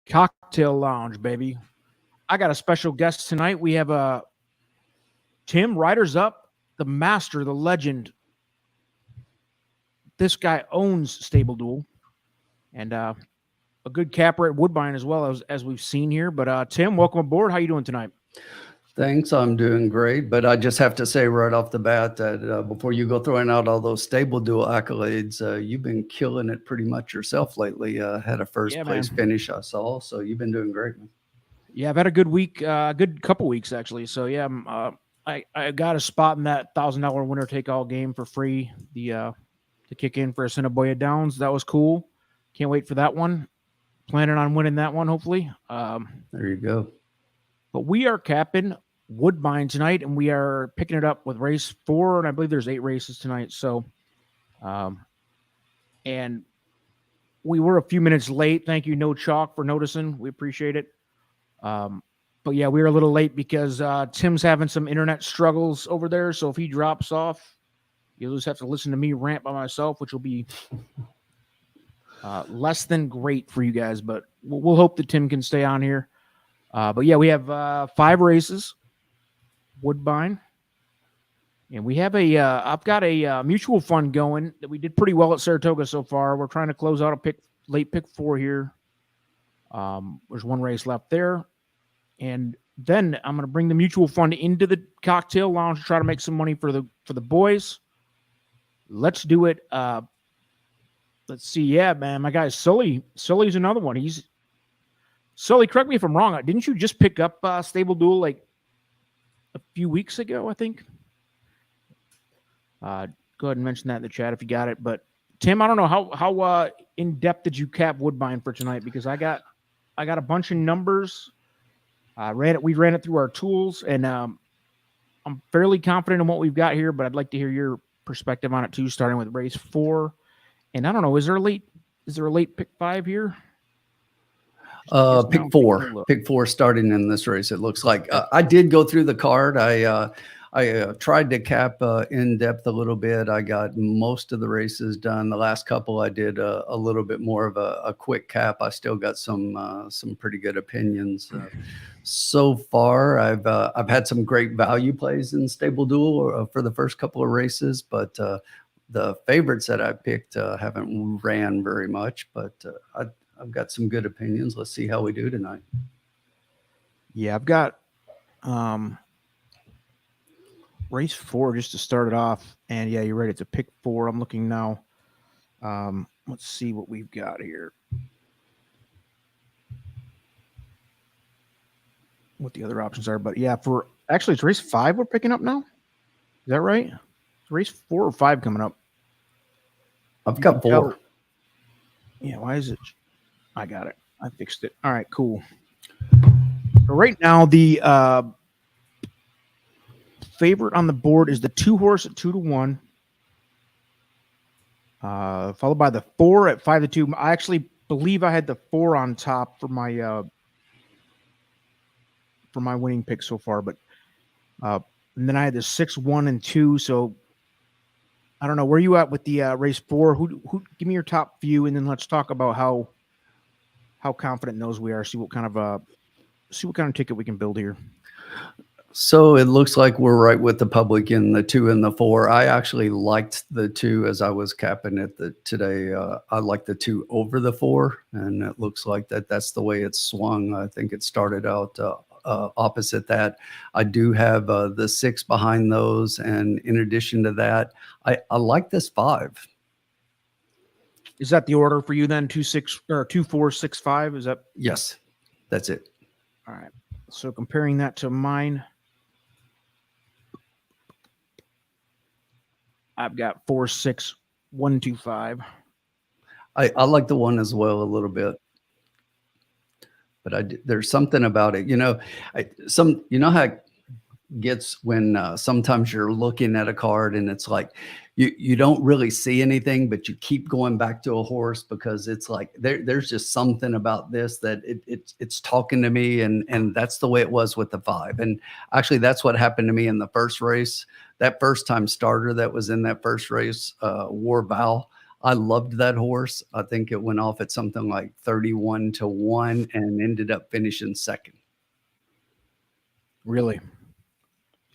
Cocktail Lounge, baby. I got a special guest tonight. We have Tim Riders Up, the master, the legend. This guy owns Stable Duel and a good capper at Woodbine as well as we've seen here. But Tim, welcome aboard. How you doing tonight? Thanks. I'm doing great. But I just have to say right off the bat that before you go throwing out all those Stable Duel accolades, you've been killing it pretty much yourself lately. Had a first place finish I saw. So you've been doing great, man. Yeah, I've had a good week, good couple weeks actually. So yeah, I got a spot in that $1,000 winner take all game for free. To kick in for Assiniboia Downs. That was cool. Can't wait for that one. Planning on winning that one, hopefully. There you go. But we are capping Woodbine tonight, and we are picking it up with race 4, and I believe there's 8 races tonight. So, and we were a few minutes late. Thank you, No Chalk, for noticing. We appreciate it. But yeah, we were a little late because Tim's having some internet struggles over there. So if he drops off, you'll just have to listen to me rant by myself, which will be less than great for you guys. But we'll hope that Tim can stay on here. But yeah, we have 5 races, Woodbine. And we have I've got a mutual fund going that we did pretty well at Saratoga so far. We're trying to close out a late pick 4 here. There's 1 race left there. And then I'm going to bring the mutual fund into the cocktail lounge to try to make some money for the boys. Let's do it. Let's see. Yeah, man, my guy Sully. Sully's another one. Sully, correct me if I'm wrong. Didn't you just pick up Stable Duel like a few weeks ago, I think? Go ahead and mention that in the chat if you got it. But Tim, I don't know how in depth did you cap Woodbine for tonight? Because I got a bunch of numbers. We ran it through our tools, and I'm fairly confident in what we've got here. But I'd like to hear your perspective on it too, starting with race 4. And I don't know, is there a late pick 5 here? Pick 4 starting in this race. It looks like I did go through the card. I tried to cap in depth a little bit. I got most of the races done. The last couple I did a little bit more of a quick cap. I still got some pretty good opinions. So far, I've had some great value plays in Stable Duel for the first couple of races, but the favorites that I picked haven't ran very much. But I've got some good opinions. Let's see how we do tonight. Yeah, I've got race 4 just to start it off. And yeah, you're right. It's a pick 4. I'm looking now. Let's see what we've got here. What the other options are. But yeah, it's race 5 we're picking up now. Is that right? It's race 4 or 5 coming up. I've got 4. Yeah, why is it? I got it. I fixed it. All right, cool. So right now, the favorite on the board is the 2 horse at 2-1, followed by the 4 at 5-2. I actually believe I had the 4 on top for my winning pick so far, but and then I had the 6, 1, and 2. So I don't know where you at with the race 4. Who give me your top view, and then let's talk about how confident in those we are. See what kind of ticket we can build here. So it looks like we're right with the public in the 2 and the 4. I actually liked the 2 as I was capping it today. I like the 2 over the 4, and it looks like that's the way it's swung. I think it started out opposite that. I do have the 6 behind those, and in addition to that, I like this 5. Is that the order for you then? 2, 6 or 2, 4, 6, 5? Is that? Yes, that's it. All right. So comparing that to mine, I've got 4, 6, 1, 2, 5. I like the 1 as well a little bit, but there's something about it. You know how it gets when sometimes you're looking at a card and it's like you don't really see anything, but you keep going back to a horse because it's like there's just something about this that it's talking to me, and that's the way it was with the 5. And actually, that's what happened to me in the first race. That first time starter that was in that first race, War Val. I loved that horse. I think it went off at something like 31-1 and ended up finishing second. Really?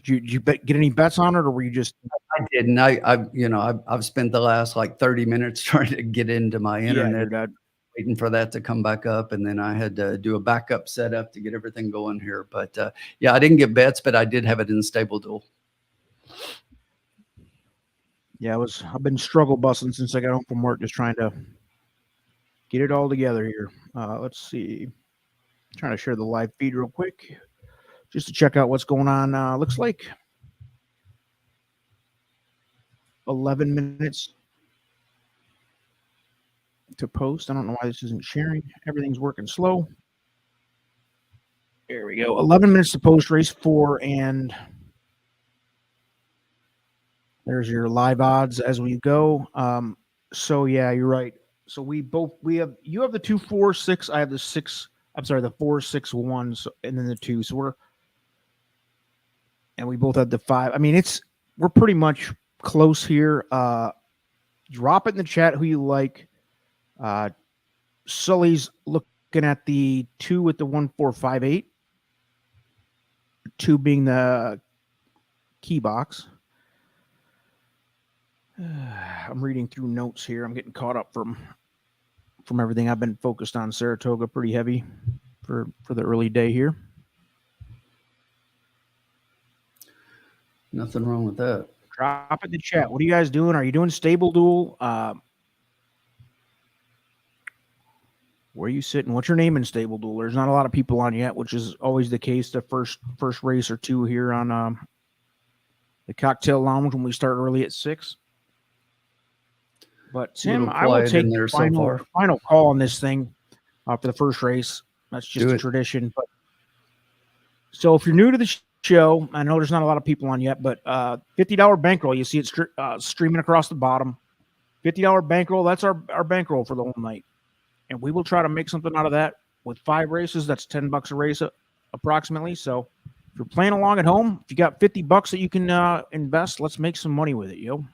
Did you get any bets on it, or were you just? I didn't. I've spent the last like 30 minutes trying to get into my internet, waiting for that to come back up, and then I had to do a backup setup to get everything going here. But yeah, I didn't get bets, but I did have it in Stable Duel. Yeah, I've been struggle busting since I got home from work, just trying to get it all together here. Let's see. Trying to share the live feed real quick, just to check out what's going on. Looks like 11 minutes to post. I don't know why this isn't sharing. Everything's working slow. There we go. 11 minutes to post race 4, and there's your live odds as we go. So yeah, you're right. So you have the 2, 4, 6. I have the 6. I'm sorry, the 4, 6, 1, and then the 2. So we both had the 5. I mean, we're pretty much close here. Drop it in the chat who you like. Sully's looking at the 2 with the 1, 4, 5, 8. 2 being the key box. I'm reading through notes here. I'm getting caught up from everything. I've been focused on Saratoga pretty heavy for the early day here. Nothing wrong with that. Drop it in the chat. What are you guys doing? Are you doing Stable Duel? Where are you sitting? What's your name in Stable Duel? There's not a lot of people on yet, which is always the case. The first race or two here on the Cocktail Lounge when we start early at 6. But Tim, I will take the final call on this thing for the first race. That's just a tradition. But so if you're new to the show, I know there's not a lot of people on yet, but $50 bankroll. You see it streaming across the bottom. $50 bankroll. That's our bankroll for the whole night, and we will try to make something out of that with 5 races. That's $10 a race approximately. So if you're playing along at home, if you got $50 that you can invest, let's make some money with it, yo.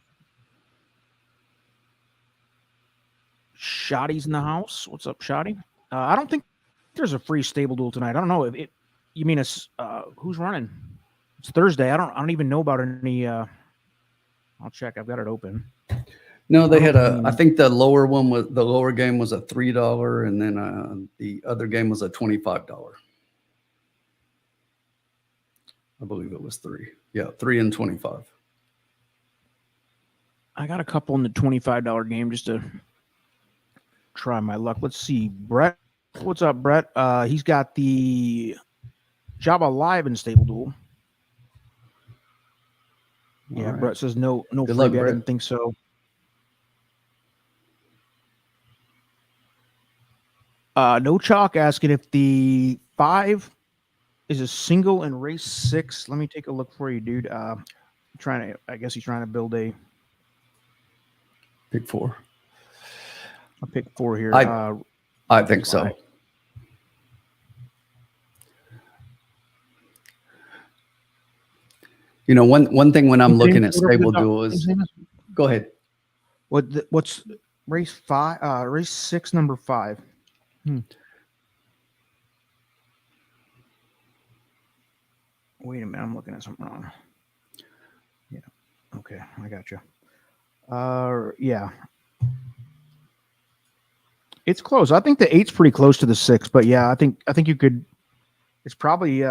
Shoddy's in the house. What's up, Shoddy? I don't think there's a free Stable Duel tonight. I don't know if it. You mean who's running? It's Thursday. I don't even know about any. I'll check. I've got it open. No, they had I think the lower game was a $3, and then the other game was a $25. I believe it was 3. Yeah, 3 and 25. I got a couple in the $25 game just to try my luck. Let's see, Brett. What's up, Brett? He's got the Java Live in Stable Duel. Yeah, right. Brett says no freebie. I didn't think so. No Chalk asking if the 5 is a single in race 6. Let me take a look for you, dude. I guess he's trying to build a pick 4. A pick 4 here. I think so. You know, one thing when I'm looking at Stable Duel is, go ahead. What's race 5? Race 6, number 5. Wait a minute, I'm looking at something wrong. Yeah. Okay, I got you. Yeah. It's close. I think the 8's pretty close to the 6, but yeah, I think you could. It's probably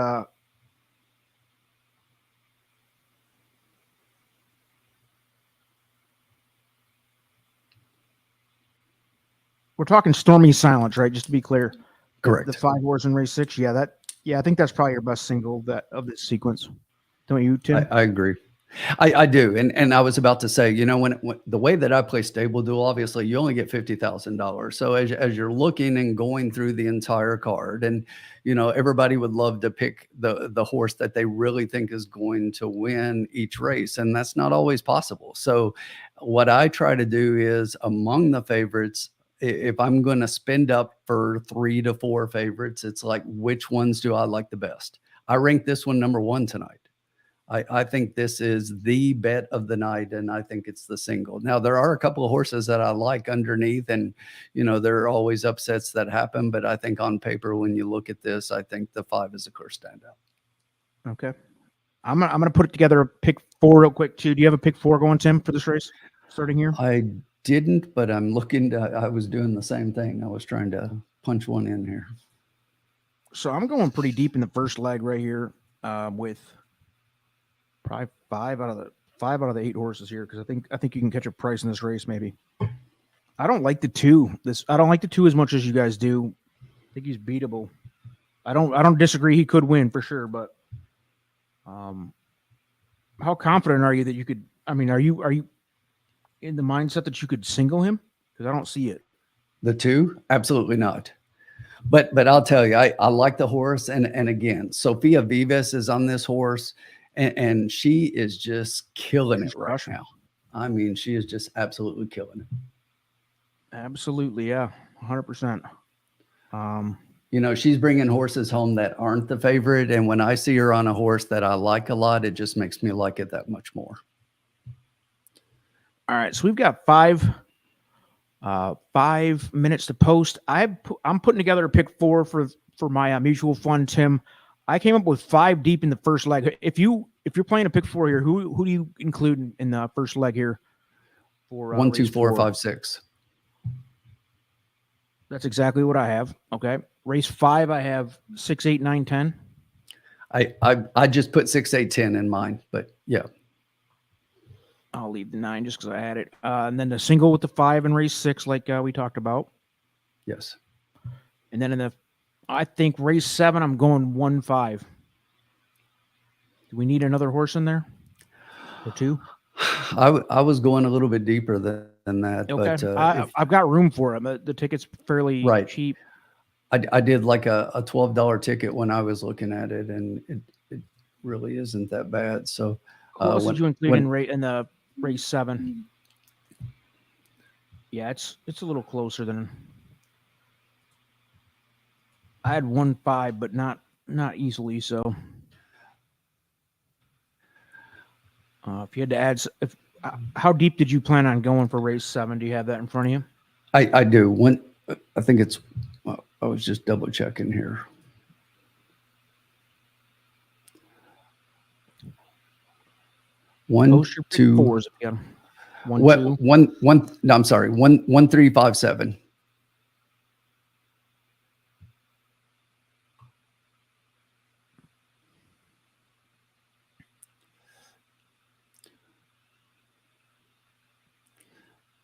we're talking Stormy Silence, right? Just to be clear. Correct. The 5 horse in race 6. Yeah, I think that's probably your best single of this sequence. Don't you, Tim? I agree. I do. And I was about to say, you know, when the way that I play Stable Duel, obviously you only get $50,000. So as you're looking and going through the entire card, and, you know, everybody would love to pick the horse that they really think is going to win each race. And that's not always possible. So what I try to do is, among the favorites, if I'm going to spend up for 3 to 4 favorites, it's like, which ones do I like the best? I rank this one number 1 tonight. I think this is the bet of the night, and I think it's the single. Now, there are a couple of horses that I like underneath, and, there are always upsets that happen, but I think on paper, when you look at this, I think the 5 is a clear standout. Okay. I'm gonna put it together a pick 4 real quick too. Do you have a pick 4 going, Tim, for this race starting here? I didn't, but I'm looking to, I was doing the same thing. I was trying to punch one in here. So I'm going pretty deep in the first leg right here, with probably 5 out of the 8 horses here, because I think you can catch a price in this race maybe. I don't like the 2. I don't like the 2 as much as you guys do. I think he's beatable. I don't disagree. He could win for sure, but how confident are you that you could? I mean, are you in the mindset that you could single him? Because I don't see it. The 2, absolutely not. But I'll tell you, I like the horse, and again, Sophia Vivas is on this horse, and she is just killing it right now. I mean, she is just absolutely killing it. Absolutely, yeah, 100%. She's bringing horses home that aren't the favorite, and when I see her on a horse that I like a lot, it just makes me like it that much more. All right, so we've got 5 minutes to post. I'm putting together a pick 4 for my mutual fund, Tim. I came up with 5 deep in the first leg. If you're playing a pick 4 here, who do you include in the first leg here? For 1, 2, 4, 5, 6. That's exactly what I have. Okay, race 5, I have 6, 8, 9, 10. I just put 6, 8, 10 in mine, but yeah. I'll leave the 9 just because I had it. And then the single with the 5 in race 6, like we talked about. Yes. And then I think race 7, I'm going 1, 5. Do we need another horse in there? Or 2? I was going a little bit deeper than that. Okay. But I've got room for him. The ticket's fairly cheap. I did like a $12 ticket when I was looking at it, and it really isn't that bad. So Who else did you include in the race 7? Yeah, it's a little closer than I had 1, 5, but not easily. So if you had to add, how deep did you plan on going for race 7? Do you have that in front of you? I do. I think it's. I was just double checking here. One, Post your 2, 4s if you got 1, what, 2. 1. No, I'm sorry. 1, 3, 5, 7.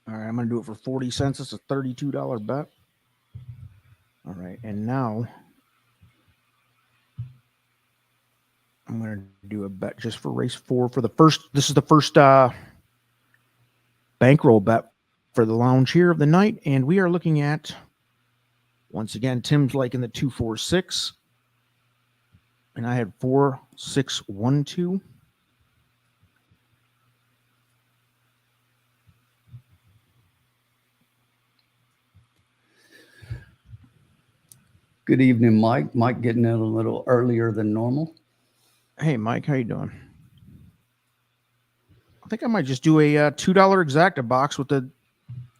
All right, I'm going to do it for 40 cents. It's a $32 bet. All right, and now I'm going to do a bet just for race 4 for the first. This is the first bankroll bet for the lounge here of the night, and we are looking at, once again, Tim's liking the 2, 4, 6, and I had 4, 6, 1, 2. Good evening, Mike. Mike getting in a little earlier than normal. Hey, Mike, how you doing? I think I might just do a $2 exacta box with the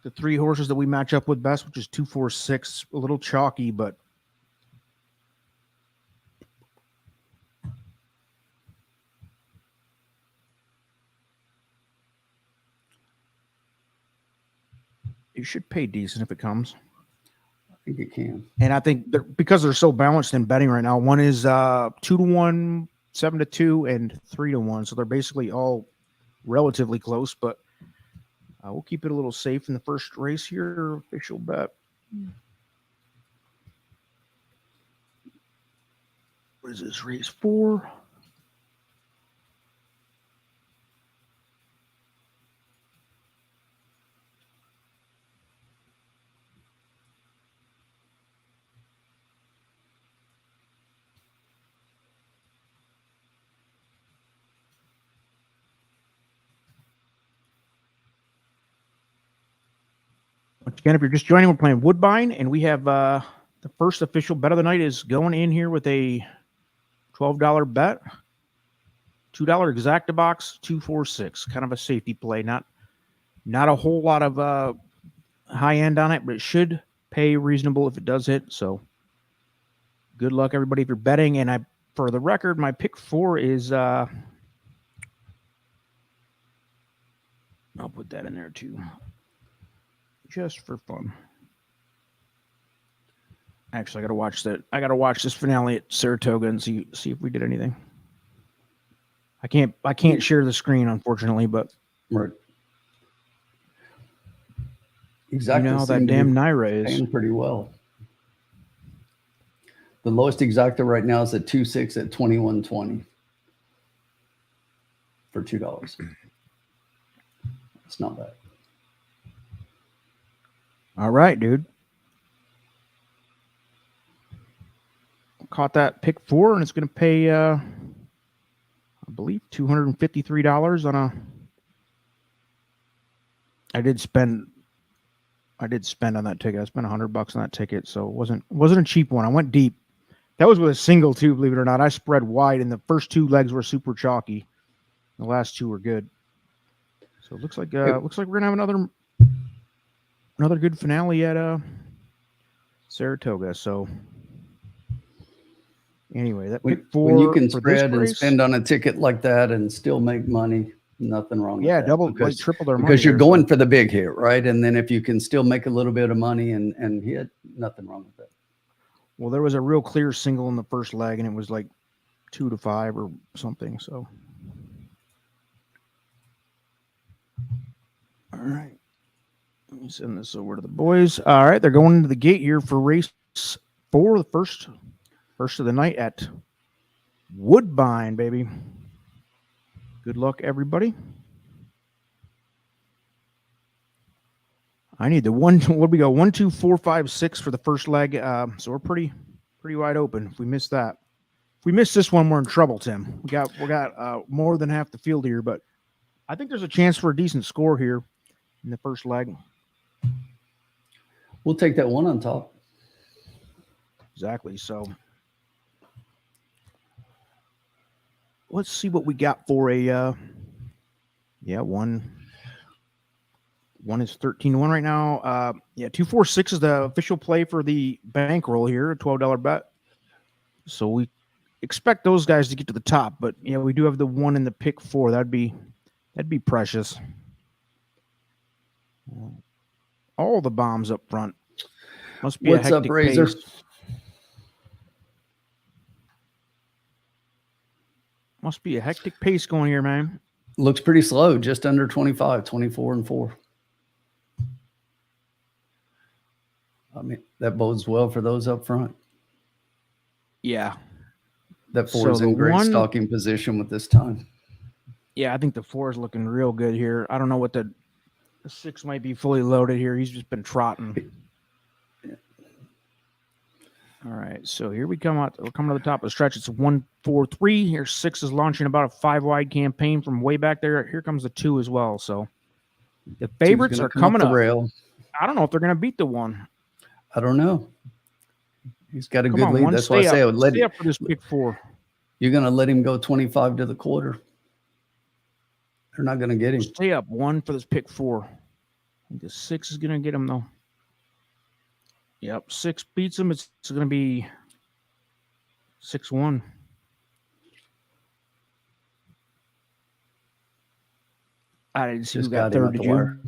3 horses that we match up with best, which is 2, 4, 6. A little chalky, but you should pay decent if it comes. I think it can. And I think because they're so balanced in betting right now, one is 2 to 1, 7 to 2, and 3 to 1. So they're basically all relatively close, but we'll keep it a little safe in the first race here. Official bet. What is this, race 4? Once again, if you're just joining, we're playing Woodbine, and we have the first official bet of the night is going in here with a $12 bet. $2 exacta box, 246. Kind of a safety play. Not a whole lot of high end on it, but it should pay reasonable if it does hit. So good luck, everybody, if you're betting. And for the record, my pick 4 is I'll put that in there too, just for fun. Actually, I gotta watch this finale at Saratoga and see if we did anything. I can't share the screen, unfortunately, but right. Exactly. You know how that damn Naira is paying pretty well. The lowest exacta right now is at 2.6 at 21.20 for $2. It's not bad. All right, dude. Caught that pick 4, and it's going to pay, I believe, $253 on a. I did spend on that ticket. I spent $100 on that ticket, so it wasn't a cheap one. I went deep. That was with a single too, believe it or not. I spread wide, and the first 2 legs were super chalky. The last 2 were good. So it looks like we're gonna have another good finale at Saratoga. So anyway, that pick 4 when you can for spread this race, and spend on a ticket like that and still make money, nothing wrong with that. Double, triple their money. Because you're going for the big hit, right? And then if you can still make a little bit of money and hit, nothing wrong with that. Well, there was a real clear single in the first leg, and it was like 2 to 5 or something. So, all right, let me send this over to the boys. All right, they're going into the gate here for race 4, the first of the night at Woodbine, baby. Good luck, everybody. I need the one. What we go? 1, 2, 4, 5, 6 for the first leg. So we're pretty wide open. If we miss that, if we miss this one, we're in trouble, Tim. We got more than half the field here, but I think there's a chance for a decent score here in the first leg. We'll take that one on top. Exactly. So let's see what we got for a. One is 13-1 right now. 246 is the official play for the bankroll here, a $12 bet. So we expect those guys to get to the top, but we do have the 1 in the pick 4. That'd be precious. All the bombs up front. Must be What's a hectic up, Razor? pace. Must be a hectic pace going here, man. Looks pretty slow, just under 25, 24 and 4. I mean, that bodes well for those up front. Yeah. That 4 is in great stalking position with this time. Yeah, I think the 4 is looking real good here. I don't know what the 6 might be fully loaded here. He's just been trotting. Yeah. All right, so here we come out. We're coming to the top of the stretch. It's 1, 4, 3. Here 6 is launching about a 5-wide campaign from way back there. Here comes the 2 as well. So the favorites are coming up. Rail. I don't know if they're going to beat the 1. I don't know. He's got a good lead. That's why I say I would let him up for this pick 4. You're going to let him go 25 to the quarter. They're not going to get him. Stay up 1 for this pick 4. I think the 6 is going to get him though. Yep, 6 beats him. It's going to be 6-1. I didn't see who got third. Did you?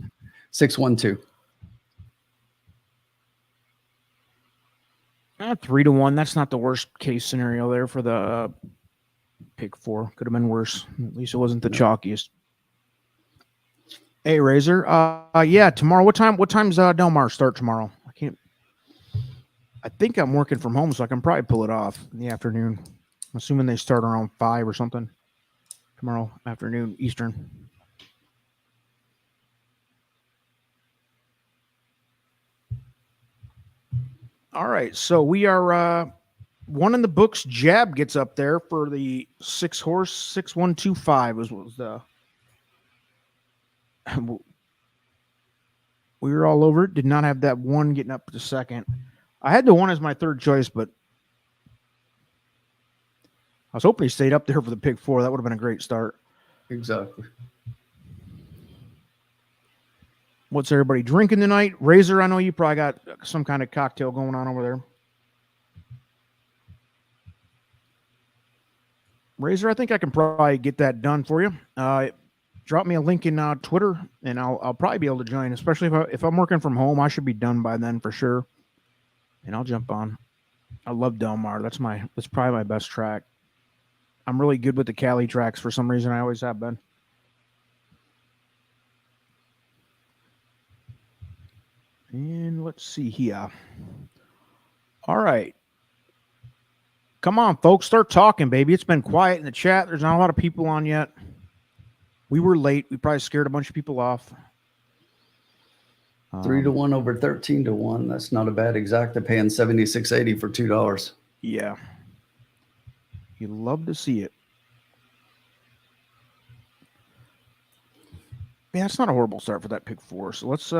6-1-2. 3-1. That's not the worst case scenario there for the pick 4. Could have been worse. At least it wasn't the chalkiest. Hey, Razor. Tomorrow. What time's Del Mar start tomorrow? I think I'm working from home, so I can probably pull it off in the afternoon. I'm assuming they start around 5 or something tomorrow afternoon Eastern. All right, so we are 1 in the books. Jab gets up there for the 6 horse 6125 was the. We were all over it. Did not have that 1 getting up to second. I had the 1 as my third choice, but was hoping he stayed up there for the pick 4. That would have been a great start. Exactly. What's everybody drinking tonight? Razor, I know you probably got some kind of cocktail going on over there. Razor, I think I can probably get that done for you. Drop me a link in Twitter, and I'll probably be able to join. Especially if I'm working from home, I should be done by then for sure. And I'll jump on. I love Del Mar. That's probably my best track. I'm really good with the Cali tracks for some reason. I always have been. And let's see here. All right. Come on, folks. Start talking, baby. It's been quiet in the chat. There's not a lot of people on yet. We were late. We probably scared a bunch of people off. 3-1 over 13-1. That's not a bad exact. They're paying $76.80 for $2. Yeah. You love to see it. Yeah, it's not a horrible start for that pick 4. So let's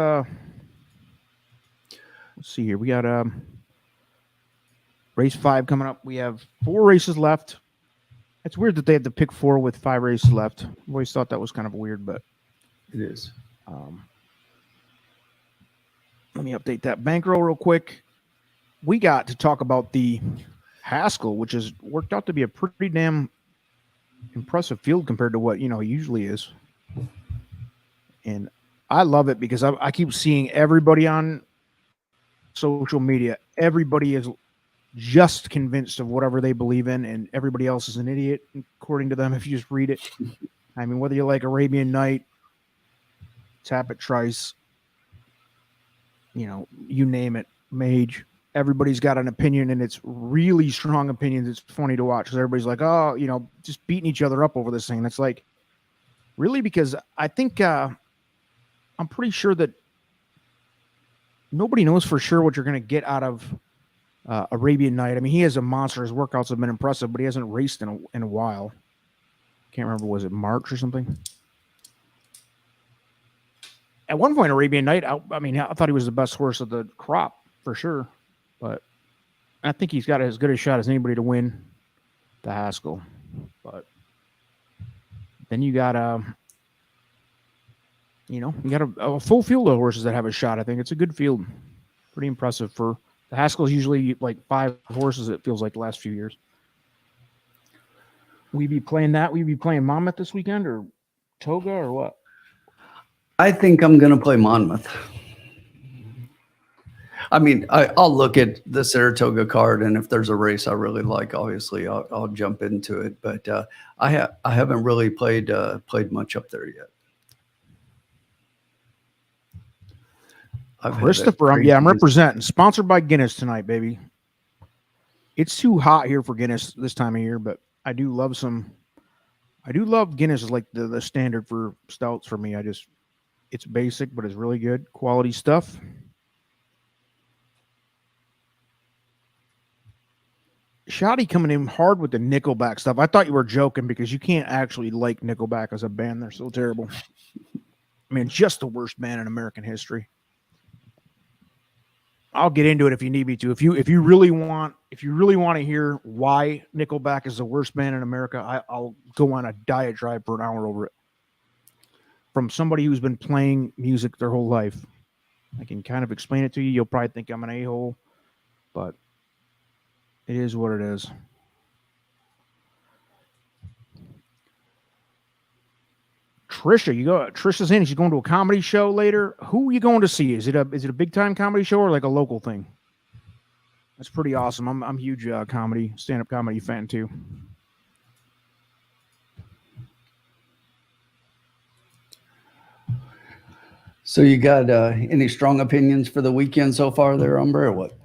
see here. We got race 5 coming up. We have 4 races left. It's weird that they had the pick 4 with 5 races left. I always thought that was kind of weird, but it is. Let me update that bankroll real quick. We got to talk about the Haskell, which has worked out to be a pretty damn impressive field compared to what, he usually is. And I love it because I keep seeing everybody on social media. Everybody is just convinced of whatever they believe in, and everybody else is an idiot, according to them, if you just read it. I mean, whether you like Arabian Night, Tappet Trice, you name it, Mage, everybody's got an opinion, and it's really strong opinions. It's funny to watch because everybody's like, oh, just beating each other up over this thing. And it's like, really? Because I think I'm pretty sure that nobody knows for sure what you're going to get out of Arabian Night. I mean, he has a monster. His workouts have been impressive, but he hasn't raced in a while. Can't remember, was it March or something? At one point, Arabian Night, I thought he was the best horse of the crop for sure, but I think he's got as good a shot as anybody to win the Haskell. But then you got a full field of horses that have a shot. I think it's a good field. Pretty impressive for the Haskell's usually like 5 horses, it feels like, the last few years. We be playing that? We be playing Monmouth this weekend or Toga or what? I think I'm going to play Monmouth. I mean, I'll look at the Saratoga card, and if there's a race I really like, obviously I'll jump into it. But I haven't really played much up there yet. Christopher, I'm representing. Sponsored by Guinness tonight, baby. It's too hot here for Guinness this time of year, but I do love Guinness is like the standard for stouts for me. It's basic, but it's really good quality stuff. Shoddy coming in hard with the Nickelback stuff. I thought you were joking because you can't actually like Nickelback as a band. They're so terrible. I mean, just the worst band in American history. I'll get into it if you need me to. If you really want to hear why Nickelback is the worst band in America, I'll go on a diatribe for an hour over it. From somebody who's been playing music their whole life, I can kind of explain it to you. You'll probably think I'm an a-hole, but it is what it is. Trisha's in. She's going to a comedy show later. Who are you going to see? Is it a big time comedy show or like a local thing? That's pretty awesome. I'm a huge stand-up comedy fan too. So you got any strong opinions for the weekend so far there, Umber, or what?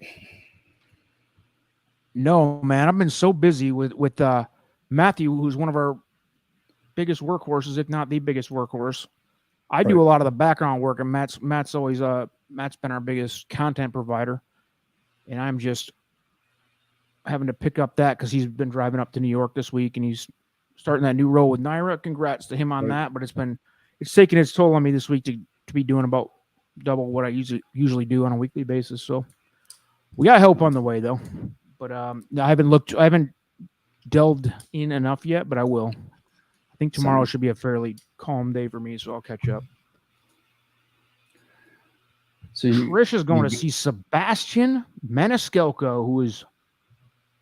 No, man. I've been so busy with Matthew, who's one of our biggest workhorses, if not the biggest workhorse. I do a lot of the background work, and Matt's always Matt's been our biggest content provider, and I'm just having to pick up that because he's been driving up to New York this week, and he's starting that new role with Naira. Congrats to him on that, but it's taking its toll on me this week to be doing about double what I usually do on a weekly basis. So we got help on the way though, but I haven't delved in enough yet, but I will. I think tomorrow Same. should be a fairly calm day for me, so I'll catch up. So Trish is going to see Sebastian Maniscalco, who is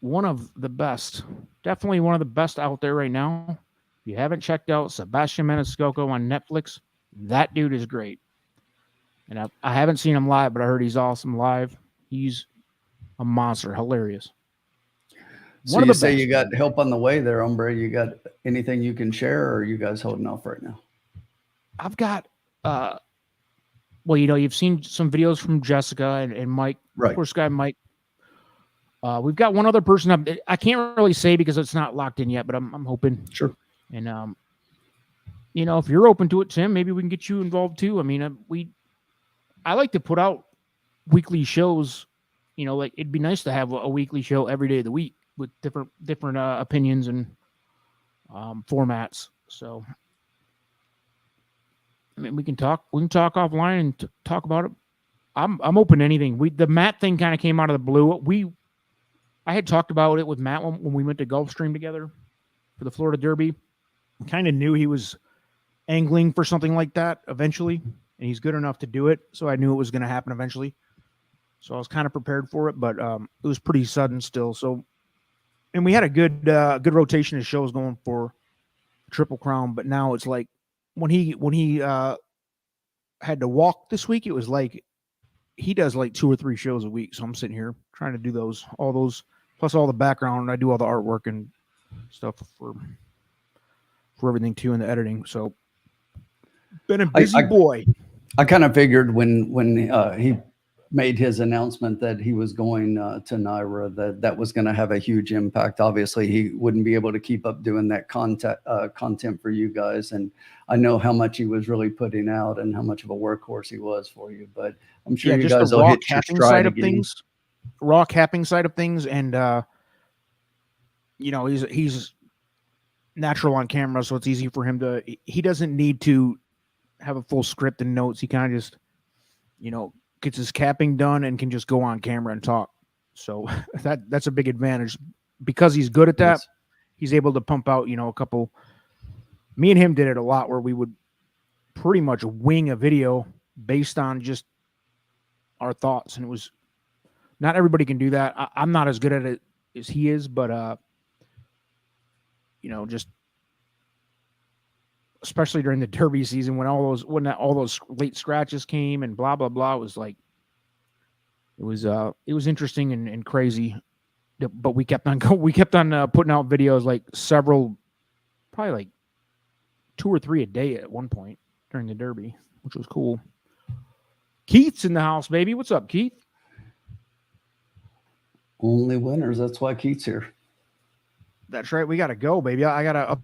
one of the best, definitely one of the best out there right now. If you haven't checked out Sebastian Maniscalco on Netflix, that dude is great. And I haven't seen him live, but I heard he's awesome live. He's a monster, hilarious. So you say you got help on the way there, Umbre. You got anything you can share, or are you guys holding off right now? I've got, well, you've seen some videos from Jessica and Mike, right? Of course, guy Mike. We've got one other person. I can't really say because it's not locked in yet, but I'm hoping. Sure. And if you're open to it, Tim, maybe we can get you involved too. I mean, I like to put out weekly shows. Like it'd be nice to have a weekly show every day of the week with different opinions and formats. So, I mean, we can talk offline and talk about it. I'm open to anything. The Matt thing kind of came out of the blue. I had talked about it with Matt when we went to Gulfstream together for the Florida Derby. Kind of knew he was angling for something like that eventually, and he's good enough to do it. So I knew it was going to happen eventually. So I was kind of prepared for it, but it was pretty sudden still. So, and we had a good rotation of shows going for Triple Crown, but now it's like when he had to walk this week, it was like he does like 2 or 3 shows a week. So I'm sitting here trying to do all those, plus all the background. I do all the artwork and stuff for everything too, in the editing. So been a busy boy. I kind of figured when he made his announcement that he was going to NYRA, that was going to have a huge impact. Obviously, he wouldn't be able to keep up doing that content for you guys. And I know how much he was really putting out and how much of a workhorse he was for you. But I'm sure you guys will hit your stride again. Raw capping side of things. And, he's natural on camera, so it's easy for him he doesn't need to have a full script and notes. He kind of just, gets his capping done and can just go on camera and talk. So that's a big advantage because he's good at that. Yes. He's able to pump out, a couple. Me and him did it a lot where we would pretty much wing a video based on just our thoughts. And it was not everybody can do that. I'm not as good at it as he is, but, just especially during the Derby season when all those late scratches came and blah blah blah, it was interesting and crazy, but we kept on putting out videos, like probably like 2 or 3 a day at one point during the Derby, which was cool. Keith's in the house, baby. What's up, Keith? Only winners. That's why Keith's here. That's right. We got to go, baby. I got to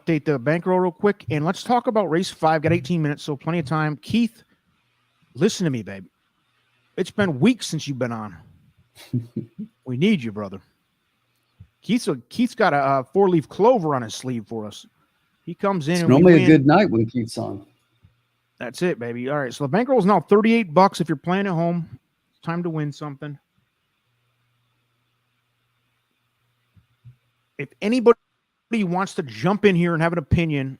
update the bankroll real quick, and let's talk about race 5. Got 18 minutes, so plenty of time. Keith, listen to me, babe. It's been weeks since you've been on. We need you, brother. Keith's got a 4-leaf clover on his sleeve for us. He comes in. It's normally a good night when Keith's on. That's it, baby. All right, so the bankroll is now $38 if you're playing at home. It's time to win something. If anybody wants to jump in here and have an opinion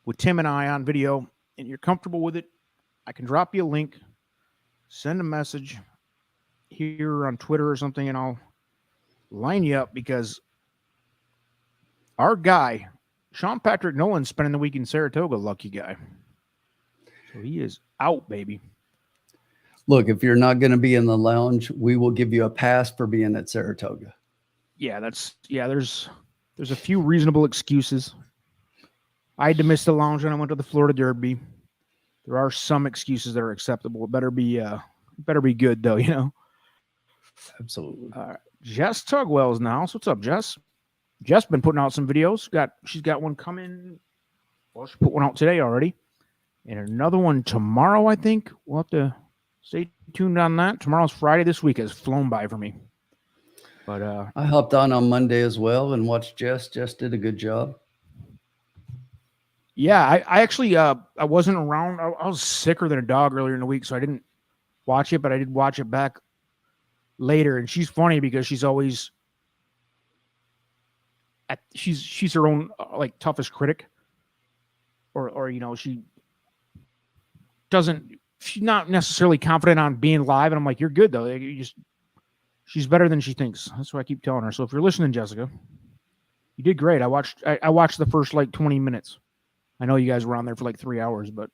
with Tim and I on video, and you're comfortable with it, I can drop you a link, send a message here on Twitter or something, and I'll line you up, because our guy, Sean Patrick Nolan, spending the week in Saratoga, lucky guy. So he is out, baby. Look, if you're not going to be in the lounge, we will give you a pass for being at Saratoga. Yeah, there's a few reasonable excuses. I had to miss the lounge when I went to the Florida Derby. There are some excuses that are acceptable. It better be good though, Absolutely. Jess Tugwell's now. So what's up, Jess? Jess been putting out some videos. She's got one coming. Well, she put one out today already, and another one tomorrow. I think we'll have to stay tuned on that. Tomorrow's Friday. This week has flown by for me. But I hopped on Monday as well and watched Jess. Jess did a good job. Yeah, I actually I wasn't around. I was sicker than a dog earlier in the week, so I didn't watch it, but I did watch it back later. And she's funny because she's always she's her own like toughest critic, or she's not necessarily confident on being live, and I'm like, you're good though. She's better than she thinks. That's what I keep telling her. So if you're listening, Jessica, you did great. I watched the first like 20 minutes. I know you guys were on there for like 3 hours, but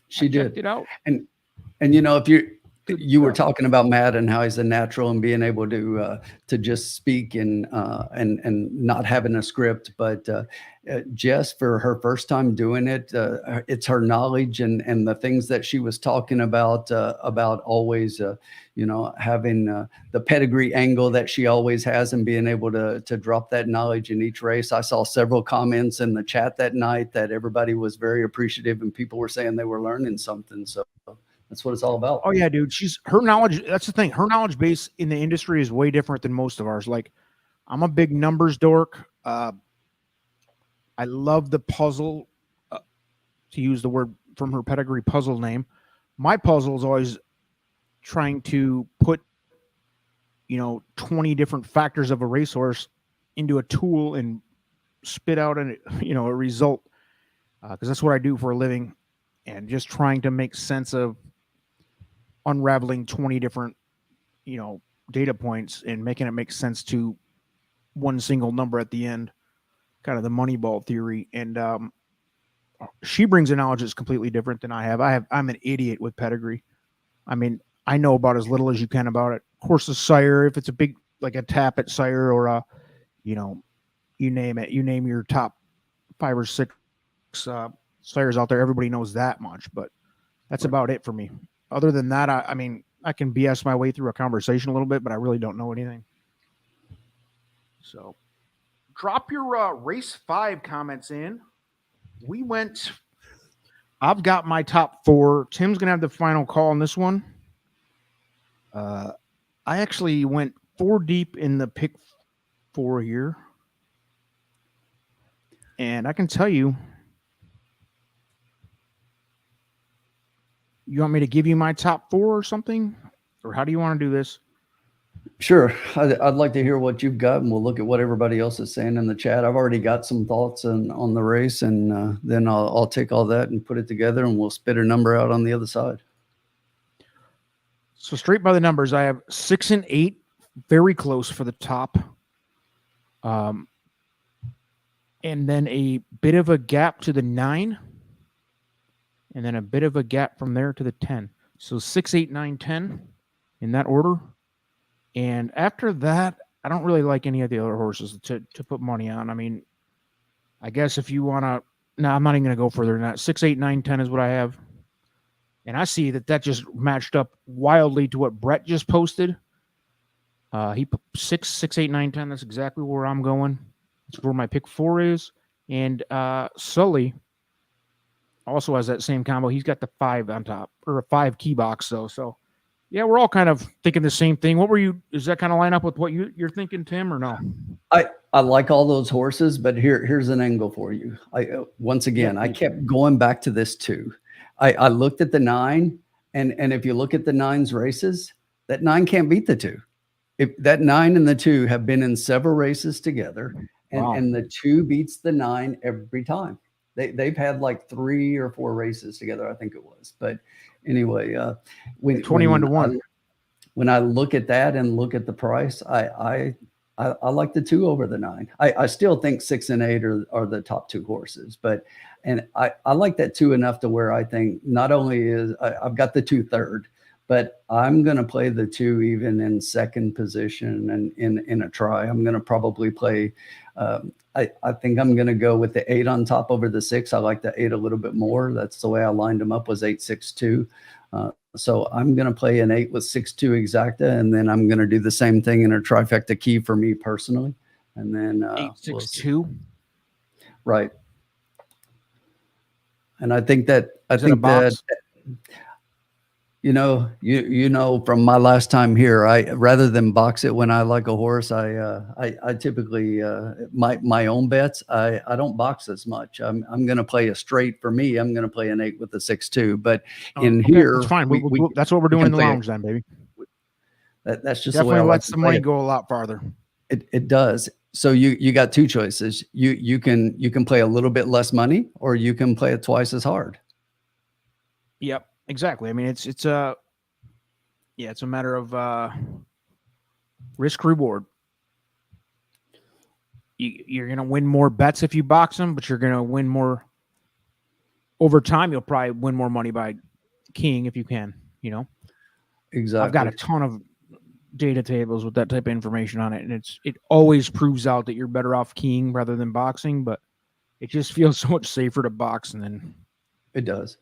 she did it out. And if you were talking about Matt and how he's a natural and being able to just speak and not having a script. But Jess, for her first time doing it, it's her knowledge and the things that she was talking about always, having the pedigree angle that she always has and being able to drop that knowledge in each race. I saw several comments in the chat that night that everybody was very appreciative and people were saying they were learning something. So that's what it's all about. Oh yeah, dude. Her knowledge. That's the thing. Her knowledge base in the industry is way different than most of ours. Like, I'm a big numbers dork. I love the puzzle, to use the word from her pedigree puzzle name. My puzzle is always trying to put, 20 different factors of a racehorse into a tool and spit out a result. Because that's what I do for a living, and just trying to make sense of unraveling 20 different, data points and making it make sense to one single number at the end, kind of the Moneyball theory. And she brings a knowledge that's completely different than I have. I'm an idiot with pedigree. I mean, I know about as little as you can about it. Horse's sire, if it's a big, like a tap at sire or a, you name it, you name your top 5 or 6 sires out there. Everybody knows that much, but that's about it for me. Other than that, I mean, I can BS my way through a conversation a little bit, but I really don't know anything. So drop your race 5 comments in. I've got my top 4. Tim's going to have the final call on this one. I actually went 4 deep in the pick 4 here. And I can tell you, you want me to give you my top 4 or something? Or how do you want to do this? Sure. I'd like to hear what you've got, and we'll look at what everybody else is saying in the chat. I've already got some thoughts on the race, and then I'll take all that and put it together, and we'll spit a number out on the other side. So straight by the numbers, I have 6 and 8, very close for the top. And then a bit of a gap to the 9. And then a bit of a gap from there to the 10. So 6, 8, 9, 10 in that order. And after that, I don't really like any of the other horses to put money on. I mean, I guess if you want to... No, I'm not even going to go further than that. 6, 8, 9, 10 is what I have. And I see that just matched up wildly to what Brett just posted. He put 6, 8, 9, 10. That's exactly where I'm going. That's where my pick 4 is. And Sully also has that same combo. He's got the 5 on top, or a 5 key box, though. So, yeah, we're all kind of thinking the same thing. Does that kind of line up with what you're thinking, Tim, or no? I like all those horses, but here's an angle for you. I kept going back to this 2. I looked at the 9, and if you look at the 9's races, that 9 can't beat the 2. If that 9 and the 2 have been in several races together, and the 2 beats the 9 every time. They've had like 3 or 4 races together, I think it was. But anyway, 21-1. When I look at that and look at the price, I like the 2 over the 9. I still think 6 and 8 are the top 2 horses, but I like that 2 enough to where I think not only is I've got the 2 third, but I'm going to play the 2 even in second position and in a try. I'm going to probably play. I think I'm going to go with the 8 on top over the 6. I like the 8 a little bit more. That's the way I lined them up, was 8, 6, 2. So I'm going to play an 8 with 6, 2 exacta, and then I'm going to do the same thing in a trifecta key for me personally. And then 8, 6, 2. Right. And I think that you know, from my last time here, rather than box it when I like a horse, I typically my own bets. I don't box as much. I'm going to play a straight for me. I'm going to play an 8 with a 6, 2. But here, that's fine. That's what we're doing in the lounge then, baby. That's just definitely the way lets the money go a lot farther. It does. So you got two choices. You can play a little bit less money, or you can play it twice as hard. Yep, exactly. I mean, it's a matter of risk reward. You're gonna win more bets if you box them, but you're gonna win more over time. You'll probably win more money by keying if you can. Exactly. I've got a ton of data tables with that type of information on it, and it always proves out that you're better off keying rather than boxing, but it just feels so much safer to box, and then it does.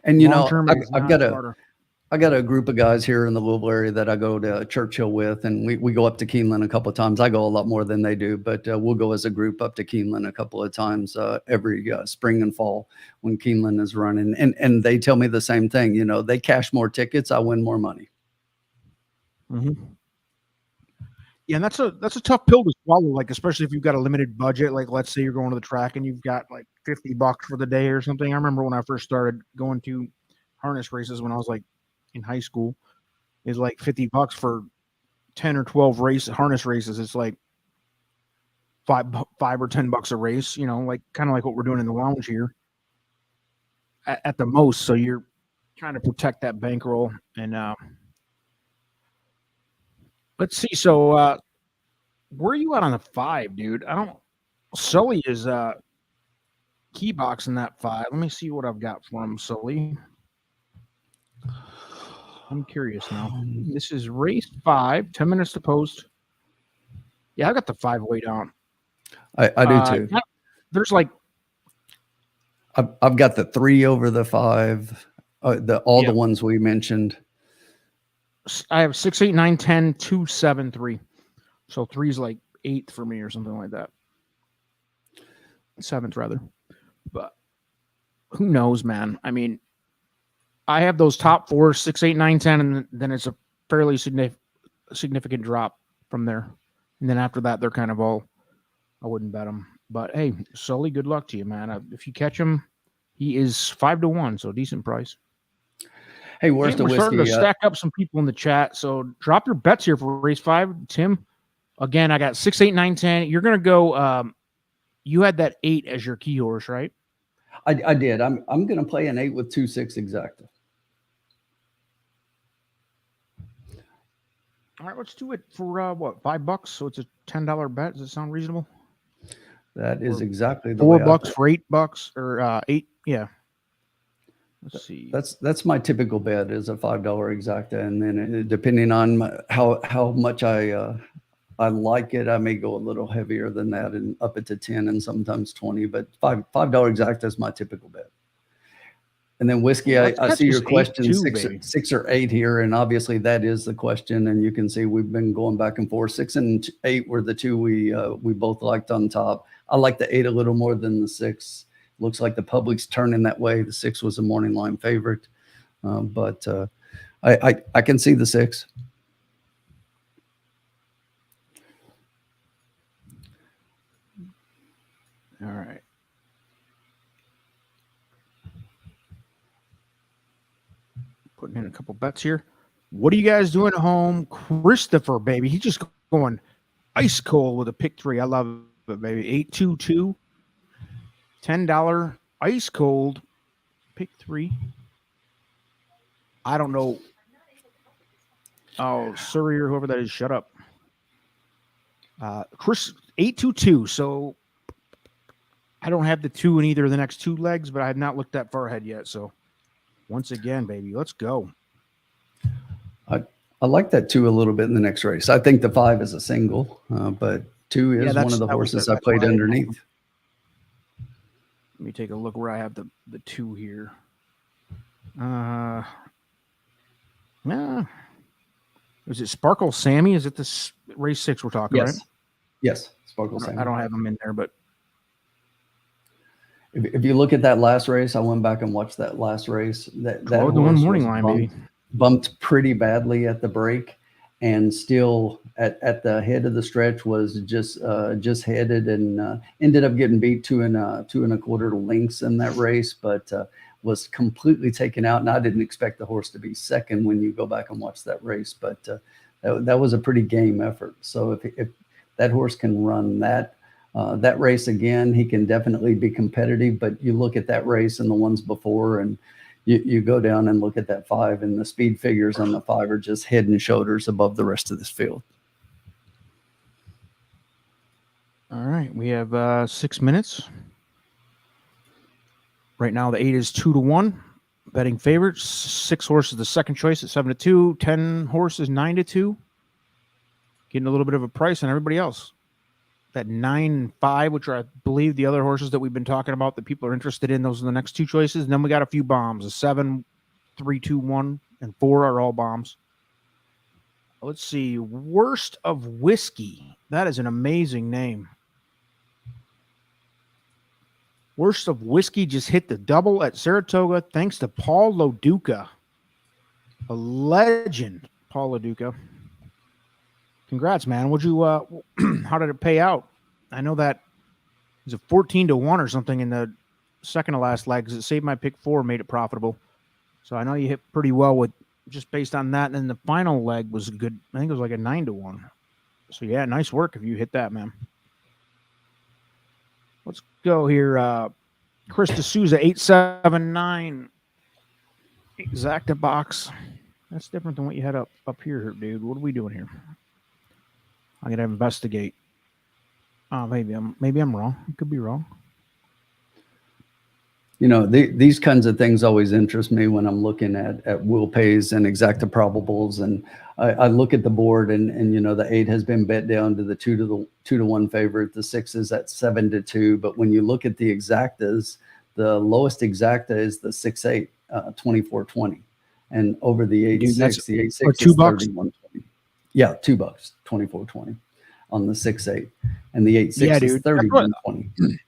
And long term, I've got a group of guys here in the Louisville area that I go to Churchill with, and we go up to Keeneland a couple of times. I go a lot more than they do, but we'll go as a group up to Keeneland a couple of times every spring and fall when Keeneland is running. And they tell me the same thing. They cash more tickets, I win more money. Mm-hmm. Yeah, and that's a tough pill to swallow, like especially if you've got a limited budget. Like let's say you're going to the track and you've got like $50 for the day or something. I remember when I first started going to harness races when I was like in high school, is like $50 for 10 or 12 harness races. It's like $5 or $10 a race, like kind of like what we're doing in the lounge here at the most. So you're trying to protect that bankroll. And let's see. So where are you at on the 5, dude? Sully is key boxing that 5. Let me see what I've got for him, Sully. I'm curious now. This is race 5, 10 minutes to post. Yeah, I got the 5 way down. I do too. There's like I've got the 3 over the 5. The ones we mentioned. I have 6, 8, 9, 10, 2, 7, 3. So 3's like 8th for me or something like that. 7th rather. But who knows, man? I mean, I have those top 4, 6, 8, 9, 10, and then it's a fairly significant drop from there. And then after that, they're kind of all, I wouldn't bet them. But hey, Sully, good luck to you, man. If you catch him, he is 5-1, so decent price. Hey, where's the whiskey? We're starting to stack up some people in the chat, so drop your bets here for race 5. Tim, again, I got 6, 8, 9, 10. You're going to go, you had that 8 as your key horse, right? I did. I'm going to play an 8 with 2, 6 exacta. All right, let's do it for what, $5? So it's a $10 bet. Does it sound reasonable? That is exactly the way. $4 for $8 or 8. Yeah. Let's see. That's my typical bet is a $5 exacta, and then depending on how much I like it, I may go a little heavier than that and up it to 10 and sometimes 20. But $5 exacta is my typical bet. And then whiskey, I see your question, 6 or 8 here, and obviously that is the question. And you can see we've been going back and forth. 6 and 8 were the 2 we both liked on top. I like the 8 a little more than the 6. Looks like the public's turning that way. The 6 was a morning line favorite, but I can see the 6. All right. Putting in a couple bets here. What are you guys doing at home? Christopher, baby. He's just going ice cold with a pick 3. I love it, baby. 822. $10 ice cold pick 3. I don't know. Oh, Surrey or whoever that is, shut up. Chris, 822. So I don't have the 2 in either of the next 2 legs, but I have not looked that far ahead yet. So once again, baby, let's go. I like that 2 a little bit in the next race. I think the 5 is a single, but 2 is one of the horses I played underneath. Let me take a look where I have the 2 here. Is it Sparkle Sammy? Is it this race 6 we're talking, yes. Right? Yes, Sparkle Sammy. I don't have them in there, but if you look at that last race, I went back and watched that last race. That the one morning line, baby. Bumped pretty badly at the break, and still at the head of the stretch was just headed and ended up getting beat 2 1/4 lengths in that race, but was completely taken out. And I didn't expect the horse to be second when you go back and watch that race, but that was a pretty game effort. So if That horse can run that race again. He can definitely be competitive, but you look at that race and the ones before, and you go down and look at that 5, and the speed figures on the 5 are just head and shoulders above the rest of this field. All right, we have 6 minutes. Right now, the 8 is 2-1. Betting favorites. 6 horses the second choice at 7-2. 10 horses 9-2. Getting a little bit of a price on everybody else. That 9 and 5, which are, I believe, the other horses that we've been talking about that people are interested in. Those are the next 2 choices. And then we got a few bombs. A 7, 3, 2, 1, and 4 are all bombs. Let's see. Worst of Whiskey. That is an amazing name. Worst of Whiskey just hit the double at Saratoga thanks to Paul Loduca. A legend, Paul Loduca. Congrats, man. Would you how did it pay out? I know that it was a 14-1 or something in the second to last leg because it saved my pick 4, made it profitable. So I know you hit pretty well with just based on that. And then the final leg was good. I think it was like a 9-1. So yeah, nice work if you hit that, man. Let's go here. Chris D'Souza, 879. Exacta box. That's different than what you had up here, dude. What are we doing here? I'm gonna investigate. Maybe I'm wrong. I could be wrong. You know, these kinds of things always interest me when I'm looking at will pays and exacta probables, and I look at the board, and you know, the 8 has been bet down to the 2-1 favorite. The 6 is at 7-2. But when you look at the exactas, the lowest exacta is the 6-8, 24.20, and over the 8-6, the 8-6 is $31.20. Yeah, $2, 24.20 on the 6-8, and the 8-6 is 31.20.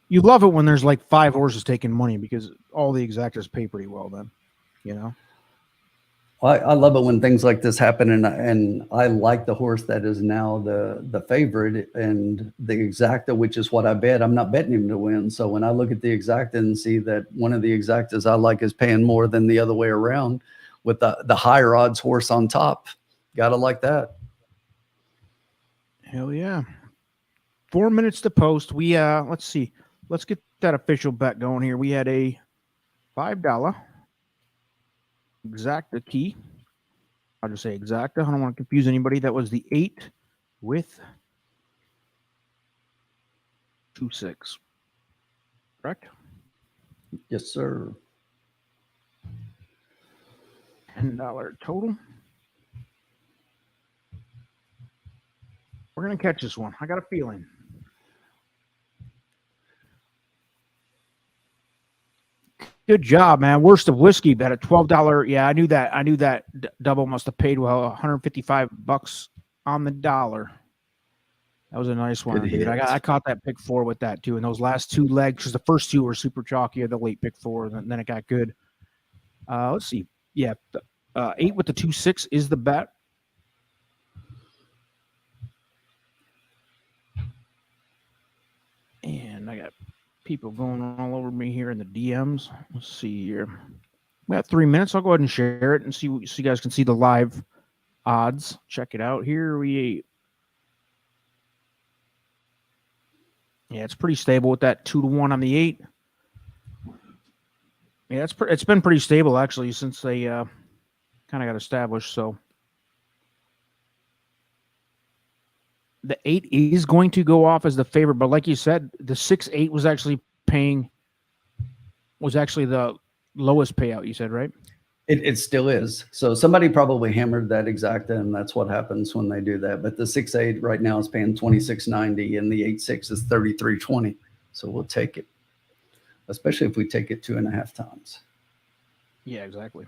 You love it when there's like 5 horses taking money because all the exactors pay pretty well then, you know? Well, I love it when things like this happen, and I like the horse that is now the favorite and the exacta, which is what I bet. I'm not betting him to win. So when I look at the exacta and see that one of the exactas I like is paying more than the other way around with the higher odds horse on top, gotta like that. Hell yeah. 4 minutes to post. We let's see. Let's get that official bet going here. We had a $5 exacta key. I'll just say exacta. I don't want to confuse anybody. That was the 8 with 2-6. Correct? Yes, sir. $10 total. We're going to catch this one. I got a feeling. Good job, man. Worst of Whiskey bet at $12. Yeah, I knew that. I knew that double must have paid well, $155 on the dollar. That was a nice one, dude. I caught that pick 4 with that too. And those last 2 legs, because the first 2 were super chalky, the late pick 4, and then it got good. Let's see. Yeah, 8 with the 2-6 is the bet. And I got people going all over me here in the DMs. Let's see here. We got 3 minutes. I'll go ahead and share it and see so you guys can see the live odds. Check it out. Here yeah, it's pretty stable with that 2-1 on the 8. Yeah, it's been pretty stable actually since they kind of got established. So the 8 is going to go off as the favorite, but like you said, the 6-8 was actually the lowest payout. You said, right? It still is. So somebody probably hammered that exacta, and that's what happens when they do that. But the 6-8 right now is paying $26.90, and the 8-6 is $33.20. So we'll take it, especially if we take it 2.5 times. Yeah, exactly.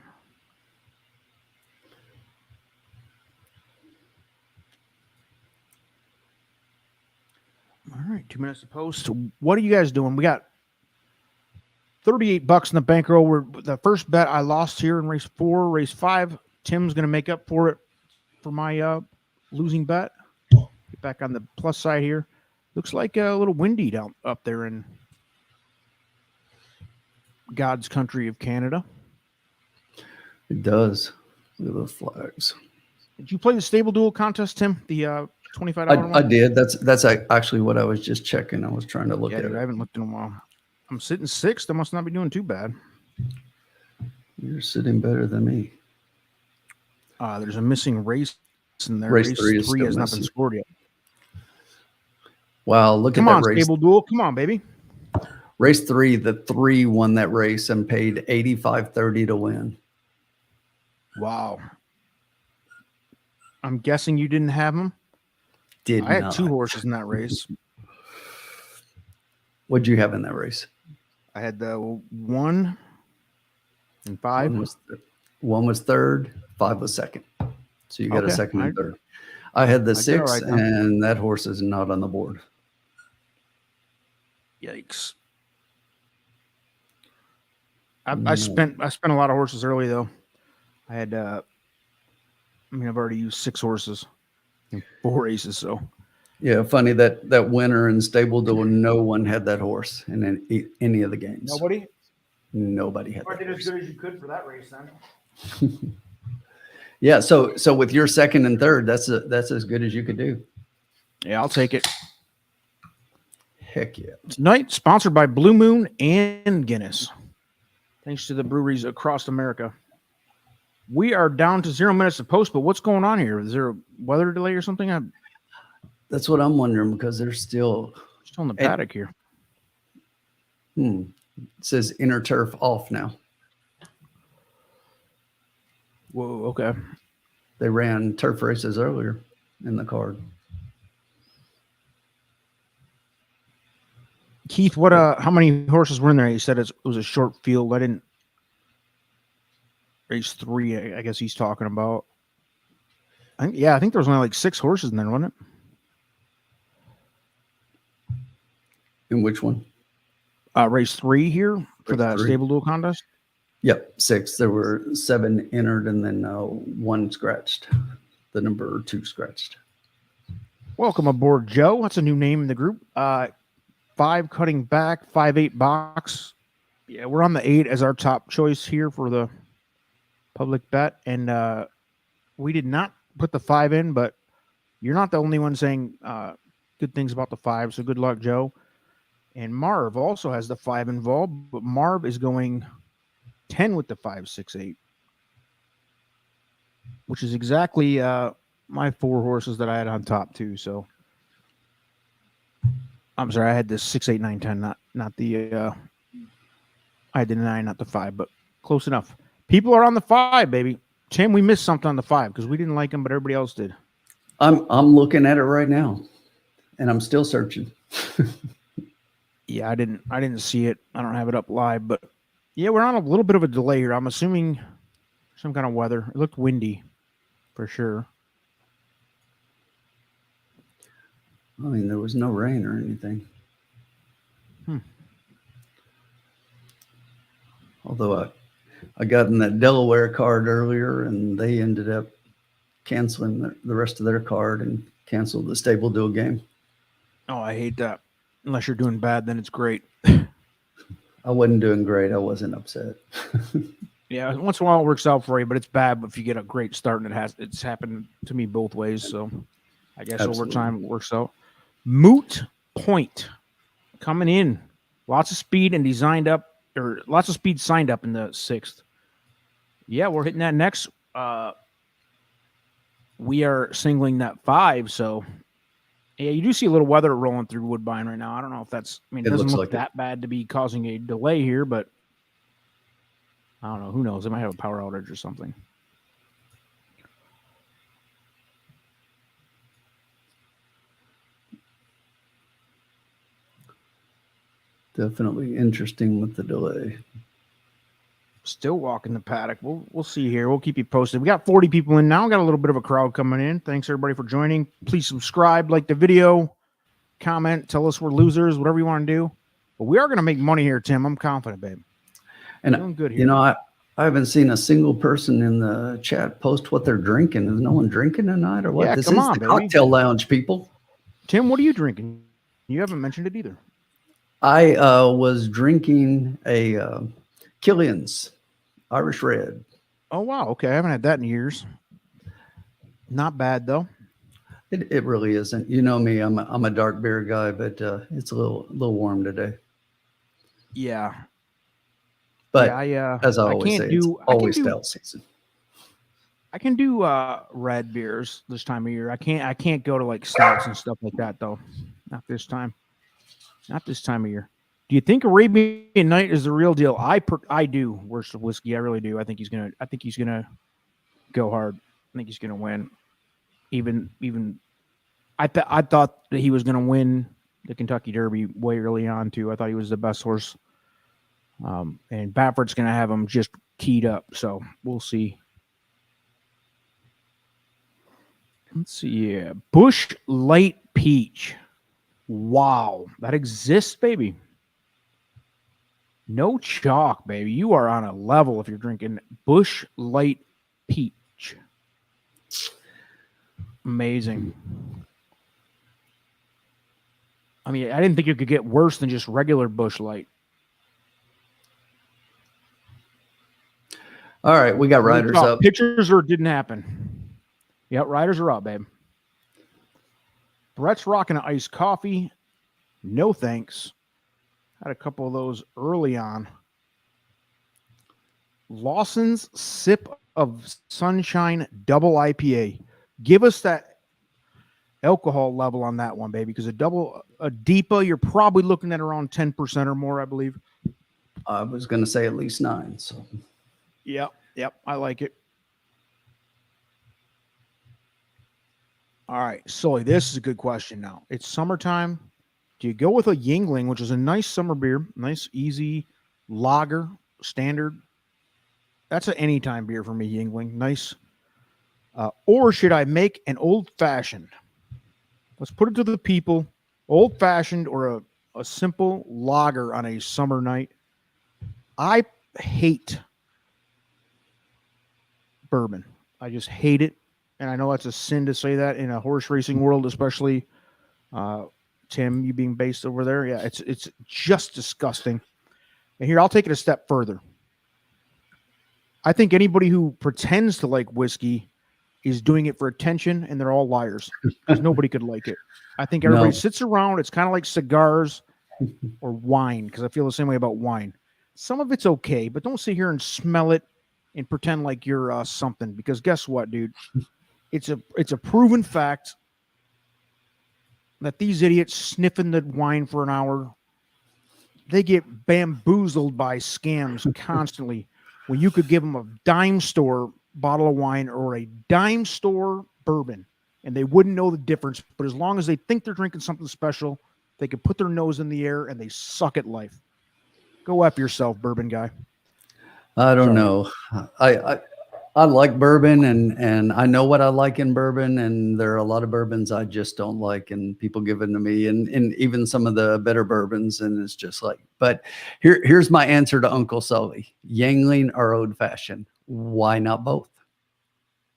All right, 2 minutes to post. What are you guys doing? We got $38 in the bankroll. The first bet I lost here in race 4, race 5. Tim's going to make up for it for my losing bet. Get back on the plus side here. Looks like a little windy down up there in God's country of Canada. It does. Look at those flags. Did you play the stable duel contest, Tim? The $25 one? I did. That's actually what I was just checking. I was trying to look Yeah, at dude, I it. haven't looked in a while. I'm sitting sixth. I must not be doing too bad. You're sitting better than me. There's a missing race in there. Race Race 3 is three still has not been missing. scored yet. Wow, look Come at that on, race. Stable Duel. Come on, baby. Race 3, the 3 won that race and paid $85.30 to win. Wow. I'm guessing you didn't have them. Did I had not. 2 horses in that race. What'd you have in that race? I had the 1 and 5. One was third, 5 was second. So you got a second and third. I had the 6, right and that horse is not on the board. Yikes. I spent a lot of horses early though. I had I've already used 6 horses in 4 races, so Yeah, funny that winner in Stable Duel, no one had that horse in any of the games. Nobody had that did horse. as good as you could for that race then. Yeah, so with your second and third, that's as good as you could do. Yeah, I'll take it. Heck yeah. Tonight, sponsored by Blue Moon and Guinness. Thanks to the breweries across America. We are down to 0 minutes to post, but what's going on here? Is there a weather delay or something? That's what I'm wondering, because they're still in the paddock here. It says inner turf off now. Whoa, okay. They ran turf races earlier in the card. Keith, how many horses were in there? You said it was a short field. I didn't. Race 3, I guess he's talking about. I think there was only like 6 horses in there, wasn't it? In which one? Race 3 here for the Stable Duel contest. Yep, 6. There were 7 entered, and then 1 scratched. The number 2 scratched. Welcome aboard, Joe. That's a new name in the group. 5 cutting back, 5-8 box. Yeah, we're on the 8 as our top choice here for the public bet, and we did not put the 5 in, but you're not the only one saying good things about the 5, so good luck, Joe. And Marv also has the 5 involved, but Marv is going 10 with the 5, 6, 8, which is exactly my 4 horses that I had on top too. So I'm sorry, I had the 6, 8, 9, 10, not the I had the 9, not the 5, but close enough. People are on the 5, baby. Tim, we missed something on the 5 because we didn't like him, but everybody else did. I'm looking at it right now, and I'm still searching. Yeah, I didn't see it. I don't have it up live, but yeah, we're on a little bit of a delay here. I'm assuming some kind of weather. It looked windy for sure. I mean, there was no rain or anything. Although I got in that Delaware card earlier, and they ended up canceling the rest of their card and canceled the Stable Duel game. Oh, I hate that. Unless you're doing bad, then it's great. I wasn't doing great. I wasn't upset. Yeah, once in a while it works out for you, but it's bad if you get a great start, and it's happened to me both ways. So I guess over time it works out. Moot Point coming in. Lots of speed and signed up in the 6th. Yeah, we're hitting that next. We are singling that 5, so yeah, you do see a little weather rolling through Woodbine right now. I don't know if that's, it doesn't look that bad to be causing a delay here, but I don't know. Who knows? It might have a power outage or something. Definitely interesting with the delay. Still walking the paddock. We'll see here. We'll keep you posted. We got 40 people in now. Got a little bit of a crowd coming in. Thanks everybody for joining. Please subscribe, like the video, comment, tell us we're losers, whatever you want to do. But we are going to make money here, Tim. I'm confident, babe. And doing good here. You know, I haven't seen a single person in the chat post what they're drinking. Is no one drinking tonight or what? Yeah, this come is on, the baby. cocktail lounge, people. Tim, what are you drinking? You haven't mentioned it either. I was drinking a Killian's Irish Red. Oh, wow. Okay. I haven't had that in years. Not bad, though. It really isn't. You know me, I'm a dark beer guy, but it's a little warm today. Yeah. But Yeah, as I I always can't say, it's do always stout season. I can do red beers this time of year. I can't go to like stouts and stuff like that though. Not this time. Not this time of year. Do you think Arabian Night is the real deal? I do. Worst of whiskey, I really do. I think he's gonna go hard. I think he's gonna win. Even I thought that he was gonna win the Kentucky Derby way early on too. I thought he was the best horse. And Baffert's gonna have him just keyed up. So we'll see. Let's see. Yeah. Bush Light Peach. Wow. That exists, baby. No chalk, baby. You are on a level if you're drinking Bush Light Peach. Amazing. I mean, I didn't think it could get worse than just regular Bush Light. All right, we got riders up. Pitchers or it didn't happen. Yep, riders are up, babe. Brett's rocking an iced coffee. No thanks. Had a couple of those early on. Lawson's Sip of Sunshine Double IPA. Give us that alcohol level on that one, baby, because a DEPA, you're probably looking at around 10% or more, I believe. I was going to say at least 9. So, yep, I like it. All right, Sully, this is a good question now. It's summertime. Do you go with a Yingling, which is a nice summer beer, nice, easy lager, standard? That's an anytime beer for me, Yingling. Nice. Or should I make an old-fashioned? Let's put it to the people. Old-fashioned or a simple lager on a summer night. I hate bourbon. I just hate it. And I know that's a sin to say that in a horse racing world, especially Tim, you being based over there. Yeah, it's just disgusting. And here, I'll take it a step further. I think anybody who pretends to like whiskey is doing it for attention, and they're all liars because nobody could like it. I think everybody sits around. It's kind of like cigars or wine, because I feel the same way about wine. Some of it's okay, but don't sit here and smell it and pretend like you're something, because guess what, dude? It's a proven fact that these idiots sniffing the wine for an hour, they get bamboozled by scams constantly when you could give them a dime store bottle of wine or a dime store bourbon, and they wouldn't know the difference. But as long as they think they're drinking something special, they can put their nose in the air and they suck at life. Go F yourself, bourbon guy. I don't know. I like bourbon, and I know what I like in bourbon, and there are a lot of bourbons I just don't like, and people give it to me, and even some of the better bourbons, and it's just like, but here's my answer to Uncle Sully: Yangling or old fashioned. Why not both?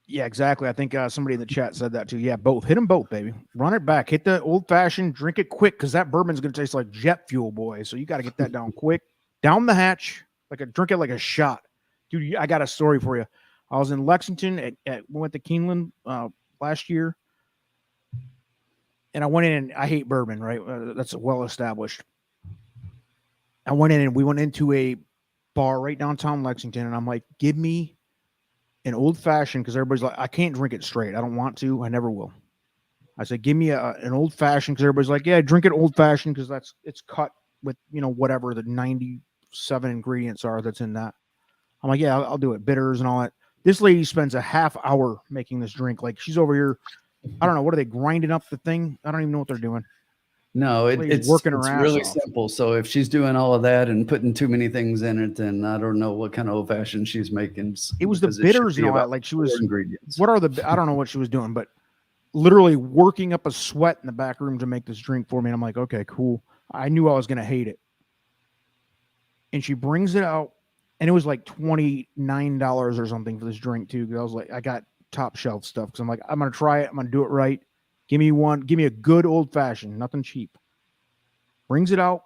Yeah, exactly. I think somebody in the chat said that too. Yeah, both. Hit them both, baby. Run it back. Hit the old fashioned. Drink it quick, because that bourbon's going to taste like jet fuel, boy. So you got to get that down quick. Down the hatch, drink it like a shot. Dude, I got a story for you. I was in Lexington we went to Keeneland last year, and I went in, and I hate bourbon, right? That's well established. I went in, and we went into a bar right downtown Lexington, and I'm like, give me an old fashioned, because everybody's like, I can't drink it straight. I don't want to. I never will. I said, give me an old fashioned, because everybody's like, yeah, drink it old fashioned, because it's cut with, whatever the 97 ingredients are that's in that. I'm like, yeah, I'll do it. Bitters and all that. This lady spends a half hour making this drink. Like, she's over here. I don't know. What are they grinding up the thing? I don't even know what they're doing. No, it's working her ass really off. simple. So if she's doing all of that and putting too many things in it, then I don't know what kind of old fashioned she's making. It was the bitters and all that. Like, she was ingredients. I don't know what she was doing, but literally working up a sweat in the back room to make this drink for me. And I'm like, okay, cool. I knew I was going to hate it. And she brings it out, and it was like $29 or something for this drink too. Because I was like, I got top shelf stuff, because I'm like, I'm going to try it. I'm going to do it right. Give me a good old fashioned, nothing cheap. Brings it out.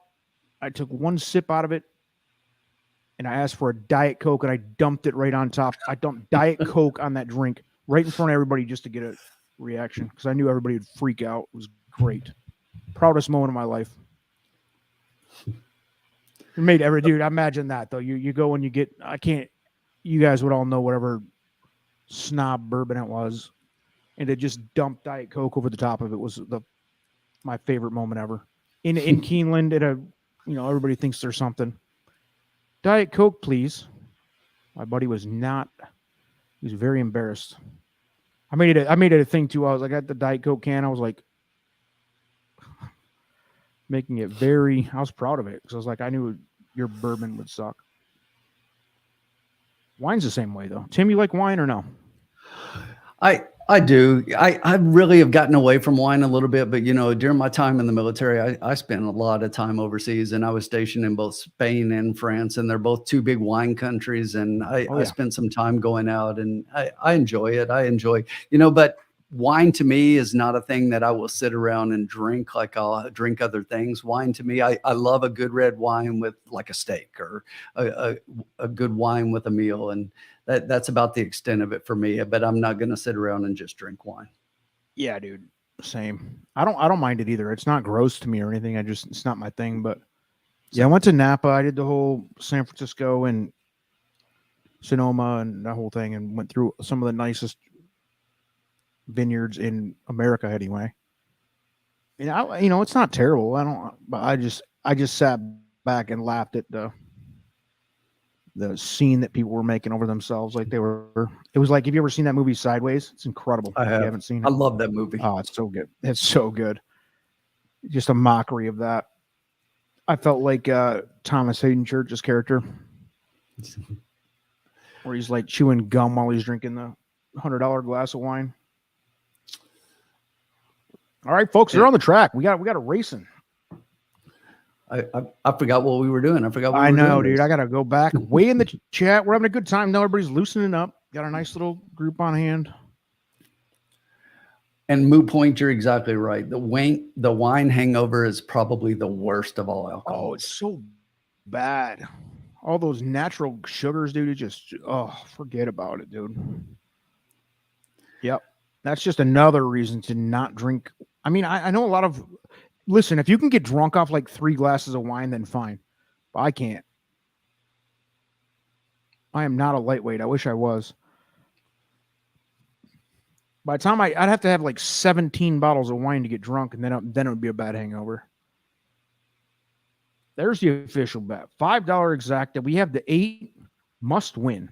I took one sip out of it, and I asked for a Diet Coke, and I dumped it right on top. I dumped Diet Coke on that drink right in front of everybody just to get a reaction because I knew everybody would freak out. It was great. Proudest moment of my life. It made every dude. Imagine that though. You go and you get. I can't. You guys would all know whatever snob bourbon it was, and it just dumped Diet Coke over the top of it was my favorite moment ever. In Keeneland, at a everybody thinks there's something. Diet Coke, please. My buddy was not. He was very embarrassed. I made it a thing too. I got the Diet Coke can. I was like making it very. I was proud of it because I was like, I knew your bourbon would suck. Wine's the same way though. Tim, you like wine or no? I do. I really have gotten away from wine a little bit, but during my time in the military, I spent a lot of time overseas, and I was stationed in both Spain and France, and they're both two big wine countries. And I spent some time going out, and I enjoy it. I enjoy, but wine to me is not a thing that I will sit around and drink like I'll drink other things. Wine to me, I love a good red wine with like a steak, or a good wine with a meal. And that's about the extent of it for me, but I'm not going to sit around and just drink wine. Yeah, dude. Same. I don't mind it either. It's not gross to me or anything. It's not my thing, but yeah, I went to Napa. I did the whole San Francisco and Sonoma and that whole thing, and went through some of the nicest vineyards in America anyway. And it's not terrible. But I just sat back and laughed at the scene that people were making over themselves. Like it was like, have you ever seen that movie Sideways? It's incredible. I have. If you haven't seen it. I love that movie. Oh, it's so good. It's so good. Just a mockery of that. I felt like Thomas Hayden Church's character, where he's like chewing gum while he's drinking the $100 glass of wine. All right, folks, they're on the track. We got a racing. I forgot what we were doing. I know, dude. I got to go back. Way in the chat. We're having a good time. Now everybody's loosening up. Got a nice little group on hand. And Moot Point, you're exactly right. The wine hangover is probably the worst of all alcohol. Oh, it's so bad. All those natural sugars, dude. It just, forget about it, dude. Yep. That's just another reason to not drink. I mean, I know a lot of... Listen, if you can get drunk off like 3 glasses of wine, then fine. But I can't. I am not a lightweight. I wish I was. By the time I'd have to have like 17 bottles of wine to get drunk, and then it would be a bad hangover. There's the official bet. $5 exacta. We have the 8 must win.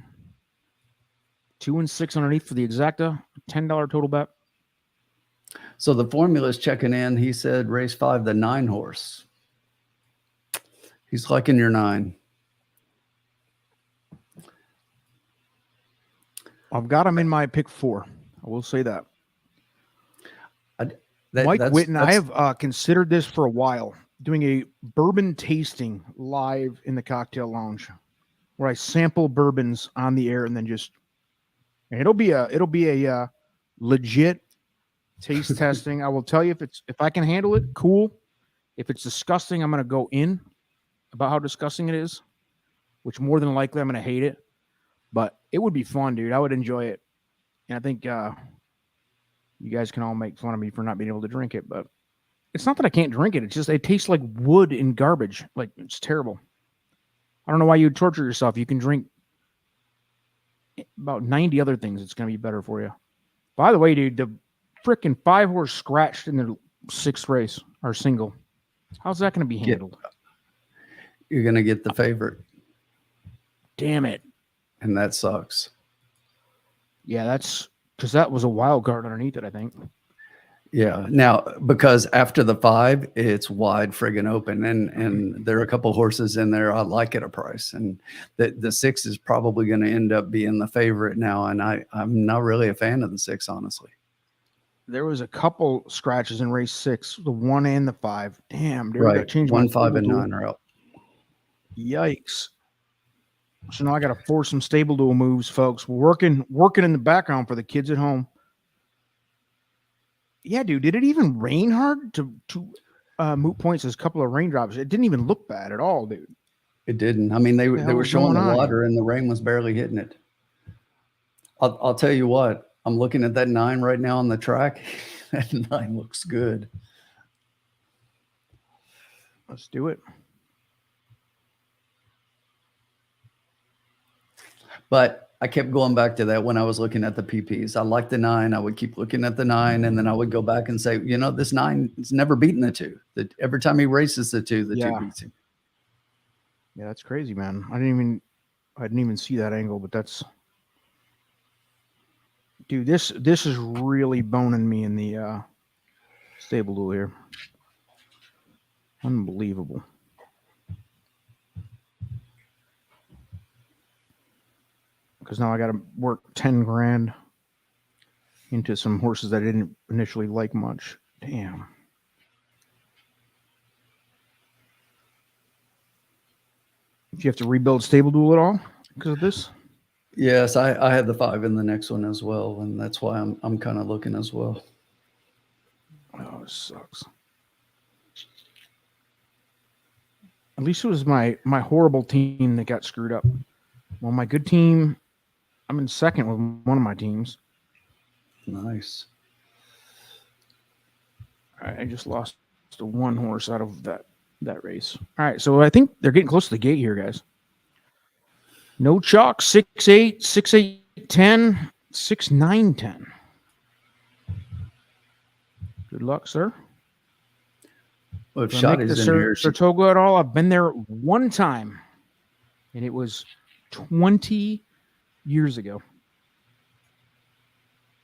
2 and 6 underneath for the exacta. $10 total bet. So the formula's checking in. He said race 5, the 9 horse. He's liking your 9. I've got him in my pick 4. I will say that. Mike Whitten, I have considered this for a while, doing a bourbon tasting live in the cocktail lounge, where I sample bourbons on the air and then it'll be a legit taste testing. I will tell you if I can handle it, cool. If it's disgusting, I'm going to go in about how disgusting it is, which more than likely I'm going to hate it. But it would be fun, dude. I would enjoy it. And I think you guys can all make fun of me for not being able to drink it. But it's not that I can't drink it. It's just it tastes like wood and garbage. Like, it's terrible. I don't know why you'd torture yourself. You can drink about 90 other things. It's going to be better for you. By the way, dude, the freaking 5 horse scratched in the 6th race, or single. How's that going to be handled? You're going to get the favorite. Damn it. And that sucks. Yeah, that's because that was a wild card underneath it, I think. Yeah. Now, because after the 5, it's wide friggin' open, and there are a couple horses in there I like at a price, and the 6 is probably going to end up being the favorite now, and I'm not really a fan of the 6, honestly. There was a couple scratches in race 6, the 1 and the 5. Damn, dude. Right. Change 1, 5, and 9 are out. Yikes. So now I got to force some stable duel moves, folks. Working in the background for the kids at home. Yeah, dude. Did it even rain hard? To Moot Point says a couple of raindrops. It didn't even look bad at all, dude. It didn't. I mean, they were showing the water, and the rain was barely hitting it. I'll tell you what. I'm looking at that 9 right now on the track. That 9 looks good. Let's do it. But I kept going back to that when I was looking at the PPs. I liked the 9. I would keep looking at the 9, and then I would go back and say, you know, this 9 is never beaten the 2. Every time he races the 2, the 2 beats him. Yeah, that's crazy, man. I didn't even see that angle, but that's, dude, this is really boning me in the stable duel here. Unbelievable. Because now I got to work 10 grand into some horses that I didn't initially like much. Damn. Do you have to rebuild stable duel at all because of this? Yes, I had the 5 in the next one as well, and that's why I'm kind of looking as well. Oh, it sucks. At least it was my horrible team that got screwed up. Well, my good team, I'm in second with one of my teams. Nice. I just lost to one horse out of that race. All right, so I think they're getting close to the gate here, guys. No chalk, 6-8, 6-8, 10, 6-9, 10. Good luck, sir. Well, if Shotty's in here, Saratoga at all, I've been there one time, and it was 20 years ago.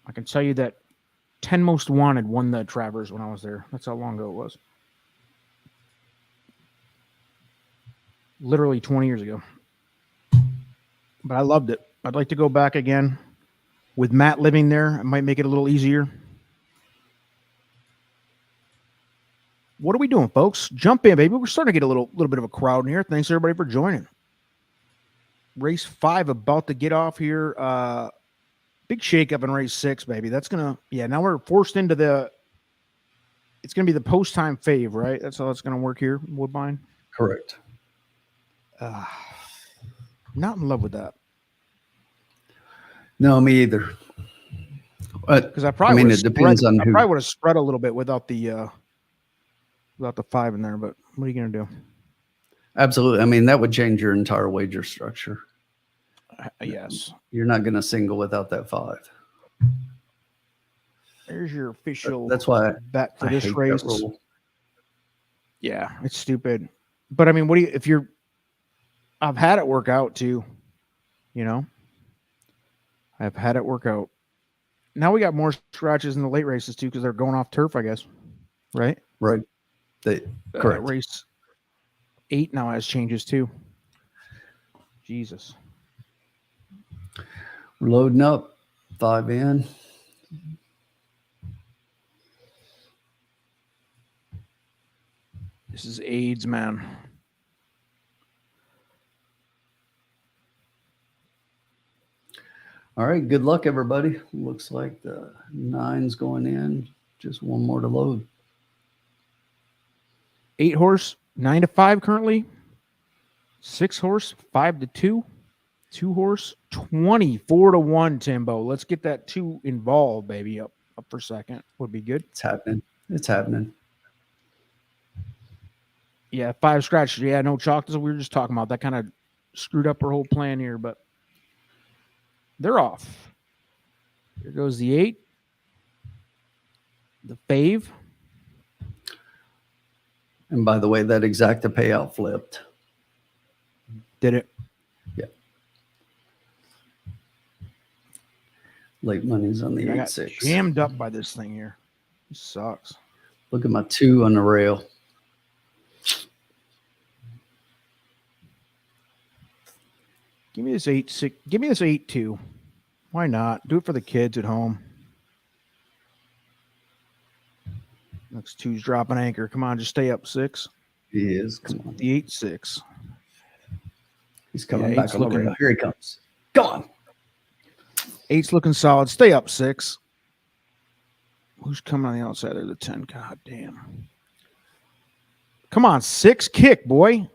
I can tell you that 10 Most Wanted won the Travers when I was there. That's how long ago it was. Literally 20 years ago. But I loved it. I'd like to go back again. With Matt living there, it might make it a little easier. What are we doing, folks? Jump in, baby. We're starting to get a little bit of a crowd in here. Thanks, everybody, for joining. Race 5 about to get off here. Big shakeup in race 6, baby. That's going to, yeah, now we're forced into it's going to be the post-time fave, right? That's how it's going to work here, Woodbine? Correct. Not in love with that. No, me either. Because I probably it depends on who. I probably would have spread a little bit without the 5 in there, but what are you going to do? Absolutely. I mean, that would change your entire wager structure. Yes. You're not going to single without that 5. There's your official That's why bet for I this hate race. that rule. Yeah, it's stupid. But I mean, what do you, I've had it work out too, you know? I've had it work out. Now we got more scratches in the late races too because they're going off turf, I guess. Right? Right. Correct. Race 8 now has changes too. Jesus. We're loading up. 5 in. This is AIDS, man. All right. Good luck, everybody. Looks like the 9's going in. Just one more to load. 8 horse, 9-5 currently. 6 horse, 5-2. 2 horse, 24-1, Timbo. Let's get that 2 involved, baby. Up for second would be good. It's happening. It's happening. Yeah, 5 scratches. Yeah, no chalk. That's what we were just talking about. That kind of screwed up our whole plan here, but they're off. Here goes the 8. The fave. And by the way, that exacta payout flipped. Did it? Yeah. Late money's on the 8-6. Jammed up by this thing here. This sucks. Look at my 2 on the rail. Give me this 8-6. Give me this 8-2. Why not? Do it for the kids at home. Next 2's dropping anchor. Come on, just stay up 6. He is. Come on. The 8-6. He's coming back. Look at him. Here he comes. Go on. 8's looking solid. Stay up 6. Who's coming on the outside of the 10? God damn. Come on, 6. Kick, boy.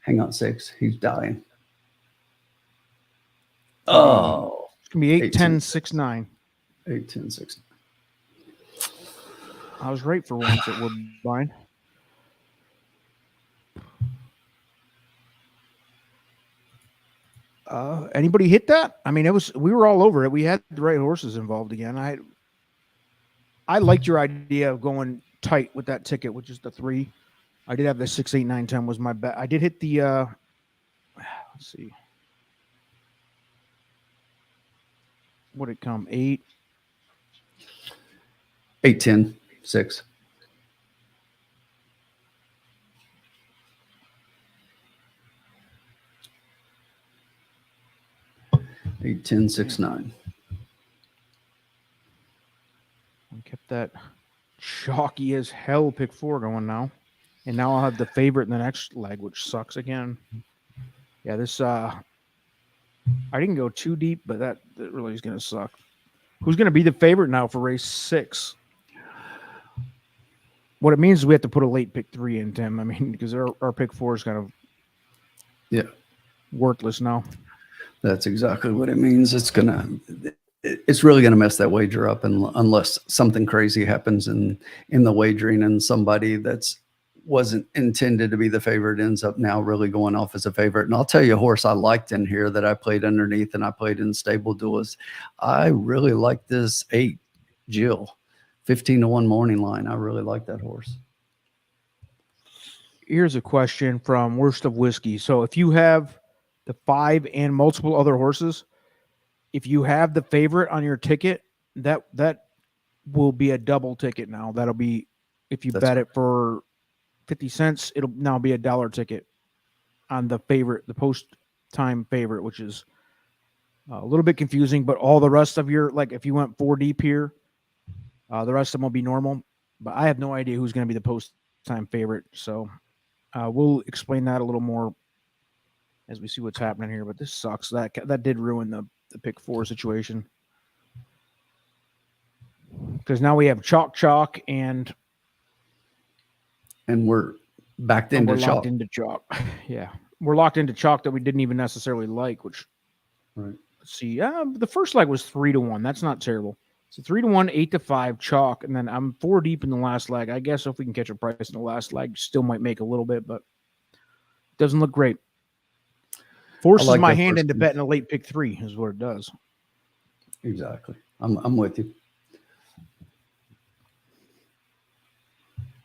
Hang on, 6. He's dying. Oh. It's going to be 8, 10, 6, 9. 8, 10, 6. I was right for once at Woodbine. Anybody hit that? I mean, we were all over it. We had the right horses involved again. I liked your idea of going tight with that ticket, which is the 3. I did have the 6, 8, 9, 10 was my bet. I did hit the let's see. What did it come? 8. 8, 10, 6. 8, 10, 6, 9. I kept that chalky as hell pick 4 going now. And now I'll have the favorite in the next leg, which sucks again. Yeah, this I didn't go too deep, but that really is gonna suck. Who's gonna be the favorite now for race 6? What it means is we have to put a late pick 3 in, Tim. I mean, because our pick 4 is kind of worthless now. That's exactly what it means. It's really gonna mess that wager up, unless something crazy happens in the wagering, and somebody that's wasn't intended to be the favorite ends up now really going off as a favorite. And I'll tell you a horse I liked in here that I played underneath and I played in Stable Duelist. I really like this 8 Jill, 15-1 morning line. I really like that horse. Here's a question from Worst of Whiskey. So if you have the 5 and multiple other horses, if you have the favorite on your ticket, that will be a double ticket now. That'll be, if you bet it for 50 cents, it'll now be a $1 ticket on the favorite, the post-time favorite, which is a little bit confusing, but all the rest of your, like if you went 4 deep here, the rest of them will be normal, but I have no idea who's going to be the post-time favorite. So we'll explain that a little more as we see what's happening here, but this sucks. That did ruin the pick 4 situation. Because now we have chalk and we're backed into chalk. Locked into chalk. Yeah. We're locked into chalk that we didn't even necessarily like, which right. Let's see. The first leg was 3-1. That's not terrible. So 3-1, 8-5 chalk, and then I'm 4 deep in the last leg. I guess if we can catch a price in the last leg, still might make a little bit, but it doesn't look great. Forces like my hand into betting a late pick 3 is what it does. Exactly. I'm with you.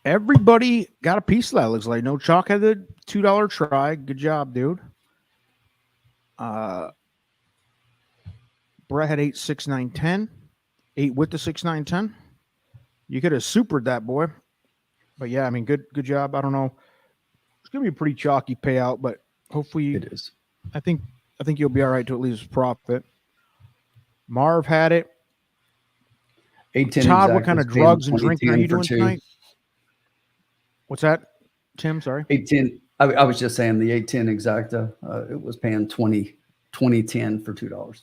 Everybody got a piece of that. Looks like no chalk had the $2 try. Good job, dude. Brett had 8, 6, 9, 10. 8 with the 6, 9, 10. You could have supered that, boy. But yeah, I mean, good job. I don't know. It's gonna be a pretty chalky payout, but hopefully it is. I think you'll be all right to at least profit. Marv had it. 8, 10 Todd, what kind of drugs and drinking are you doing 2. tonight? What's that, Tim? Sorry. 8, 10. I was just saying the 8, 10 exacta. It was paying 20, 10 for $2.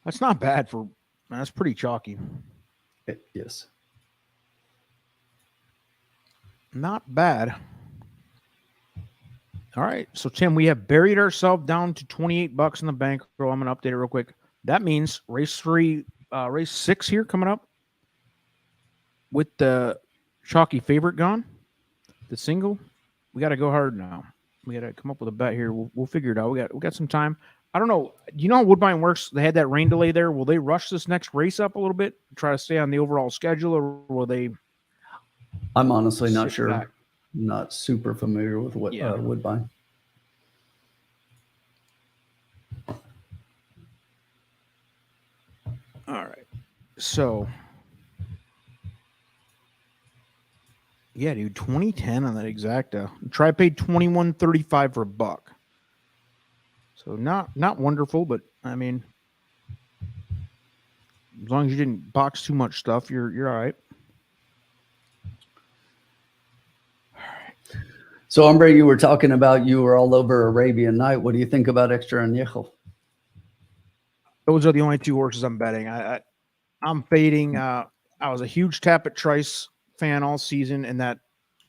That's not bad that's pretty chalky. Yes. Not bad. All right. So, Tim, we have buried ourselves down to $28 in the bankroll. I'm going to update it real quick. That means race 6 here coming up with the chalky favorite gone. The single. We got to go hard now. We got to come up with a bet here. We'll figure it out. We got some time. I don't know. Do you know how Woodbine works? They had that rain delay there. Will they rush this next race up a little bit, try to stay on the overall schedule, or will they? I'm honestly not sure. Back? Not super familiar with what Woodbine. All right. So, yeah, dude, 2010 on that exacta. Try paid $21.35 for $1. So not wonderful, but I mean, as long as you didn't box too much stuff, you're all right. So, Hombre, you were talking about you were all over Arabian Night. What do you think about Extra Añejo? Those are the only 2 horses I'm betting. I'm fading. I was a huge Tapit Trice fan all season, and that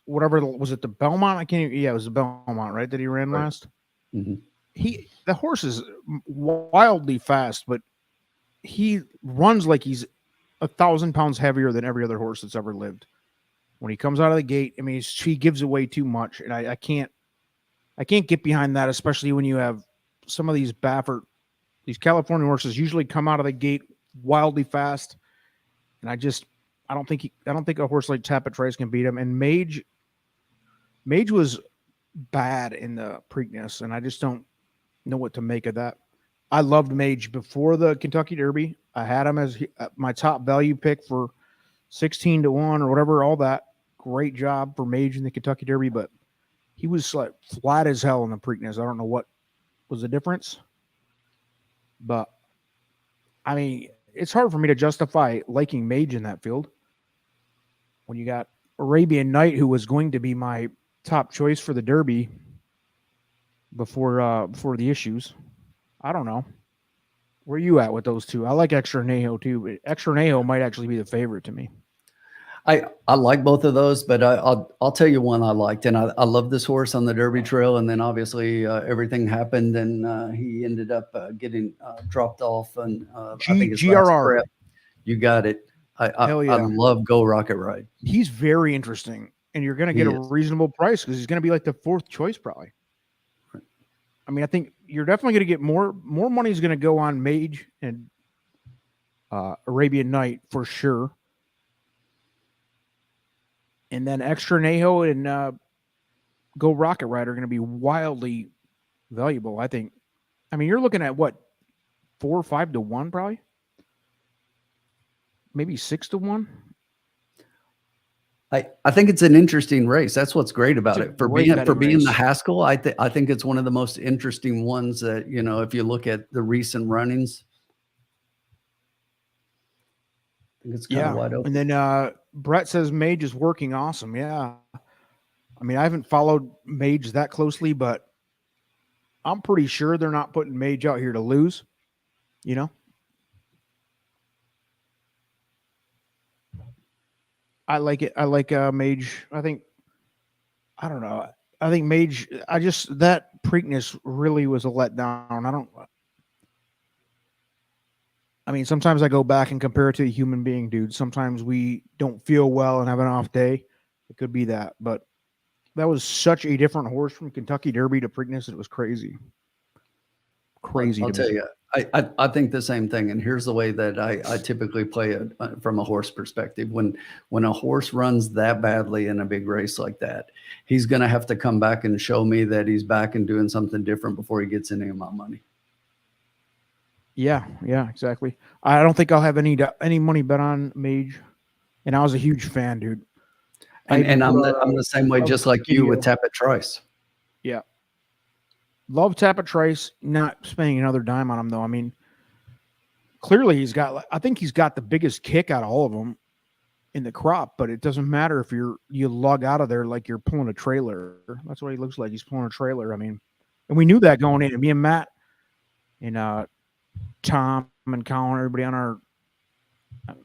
whatever was it, the Belmont? I can't even, yeah, it was the Belmont, right? That he ran last. Mm-hmm. the horse is wildly fast, but he runs like he's 1,000 pounds heavier than every other horse that's ever lived. When he comes out of the gate, I mean, he gives away too much, and I can't get behind that, especially when you have some of these these California horses usually come out of the gate wildly fast, and I don't think a horse like Tapit Trice can beat him. And Mage was bad in the Preakness, and I just don't know what to make of that. I loved Mage before the Kentucky Derby. I had him as my top value pick for 16 to 1 or whatever, all that. Great job for Mage in the Kentucky Derby, but he was like flat as hell in the Preakness. I don't know what was the difference, but I mean, it's hard for me to justify liking Mage in that field when you got Arabian Night, who was going to be my top choice for the Derby before the issues. I don't know. Where are you at with those two? I like Extra Neho too. Extra Neho might actually be the favorite to me. I like both of those, but I'll tell you one I liked, and I love this horse on the Derby Trail, and then obviously everything happened, and he ended up getting dropped off, and I think his last GRR. prep. You got it. Hell yeah. I love Go Rocket Ride. He's very interesting, and you're going to get a reasonable price because he's going to be like the fourth choice probably. I mean, I think you're definitely going to get more money is going to go on Mage and Arabian Night for sure. And then Extra Neho and Go Rocket Ride are going to be wildly valuable, I think. I mean, you're looking at what, 4 or 5 to 1 probably? Maybe 6 to 1? I think it's an interesting race. That's what's great about it. For being race. the Haskell, I think it's one of the most interesting ones that, you know, if you look at the recent runnings, I think it's kind of wide open. And then Brett says Mage is working awesome. Yeah. I mean, I haven't followed Mage that closely, but I'm pretty sure they're not putting Mage out here to lose, you know? I like it. I like Mage. I don't know. I think Mage, that Preakness really was a letdown. I mean, sometimes I go back and compare it to a human being, dude. Sometimes we don't feel well and have an off day. It could be that, but that was such a different horse from Kentucky Derby to Preakness. It was crazy. Crazy. I'll tell you, I think the same thing. And here's the way that I typically play it from a horse perspective. When a horse runs that badly in a big race like that, he's going to have to come back and show me that he's back and doing something different before he gets any of my money. Yeah, exactly. I don't think I'll have any money bet on Mage, and I was a huge fan, dude. And I'm the same way, just like you with Tapit Trice. Yeah. Love Tapit Trice, not spending another dime on him, though. I mean, clearly I think he's got the biggest kick out of all of them in the crop, but it doesn't matter if you lug out of there like you're pulling a trailer. That's what he looks like. He's pulling a trailer. I mean, and we knew that going in. Me and Matt and Tom and Colin, everybody on our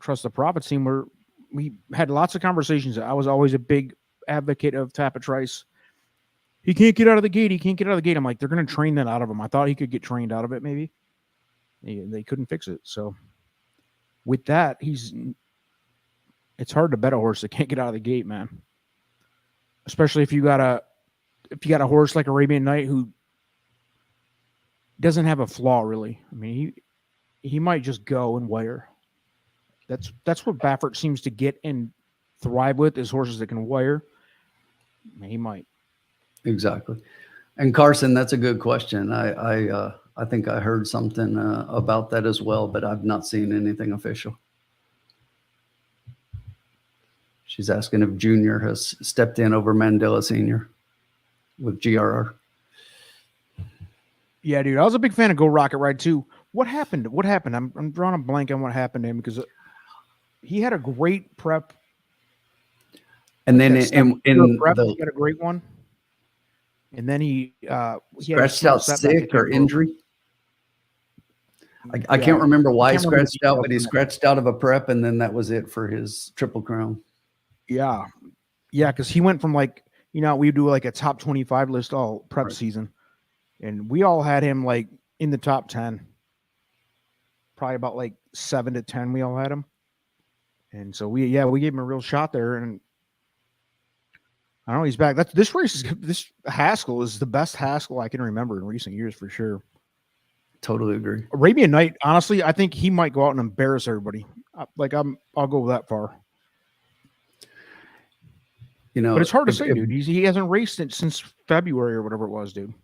Trust the Profits team, we had lots of conversations. I was always a big advocate of Tapit Trice. He can't get out of the gate. I'm like, they're going to train that out of him. I thought he could get trained out of it, maybe. They couldn't fix it. So with that, it's hard to bet a horse that can't get out of the gate, man. Especially if you got a horse like Arabian Night who doesn't have a flaw, really. I mean, he might just go and wire. That's what Baffert seems to get and thrive with, is horses that can wire. I mean, he might. Exactly. And Carson, that's a good question. I think I heard something about that as well, but I've not seen anything official. She's asking if Junior has stepped in over Mandela Senior with GRR. Yeah, dude. I was a big fan of Go Rocket Ride too. What happened? I'm drawing a blank on what happened to him, because he had a great prep. And then he had a great one. And then he scratched out sick or injury. I can't remember why he scratched out, but he scratched out of a prep, and then that was it for his Triple Crown. Yeah, because he went from we do like a top 25 list all prep season, and we all had him like in the top 10. Probably about like 7 to 10. We all had him, and so we gave him a real shot there. And I don't know, he's back. This Haskell is the best Haskell I can remember in recent years for sure. Totally agree. Arabian Night, honestly, I think he might go out and embarrass everybody. I'll go that far. You know, but it's hard to say, dude. He hasn't raced it since February or whatever it was, dude.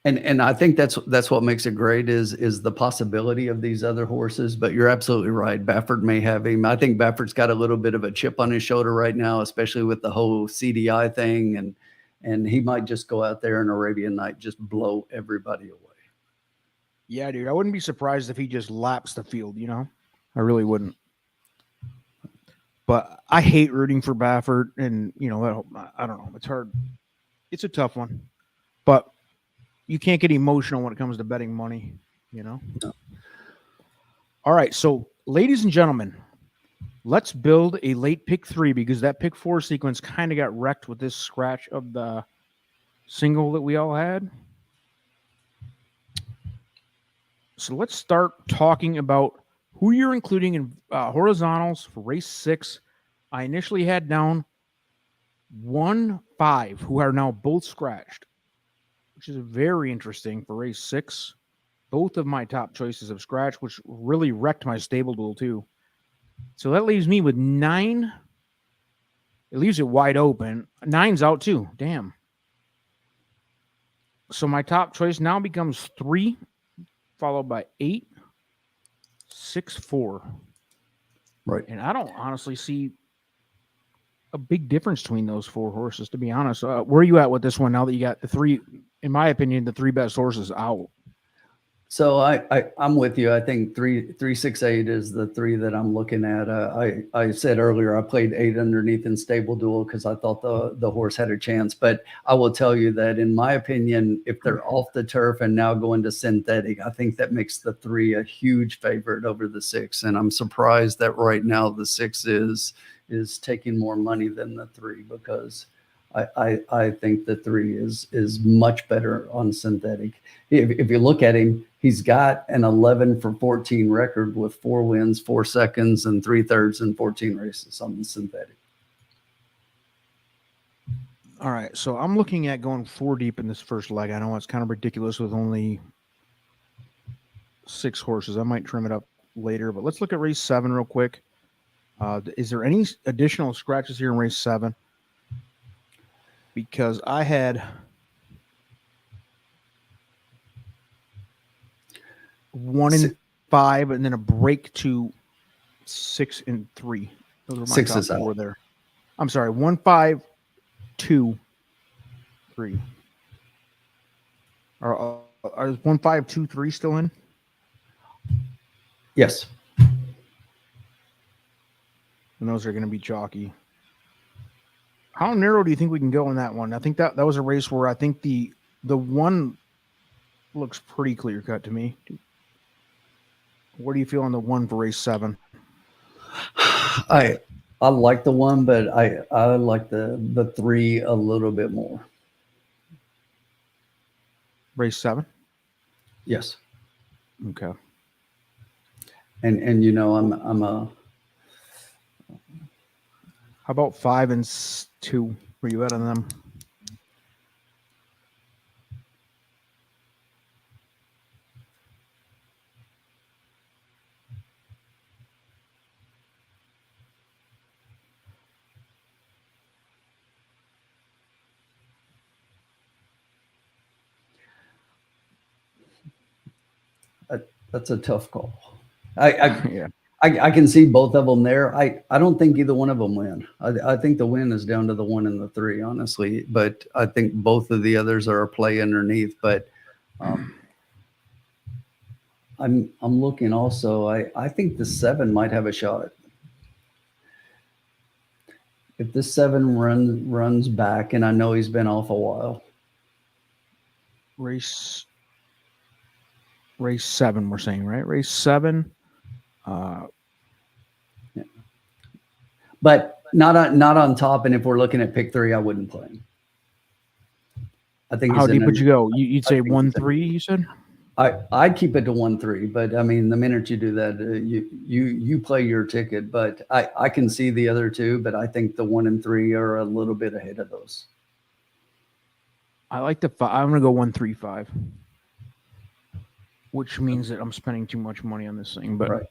And I think that's what makes it great is the possibility of these other horses. But you're absolutely right. Baffert may have him. I think Baffert's got a little bit of a chip on his shoulder right now, especially with the whole CDI thing, and he might just go out there in Arabian Night, just blow everybody away. Yeah, dude. I wouldn't be surprised if he just laps the field. You know, I really wouldn't. But I hate rooting for Baffert, and you know, I don't know. It's hard. It's a tough one, but you can't get emotional when it comes to betting money, you know? No. All right. So, ladies and gentlemen, let's build a late pick 3 because that pick 4 sequence kind of got wrecked with this scratch of the single that we all had. So, let's start talking about who you're including in horizontals for race 6. I initially had down 1-5, who are now both scratched, which is very interesting for race 6. Both of my top choices have scratched, which really wrecked my stable duel too. So that leaves me with 9. It leaves it wide open. 9's out too. Damn. So my top choice now becomes 3, followed by 8, 6, 4. Right. And I don't honestly see a big difference between those 4 horses, to be honest. Where are you at with this one now that you got the 3, in my opinion, the 3 best horses out? So I'm with you. I think 368 is the 3 that I'm looking at. I said earlier I played 8 underneath in stable duel because I thought the horse had a chance. But I will tell you that in my opinion, if they're off the turf and now going to synthetic, I think that makes the 3 a huge favorite over the 6. And I'm surprised that right now the 6 is taking more money than the 3 because I think the 3 is much better on synthetic. If you look at him, he's got an 11 for 14 record with 4 wins, 4 seconds, and 3/3 in 14 races on the synthetic. All right, so I'm looking at going 4 deep in this first leg. I know it's kind of ridiculous with only 6 horses. I might trim it up later, but let's look at race 7 real quick. Is there any additional scratches here in race 7? Because I had 1 and 5, and then a break to 6 and 3. Those are my 6 top is 4 out. there. I'm sorry, 1, 5, 2, 3. Are 1, 5, 2, 3 still in? Yes. And those are going to be chalky. How narrow do you think we can go in that one? I think that was a race where I think the 1 looks pretty clear cut to me. What do you feel on the 1 for race 7? I like the 1, but I like the 3 a little bit more. Race 7? Yes. Okay. And you know I'm a. How about 5 and 2? Were you at on them? That's a tough call. I Yeah. I can see both of them there. I don't think either one of them win. I think the win is down to the 1 and the 3, honestly. But I think both of the others are a play underneath. But I'm looking also. I think the 7 might have a shot. If the 7 runs back, and I know he's been off a while. Race 7, we're saying, right? Race 7. Yeah. But not on top. And if we're looking at pick 3, I wouldn't play him. I think How he's in deep would you go? You'd say I think he's 1-3, you said? I'd keep it to 1-3, but I mean, the minute you do that, you play your ticket. But I can see the other two, but I think the 1 and 3 are a little bit ahead of those. I like the 5. I'm gonna go 1-3-5, which means that I'm spending too much money on this thing. But Right.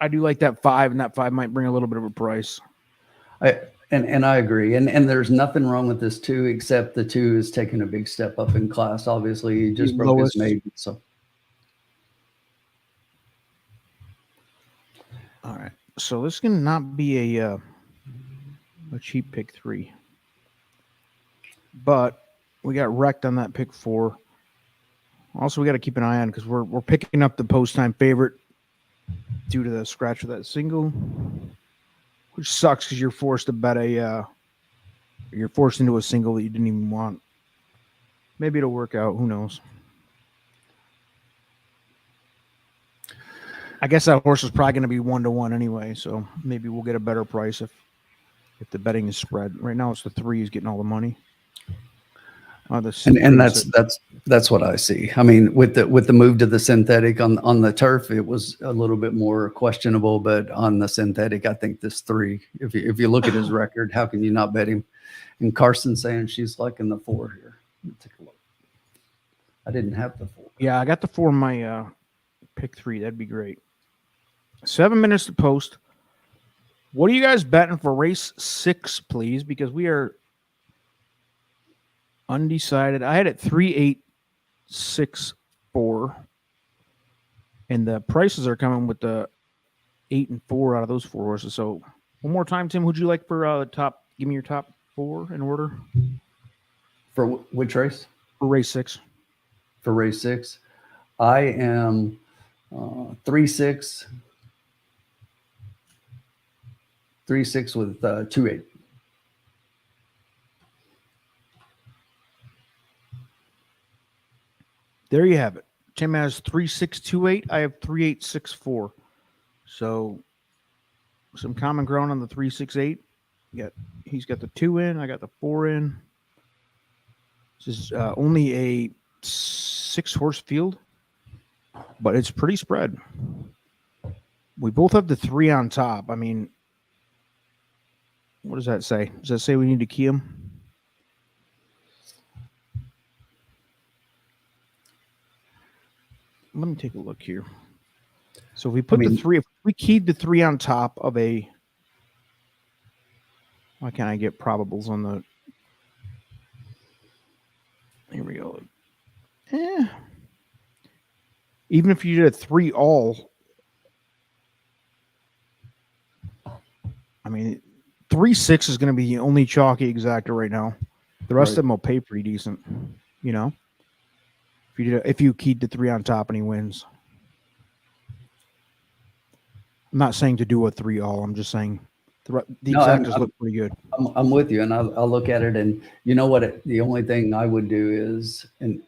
I do like that 5, and that 5 might bring a little bit of a price. And I agree. And there's nothing wrong with this 2, except the 2 is taking a big step up in class. Obviously, he just broke his maiden. So. All right, so this can not be a cheap pick 3, but we got wrecked on that pick 4. Also, we got to keep an eye on because we're picking up the post time favorite due to the scratch of that single, which sucks because you're forced to bet you're forced into a single that you didn't even want. Maybe it'll work out. Who knows? I guess that horse is probably going to be 1-1 anyway, so maybe we'll get a better price if the betting is spread. Right now, it's the 3 is getting all the money. And that's what I see. I mean, with the move to the synthetic on the turf, it was a little bit more questionable, but on the synthetic, I think this 3. If you look at his record, how can you not bet him? And Carson's saying she's like in the 4 here. Let me take a look. I didn't have the 4. Yeah, I got the 4 in my pick 3. That'd be great. 7 minutes to post. What are you guys betting for race 6, please? Because we are undecided. I had it 3-8-6-4, and the prices are coming with the 8 and 4 out of those 4 horses. So one more time, Tim, who'd you like for the top? Give me your top 4 in order. For which race? For race 6. For race 6, I am 3-6. 3-6 with 2-8. There you have it. Tim has 3-6-2-8. I have 3-8-6-4. So some common ground on the 3-6-8. He's got the 2 in. I got the 4 in. This is only a 6-horse field, but it's pretty spread. We both have the 3 on top. I mean, what does that say? Does that say we need to key him? Let me take a look here. So if we put the 3, if we keyed the 3 on top of a, why can't I get probables on the, here we go. Even if you did a 3 all, I mean, 3-6 is going to be the only chalky exactor right now. The rest of them will pay pretty decent, you know. If you keyed the 3 on top and he wins. I'm not saying to do a 3 all. I'm just saying the exactors look pretty good. I'm with you, and I'll look at it, and you know what? The only thing I would do is,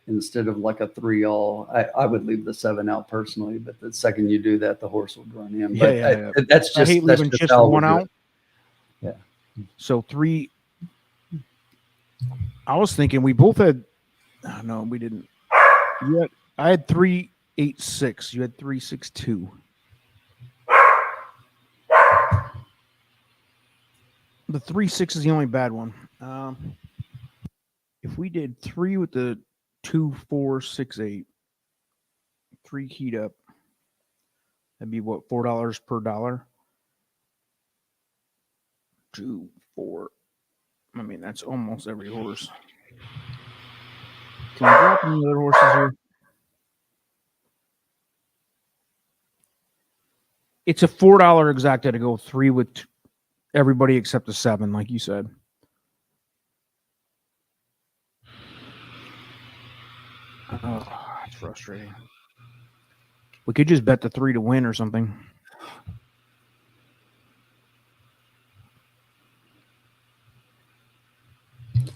instead of like a 3 all, I would leave the 7 out personally. But the second you do that, the horse would run in. But that's just, I hate leaving just 1 out. Yeah. So 3. I was thinking we both had. No, we didn't. I had 3-8-6. You had 3-6-2. The 3-6 is the only bad one. If we did 3 with the 2-4-6-8, 3 keyed up, that'd be what, $4 per dollar? 2, 4. I mean, that's almost every horse. Can we drop any other horses here? It's a $4 exacta to go 3 with everybody except the 7, like you said. Oh, that's frustrating. We could just bet the 3 to win or something.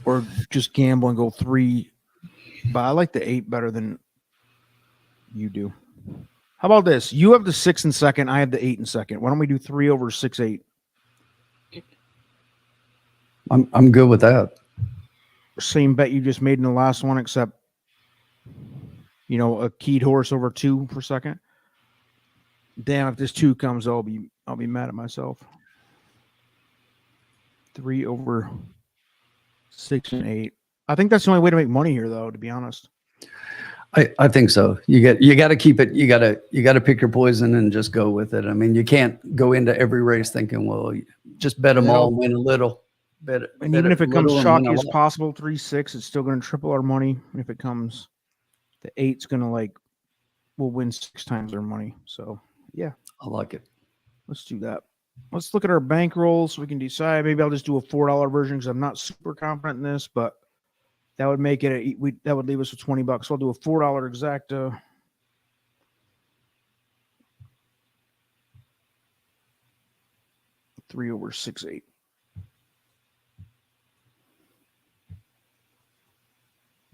Or just gamble and go 3. But I like the 8 better than you do. How about this? You have the 6 in second. I have the 8 in second. Why don't we do 3 over 6-8? I'm good with that. Same bet you just made in the last one, except, you know, a keyed horse over 2 per second. Damn, if this 2 comes, I'll be mad at myself. 3 over 6 and 8. I think that's the only way to make money here, though, to be honest. I think so. You got to keep it. You got to pick your poison and just go with it. I mean, you can't go into every race thinking, well, just bet them all, win a little. And even if it comes chalky as possible, 3-6, it's still going to triple our money. And if it comes, the 8's going to we'll win 6 times our money. So yeah, I like it. Let's do that. Let's look at our bankroll so we can decide. Maybe I'll just do a $4 version because I'm not super confident in this, but that would make it that would leave us with $20. So I'll do a $4 exacta. $3 over 6-8.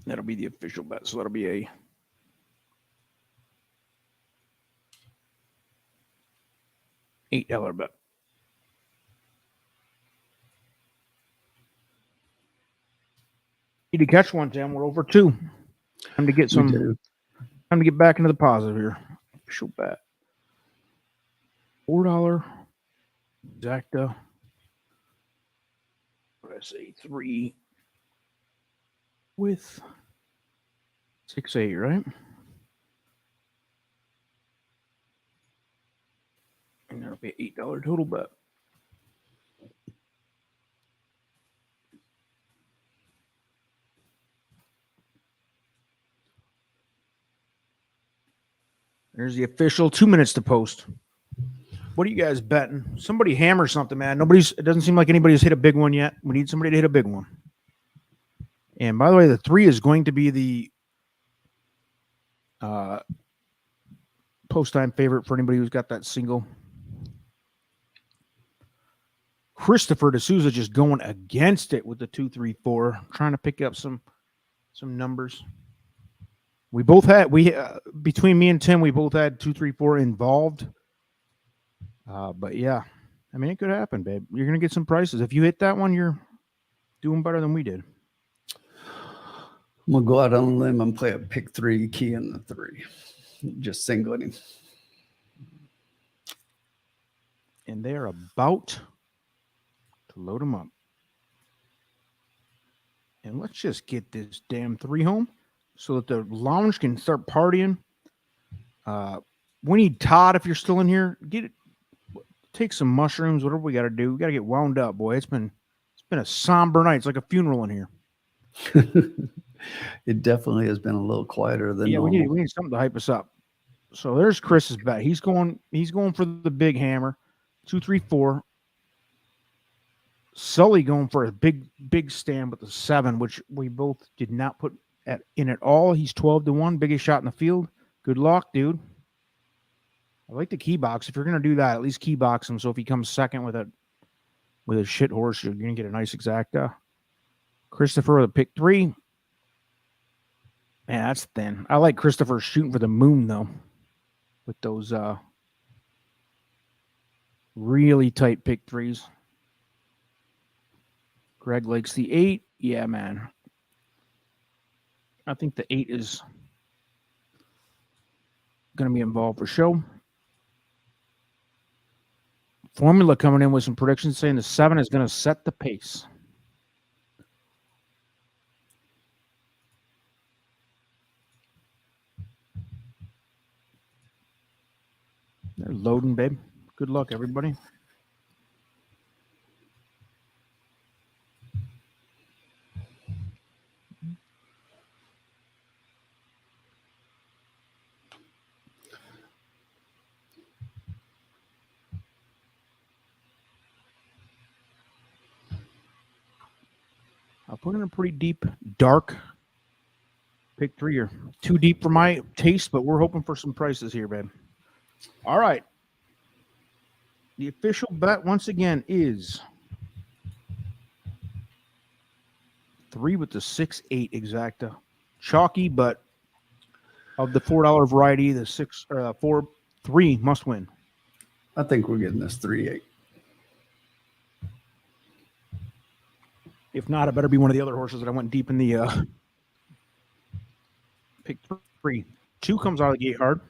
That'll be the official bet. So that'll be a $8 bet. Need to catch one, Tim. We're over 2. Time to get time to get back into the positive here. Official bet. $4 exacta. What did I say? 3 with 6-8, right? And that'll be an $8 total bet. There's the official 2 minutes to post. What are you guys betting? Somebody hammer something, man. It doesn't seem like anybody's hit a big one yet. We need somebody to hit a big one. And by the way, the 3 is going to be the post time favorite for anybody who's got that single. Christopher D'Souza just going against it with the 2-3-4, trying to pick up some numbers. We both had between me and Tim, we both had 2-3-4 involved. But yeah, I mean, it could happen, babe. You're gonna get some prices. If you hit that one, you're doing better than we did. I'm gonna go out on a limb and play a pick 3 key in the 3, just singling him. And they're about to load them up. And let's just get this damn 3 home so that the lounge can start partying. We need Todd, if you're still in here, take some mushrooms, whatever we got to do. We got to get wound up, boy. It's been a somber night. It's like a funeral in here. It definitely has been a little quieter than normal. We need something to hype us up. So there's Chris's bet. He's going for the big hammer. 2-3-4. Sully going for a big stand with the 7, which we both did not put in at all. He's 12-1, biggest shot in the field. Good luck, dude. I like the key box. If you're gonna do that, at least key box him. So if he comes second with a shit horse, you're gonna get a nice exacta. Christopher with a pick 3. Man, that's thin. I like Christopher shooting for the moon though, with those really tight pick 3s. Greg likes the 8. Yeah, man. I think the 8 is going to be involved for show. Formula coming in with some predictions saying the 7 is going to set the pace. They're loading, babe. Good luck, everybody. I'll put in a pretty deep, dark pick 3 or too deep for my taste, but we're hoping for some prices here, babe. All right. The official bet once again is 3 with the 6-8 exacta. Chalky, but of the $4 variety, the 3 must win. I think we're getting this 3-8. If not, it better be one of the other horses that I went deep in the pick 3. 2 comes out of the gate hard.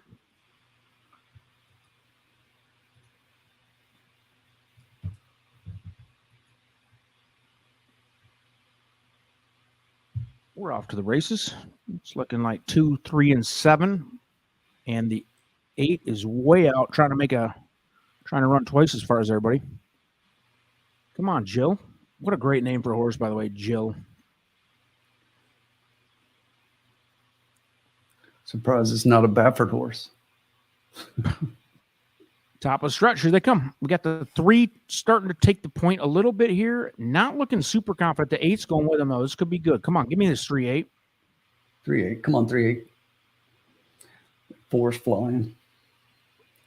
We're off to the races. It's looking like 2, 3, and 7. And the 8 is way out, trying to run twice as far as everybody. Come on, Jill. What a great name for a horse, by the way, Jill. Surprised it's not a Baffert horse. Top of the stretch. Here they come. We got the 3 starting to take the point a little bit here. Not looking super confident. The 8's going with them, though. This could be good. Come on, give me this 3-8. 3-8. Come on, 3-8. 4's flying.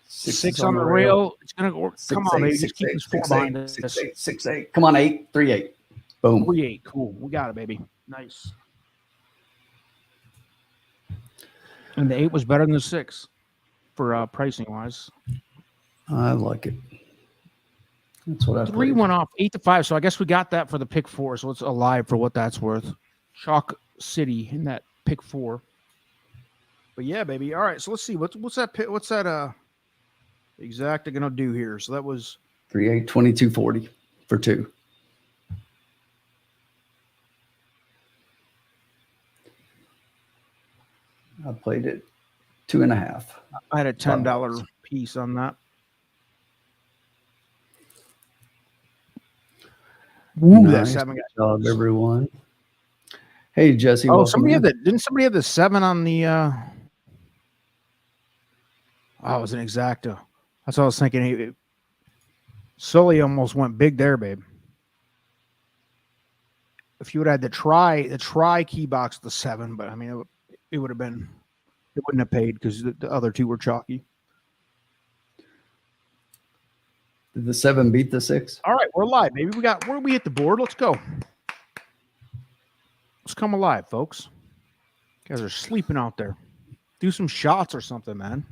6 on the rail. It's going to go. Come on, baby. Just keep this 4 behind us. 6-8. 6-8. Come on, 8. 3-8. Boom. 3-8. Cool. We got it, baby. Nice. And the 8 was better than the 6 for pricing-wise. I like it. That's what I 3 went off 8-5, so I guess we got that for the pick 4. So it's alive for what that's worth. Chalk City in that pick 4. But yeah, baby. All right, so let's see what's that exact gonna do here. So that was 3-8, 22.40 for 2. I played it 2.5. I had a $10 piece on that. Ooh, nice. that 7 Good job, everyone. Hey, Jesse. Oh, didn't somebody have the 7 on the oh, it was an exacta. That's what I was thinking. Sully almost went big there, babe. If you would have had the try key box the 7, but I mean it would have been, it wouldn't have paid because the other 2 were chalky. Did the 7 beat the 6? All right, we're live, baby. Where are we at the board? Let's go. Let's come alive, folks. You guys are sleeping out there. Do some shots or something, man.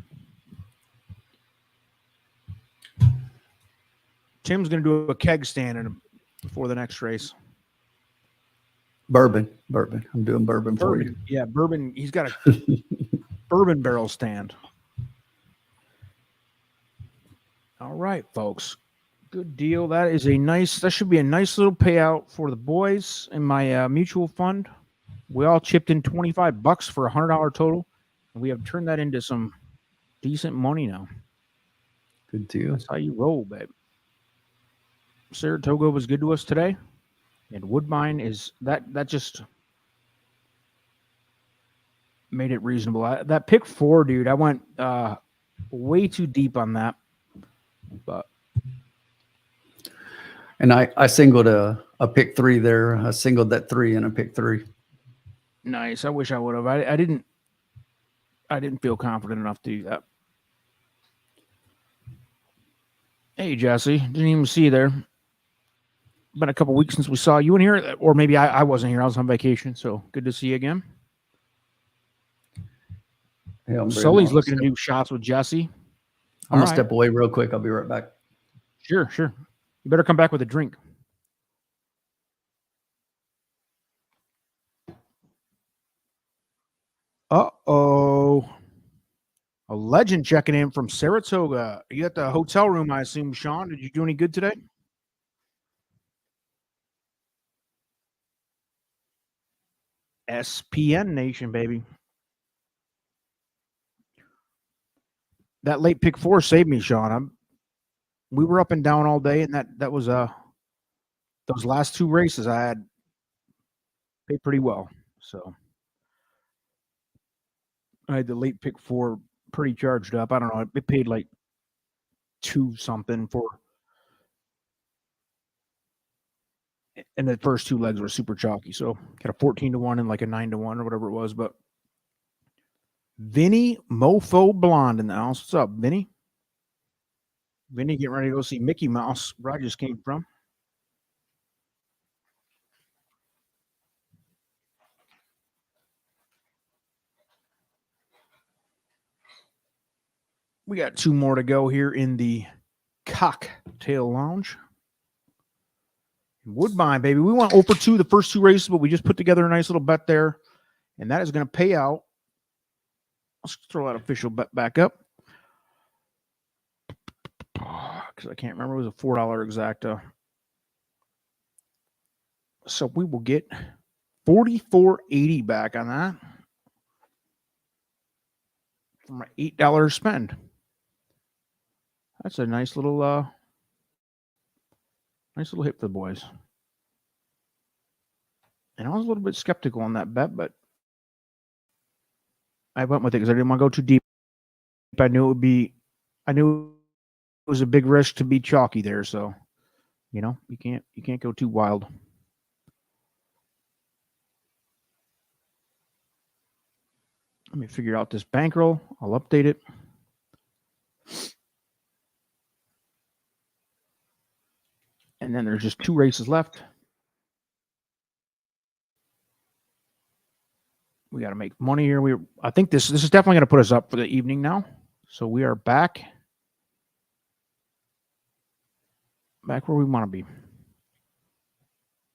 Tim's going to do a keg stand before the next race. Bourbon. I'm doing bourbon for you. Yeah, bourbon. He's got a bourbon barrel stand. All right, folks. Good deal. That should be a nice little payout for the boys in my mutual fund. We all chipped in $25 for $100 total, and we have turned that into some decent money now. Good deal. That's how you roll, babe. Saratoga was good to us today, and Woodbine is that just made it reasonable. That pick 4, dude, I went way too deep on that, but. And I singled a pick 3 there. I singled that 3 in a pick 3. Nice. I wish I would have. I didn't feel confident enough to do that. Hey, Jesse. Didn't even see you there. Been a couple weeks since we saw you in here, or maybe I wasn't here. I was on vacation, so good to see you again. Yeah, Sully's looking to do shots with Jesse. I'm going to step away real quick. I'll be right back. Sure. You better come back with a drink. Uh-oh. A legend checking in from Saratoga. You at the hotel room, I assume, Sean. Did you do any good today? SPN Nation, baby. That late pick 4 saved me, Sean. We were up and down all day, and that was those last 2 races I had paid pretty well. So I had the late pick 4 pretty charged up. I don't know. It paid like 2 something for, and the first 2 legs were super chalky. So got a 14-1 and like a 9-1 or whatever it was. But Vinny Mofo Blonde in the house. What's up, Vinny? Vinny getting ready to go see Mickey Mouse, where I just came from. We got 2 more to go here in the Cocktail Lounge. Woodbine, baby. We went 0 for 2 the first 2 races, but we just put together a nice little bet there, and that is going to pay out. Let's throw that official bet back up because I can't remember. It was a $4 exacta. So we will get $44.80 back on that from my $8 spend. That's a nice little hit for the boys. And I was a little bit skeptical on that bet, but I went with it because I didn't want to go too deep. I knew it was a big risk to be chalky there, so you can't go too wild. Let me figure out this bankroll. I'll update it. And then there's just 2 races left. We got to make money here. I think this is definitely going to put us up for the evening now. So we are back where we want to be.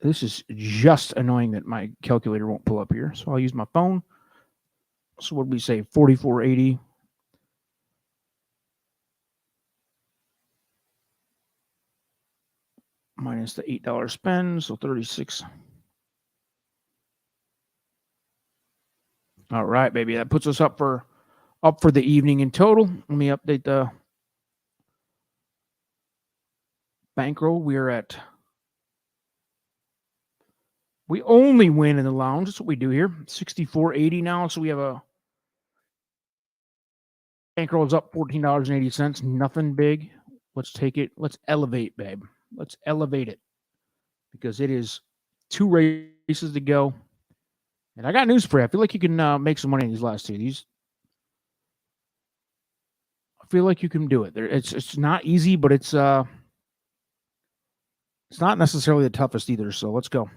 This is just annoying that my calculator won't pull up here. So I'll use my phone. So what did we say? 44.80. Minus the $8 spend, so 36. All right, baby. That puts us up for the evening in total. Let me update the bankroll. We only win in the lounge. That's what we do here. 64.80 now. So we have a bankroll is up $14.80. Nothing big. Let's take it. Let's elevate, babe. Let's elevate it because it is 2 races to go. And I got news for you. I feel like you can make some money in these last 2. I feel like you can do it. It's not easy, but it's not necessarily the toughest either. So let's go.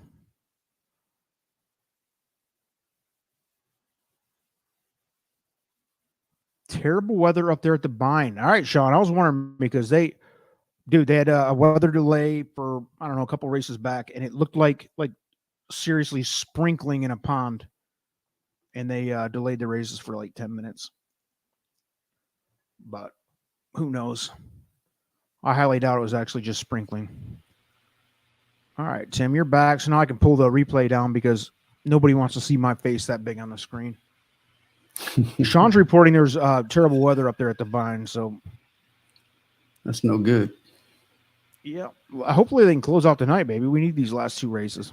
Terrible weather up there at the Vine. All right, Sean. I was wondering because they had a weather delay for, I don't know, a couple races back, and it looked like seriously sprinkling in a pond, and they delayed the races for like 10 minutes. But who knows? I highly doubt it was actually just sprinkling. All right, Tim, you're back. So now I can pull the replay down because nobody wants to see my face that big on the screen. Sean's reporting there's terrible weather up there at the Vine, so that's no good. Yeah. Well, hopefully they can close out tonight, baby. We need these last 2 races.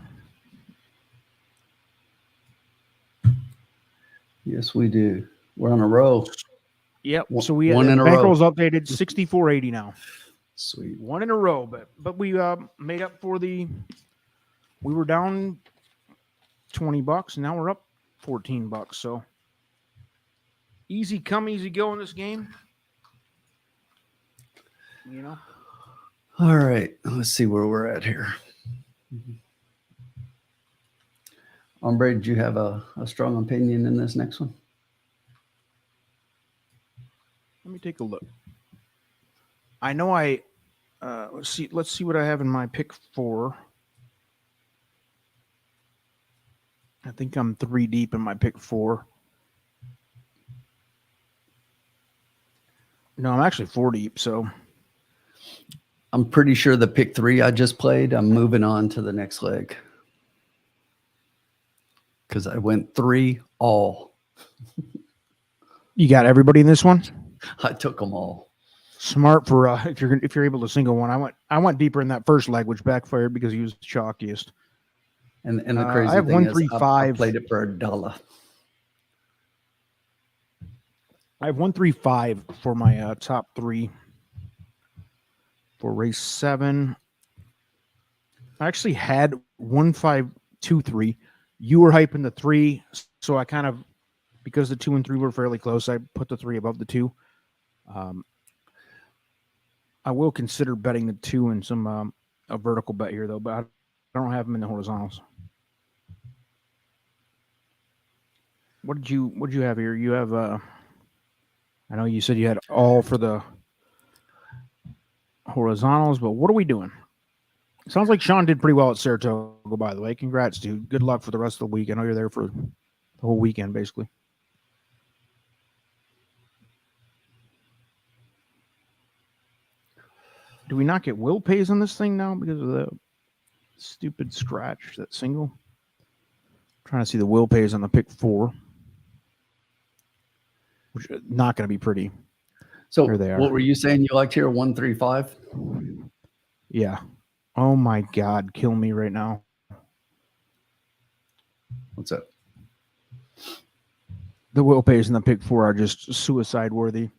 Yes, we do. We're on a roll. Yep. So we one in a bankroll's row. Updated 64.80 now. Sweet. 1 in a row, but we made up for we were down $20 and now we're up $14. So easy come, easy go in this game. All right. Let's see where we're at here. Ombre, did you have a strong opinion in this next one? Let me take a look. I know let's see what I have in my pick 4. I think I'm 3 deep in my pick 4. No, I'm actually 4 deep, so I'm pretty sure the pick 3 I just played, I'm moving on to the next leg. Because I went 3 all. You got everybody in this one? I took them all. Smart for if you're able to single one. I went deeper in that first leg, which backfired because he was the chalkiest. And the crazy I have thing 1, is 3, 5. I played it for $1. I have 1, 3, 5 for my top 3 for race 7. I actually had 1, 5, 2, 3. You were hyping the 3, so I kind of, because the 2 and 3 were fairly close, I put the 3 above the 2. I will consider betting the 2 and some a vertical bet here though, but I don't have them in the horizontals. What did you have here? You have I know you said you had all for the horizontals, but what are we doing? Sounds like Sean did pretty well at Saratoga, by the way. Congrats, dude. Good luck for the rest of the week. I know you're there for the whole weekend, basically. Do we not get will pays on this thing now because of the stupid scratch, that single? I'm trying to see the will pays on the pick 4, which is not going to be pretty. So There they are. what were you saying you liked here? 135? Yeah. Oh my God, kill me right now. What's up? The will pays in the pick 4 are just suicide worthy.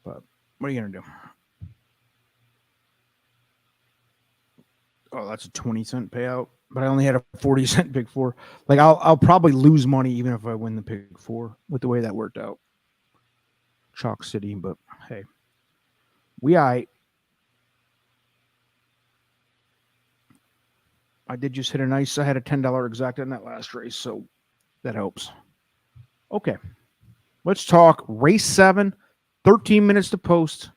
But what are you going to do? Oh, that's a 20-cent payout. But I only had a 40-cent pick 4. Like I'll probably lose money even if I win the pick 4 with the way that worked out. Chalk City, but hey. I did just hit I had a $10 exacta in that last race, so that helps. Okay. Let's talk race 7, 13 minutes to post.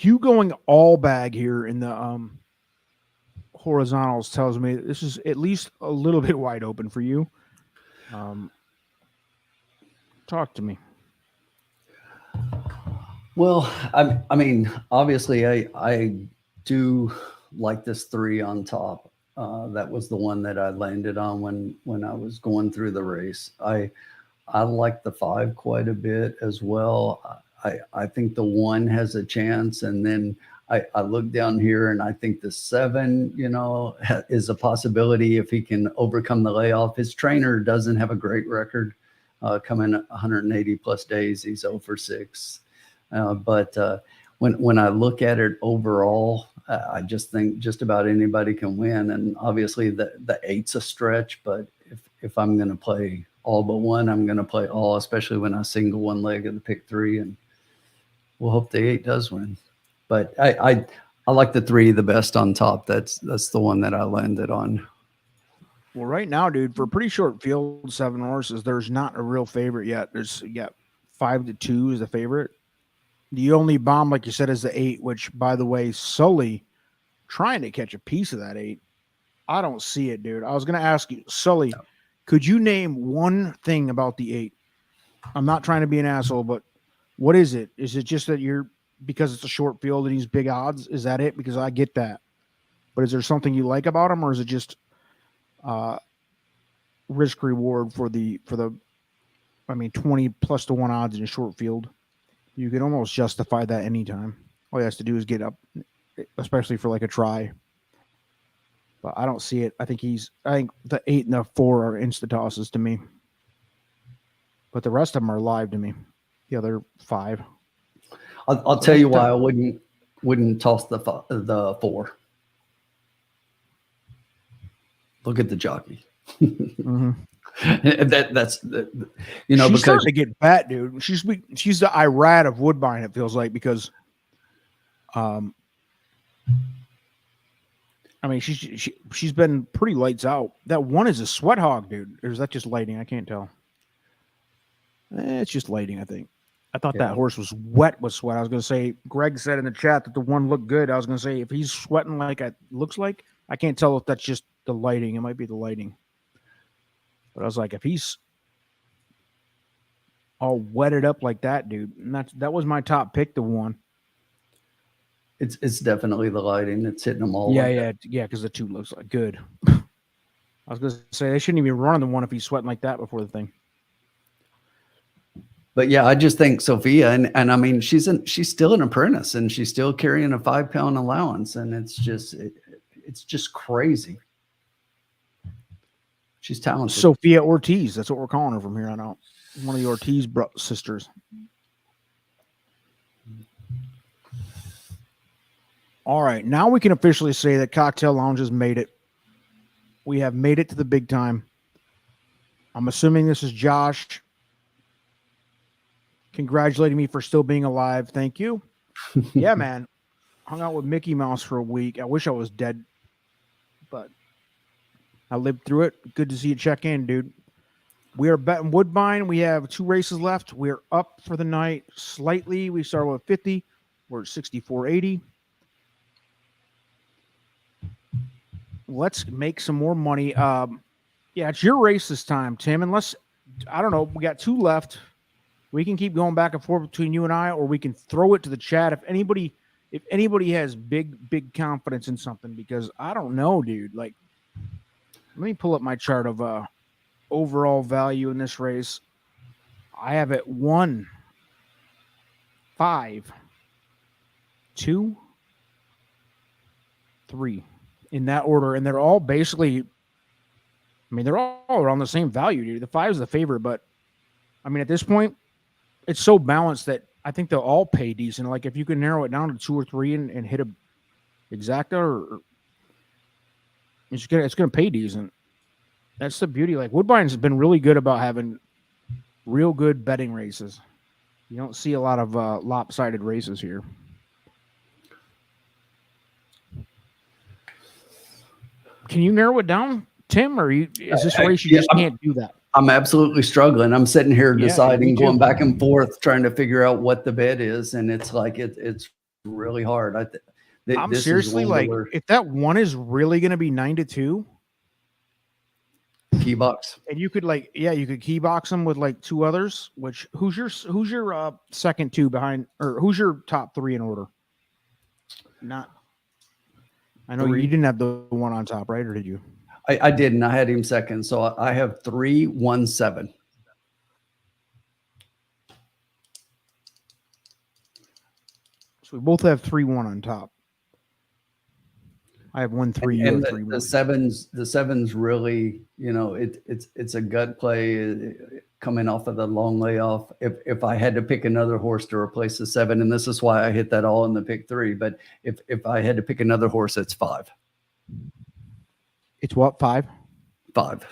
You going all bag here in the horizontals tells me this is at least a little bit wide open for you. Talk to me. Well, I mean, obviously, I do like this 3 on top. That was the one that I landed on when I was going through the race. I like the 5 quite a bit as well. I think the 1 has a chance, and then I look down here and I think the 7, is a possibility if he can overcome the layoff. His trainer doesn't have a great record, coming 180 plus days. He's 0 for 6. But when I look at it overall, I just think just about anybody can win. And obviously the 8's a stretch, but if I'm going to play all but 1, I'm going to play all, especially when I single one leg of the pick 3, and we'll hope the 8 does win. But I like the 3 the best on top. That's the one that I landed on. Well, right now, dude, for a pretty short field, 7 horses, there's not a real favorite yet. There's 5-2 is the favorite. The only bomb, like you said, is the 8, which, by the way, Sully trying to catch a piece of that 8. I don't see it, dude. I was going to ask you, Sully, could you name one thing about the 8? I'm not trying to be an asshole, but what is it? Is it just that because it's a short field and he's big odds? Is that it? Because I get that. But is there something you like about him, or is it just risk reward for the 20 plus to 1 odds in a short field? You can almost justify that anytime. All he has to do is get up, especially for like a try. But I don't see it. I think the 8 and the 4 are insta tosses to me. But the rest of them are live to me. The other 5. I'll tell you why I wouldn't toss the 4. Look at the jockey. Mm-hmm. That's she's because starting to get fat, dude. She's the Irad of Woodbine. It feels like, because, she's been pretty lights out. That 1 is a sweat hog, dude. Or is that just lighting? I can't tell. It's just lighting, I think. I thought that horse was wet with sweat. I was going to say, Greg said in the chat that the 1 looked good. I was going to say, if he's sweating like it looks like, I can't tell if that's just the lighting. It might be the lighting. But I was like, if he's all wetted up like that, dude, and that was my top pick, the 1. It's definitely the lighting. It's hitting them all. Yeah, because the 2 looks like good. I was going to say, they shouldn't even run the 1 if he's sweating like that before the thing. But yeah, I just think Sophia, and I mean, she's still an apprentice, and she's still carrying a 5-pound allowance, and it's just crazy. She's talented. Sophia Ortiz, that's what we're calling her from here on out. One of the Ortiz sisters. All right, now we can officially say that Cocktail Lounge has made it. We have made it to the big time. I'm assuming this is Josh congratulating me for still being alive. Thank you. Yeah, man. Hung out with Mickey Mouse for a week. I wish I was dead, but I lived through it. Good to see you check in, dude. We are betting Woodbine. We have 2 races left. We're up for the night slightly. We started with 50. We're at 64.80. let's make some more money. Yeah, it's your race this time, Tim. Unless I don't know, we got 2 left. We can keep going back and forth between you and I, or we can throw it to the chat if anybody has big confidence in something, because I don't know, dude. Like, let me pull up my chart of overall value in this race. I have it 1, 5, 2, 3 in that order, and they're all basically. I mean, they're all around the same value, dude. The 5 is the favorite, but I mean, at this point, it's so balanced that I think they'll all pay decent. Like, if you can narrow it down to 2 or 3 and hit a exacta, or it's gonna pay decent. That's the beauty. Like, Woodbine's been really good about having real good betting races. You don't see a lot of lopsided races here. Can you narrow it down, Tim, or is this race you just can't do that? I'm absolutely struggling. I'm sitting here deciding, going back and forth, trying to figure out what the bet is, and it's like it's really hard. I'm seriously like, if that 1 is really going to be 9-2, key box, and you could you could key box them with like 2 others. Which who's your second 2 behind, or who's your top 3 in order? I know 3. you didn't have the 1 on top, right? Or did you? I didn't. I had him second. So I have 3, 1, 7. So we both have 3-1 on top. I have 1-3. And the sevens really, it's a gut play coming off of the long layoff. If I had to pick another horse to replace the 7, and this is why I hit that all in the pick 3, but if I had to pick another horse, it's 5. It's what, 5? 5.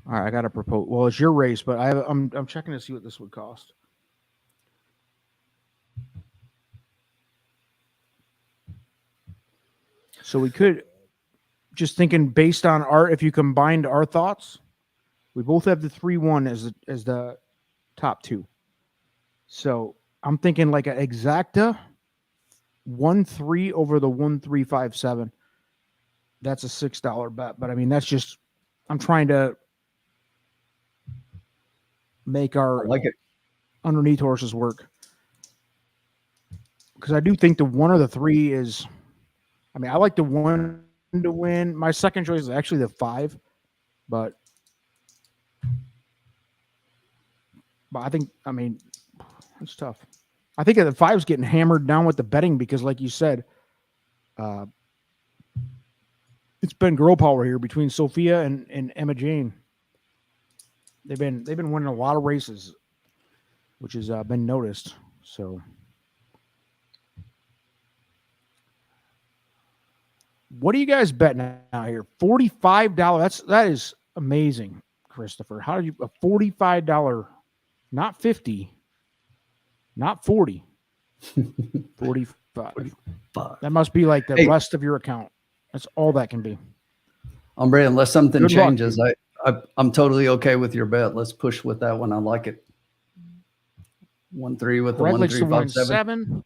All right, I got to propose. Well, it's your race, but I'm checking to see what this would cost. So we could, just thinking based on if you combined our thoughts, we both have the 3-1 as the top 2. So I'm thinking like an exacta 1-3 over the 1-3-5-7. That's a $6 bet, but I mean, that's just, I'm trying to make our underneath horses work, because I do think the 1 or the 3 is. I mean, I like the 1 to win. My second choice is actually the 5, but I think, I mean, it's tough. I think the 5's getting hammered down with the betting because, like you said, it's been girl power here between Sophia and Emma Jane. They've been winning a lot of races, which has been noticed. So, what do you guys bet now here? $45. That is amazing, Christopher. How did you a $45? Not 50, not 40. 45. That must be like the rest of your account. That's all that can be. Hombre, unless something changes, I'm totally okay with your bet. Let's push with that one. I like it. 1-3 with the 1-3-5-7.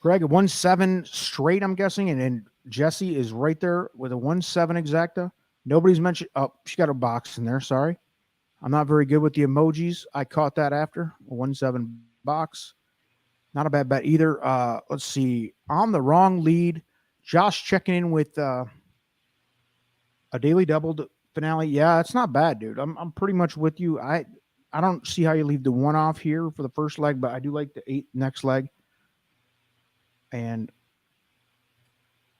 Greg, a 1-7 straight, I'm guessing, and then Jesse is right there with a 1-7 exacta. Nobody's mentioned. Oh, she got a box in there. Sorry, I'm not very good with the emojis. I caught that after a 1-7 box. Not a bad bet either. Let's see. On the wrong lead, Josh checking in with a daily double finale. Yeah, it's not bad, dude. I'm pretty much with you. I don't see how you leave the 1 off here for the first leg, but I do like the 8 next leg. And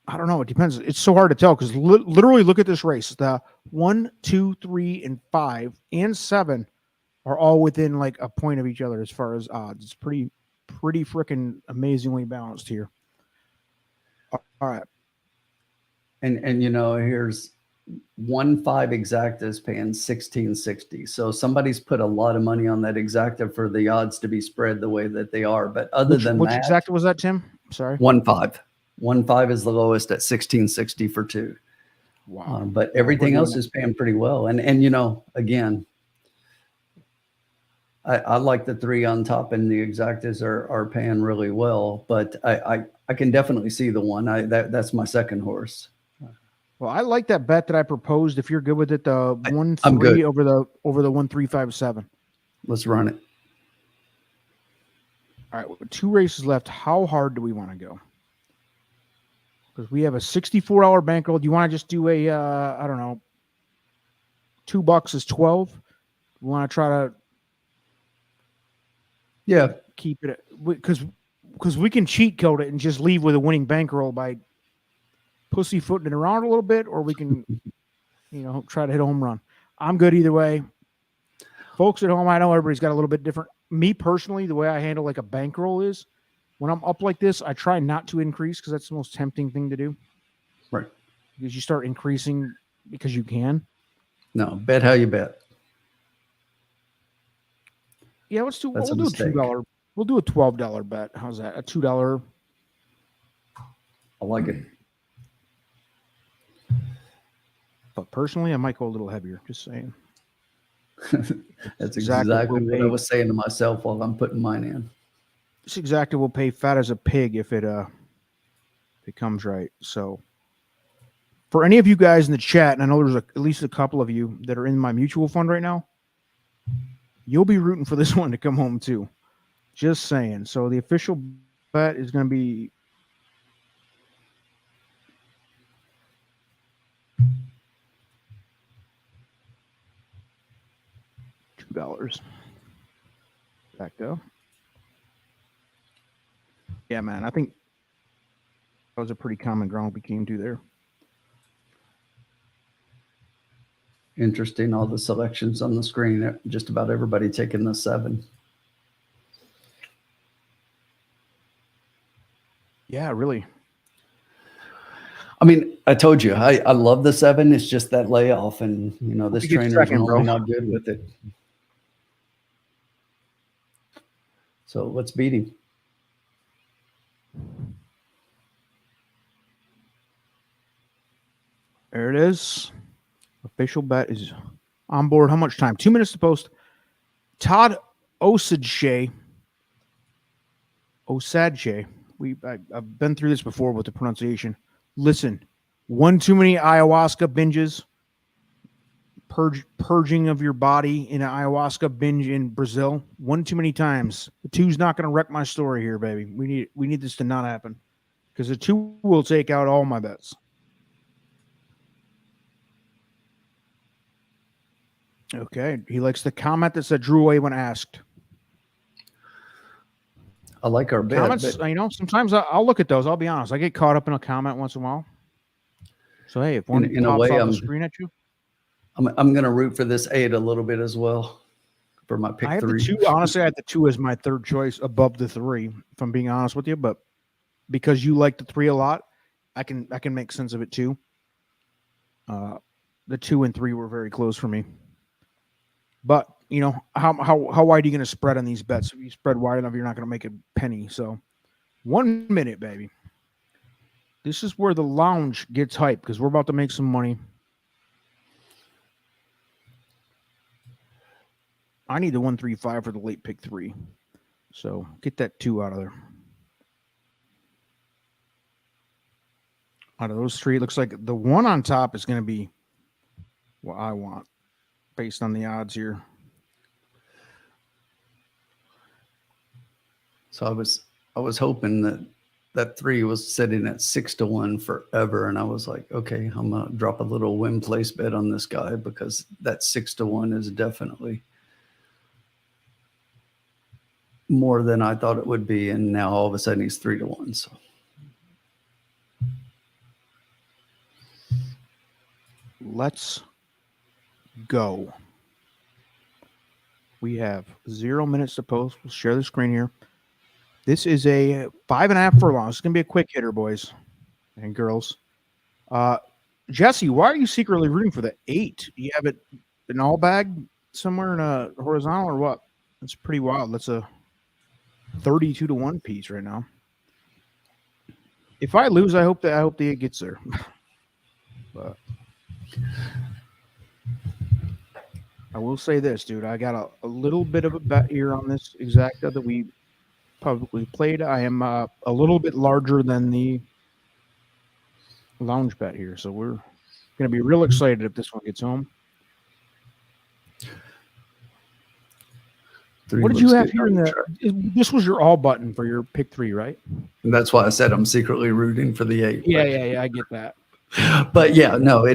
I don't know. It depends. It's so hard to tell because literally look at this race. The 1, 2, 3, and 5 and 7 are all within like a point of each other as far as odds. It's pretty freaking amazingly balanced here. All right. And here's 1-5 exacta is paying $16.60. So somebody's put a lot of money on that exacta for the odds to be spread the way that they are. But which exacta was that, Tim? Sorry. 1-5. 1-5 is the lowest at $16.60 for 2. Wow. But everything else is paying pretty well. And again, I like the 3 on top, and the exactas are paying really well, but I can definitely see the one. That's my second horse. Well, I like that bet that I proposed. If you're good with it, the I'm good. 1-3 over the 1-3-5-7. Let's run it. All right, with 2 races left. How hard do we want to go? Because we have a $64 bankroll. Do you want to just do a I don't know, $2 is 12? We want to try to keep it because we can cheat code it and just leave with a winning bankroll by pussyfooting it around a little bit, or we can try to hit a home run. I'm good either way. Folks at home, I know everybody's got a little bit different. Me personally, the way I handle like a bankroll is when I'm up like this, I try not to increase because that's the most tempting thing to do. Right. Because you start increasing because you can. No, bet how you bet. Yeah, we'll do a $2. We'll do a $12 bet. How's that? A $2. I like it. But personally, I might go a little heavier. Just saying. That's exactly what I was saying to myself while I'm putting mine in. This exacta will pay fat as a pig if it comes right. So, for any of you guys in the chat, and I know there's at least a couple of you that are in my mutual fund right now, you'll be rooting for this one to come home too. Just saying. So the official bet is going to be $2. Back though. Yeah, man. I think that was a pretty common ground we came to there. Interesting. All the selections on the screen. Just about everybody taking the 7. Yeah, really. I mean, I told you, I love the 7. It's just that layoff, and this trainer's normally not good with it. So let's beat him. There it is. Official bet is on board. How much time? 2 minutes to post. Todd Osadche. I've been through this before with the pronunciation. Listen, one too many ayahuasca binges. Purging of your body in an ayahuasca binge in Brazil. One too many times. The 2's not going to wreck my story here, baby. We need this to not happen because the 2 will take out all my bets. Okay, he likes the comment that said drew away when asked. I like our bet. Comments, sometimes I'll look at those. I'll be honest. I get caught up in a comment once in a while. So hey, if one in pops a way, off the screen at you, I'm going to root for this 8 a little bit as well for my pick 3. I have the 2. Honestly, I have the 2 as my third choice above the 3. If I'm being honest with you, but because you like the 3 a lot, I can make sense of it too. The 2 and 3 were very close for me. But how wide are you going to spread on these bets? If you spread wide enough, you're not going to make a penny. So 1 minute, baby. This is where the lounge gets hyped because we're about to make some money. I need the 1-3-5 for the late pick 3. So get that 2 out of there. Out of those 3, it looks like the 1 on top is going to be what I want based on the odds here. So I was hoping that 3 was sitting at 6-1 forever, and I was like, okay, I'm gonna drop a little win place bet on this guy because that 6-1 is definitely more than I thought it would be, and now all of a sudden he's 3-1. So let's go. We have 0 minutes to post. We'll share the screen here. This is a 5.5 furlong. It's gonna be a quick hitter, boys and girls. Jesse, why are you secretly rooting for the 8? You have it an all bag somewhere in a horizontal or what? That's pretty wild. That's a 32-1 piece right now. If I lose, I hope the 8 gets there. But I will say this, dude. I got a little bit of a bet here on this exacta that we publicly played. I am a little bit larger than the lounge bet here, so we're going to be real excited if this one gets home. What did you have here in the? This was your all button for your pick 3, right? And that's why I said I'm secretly rooting for the 8. Yeah. I get that. But yeah, no,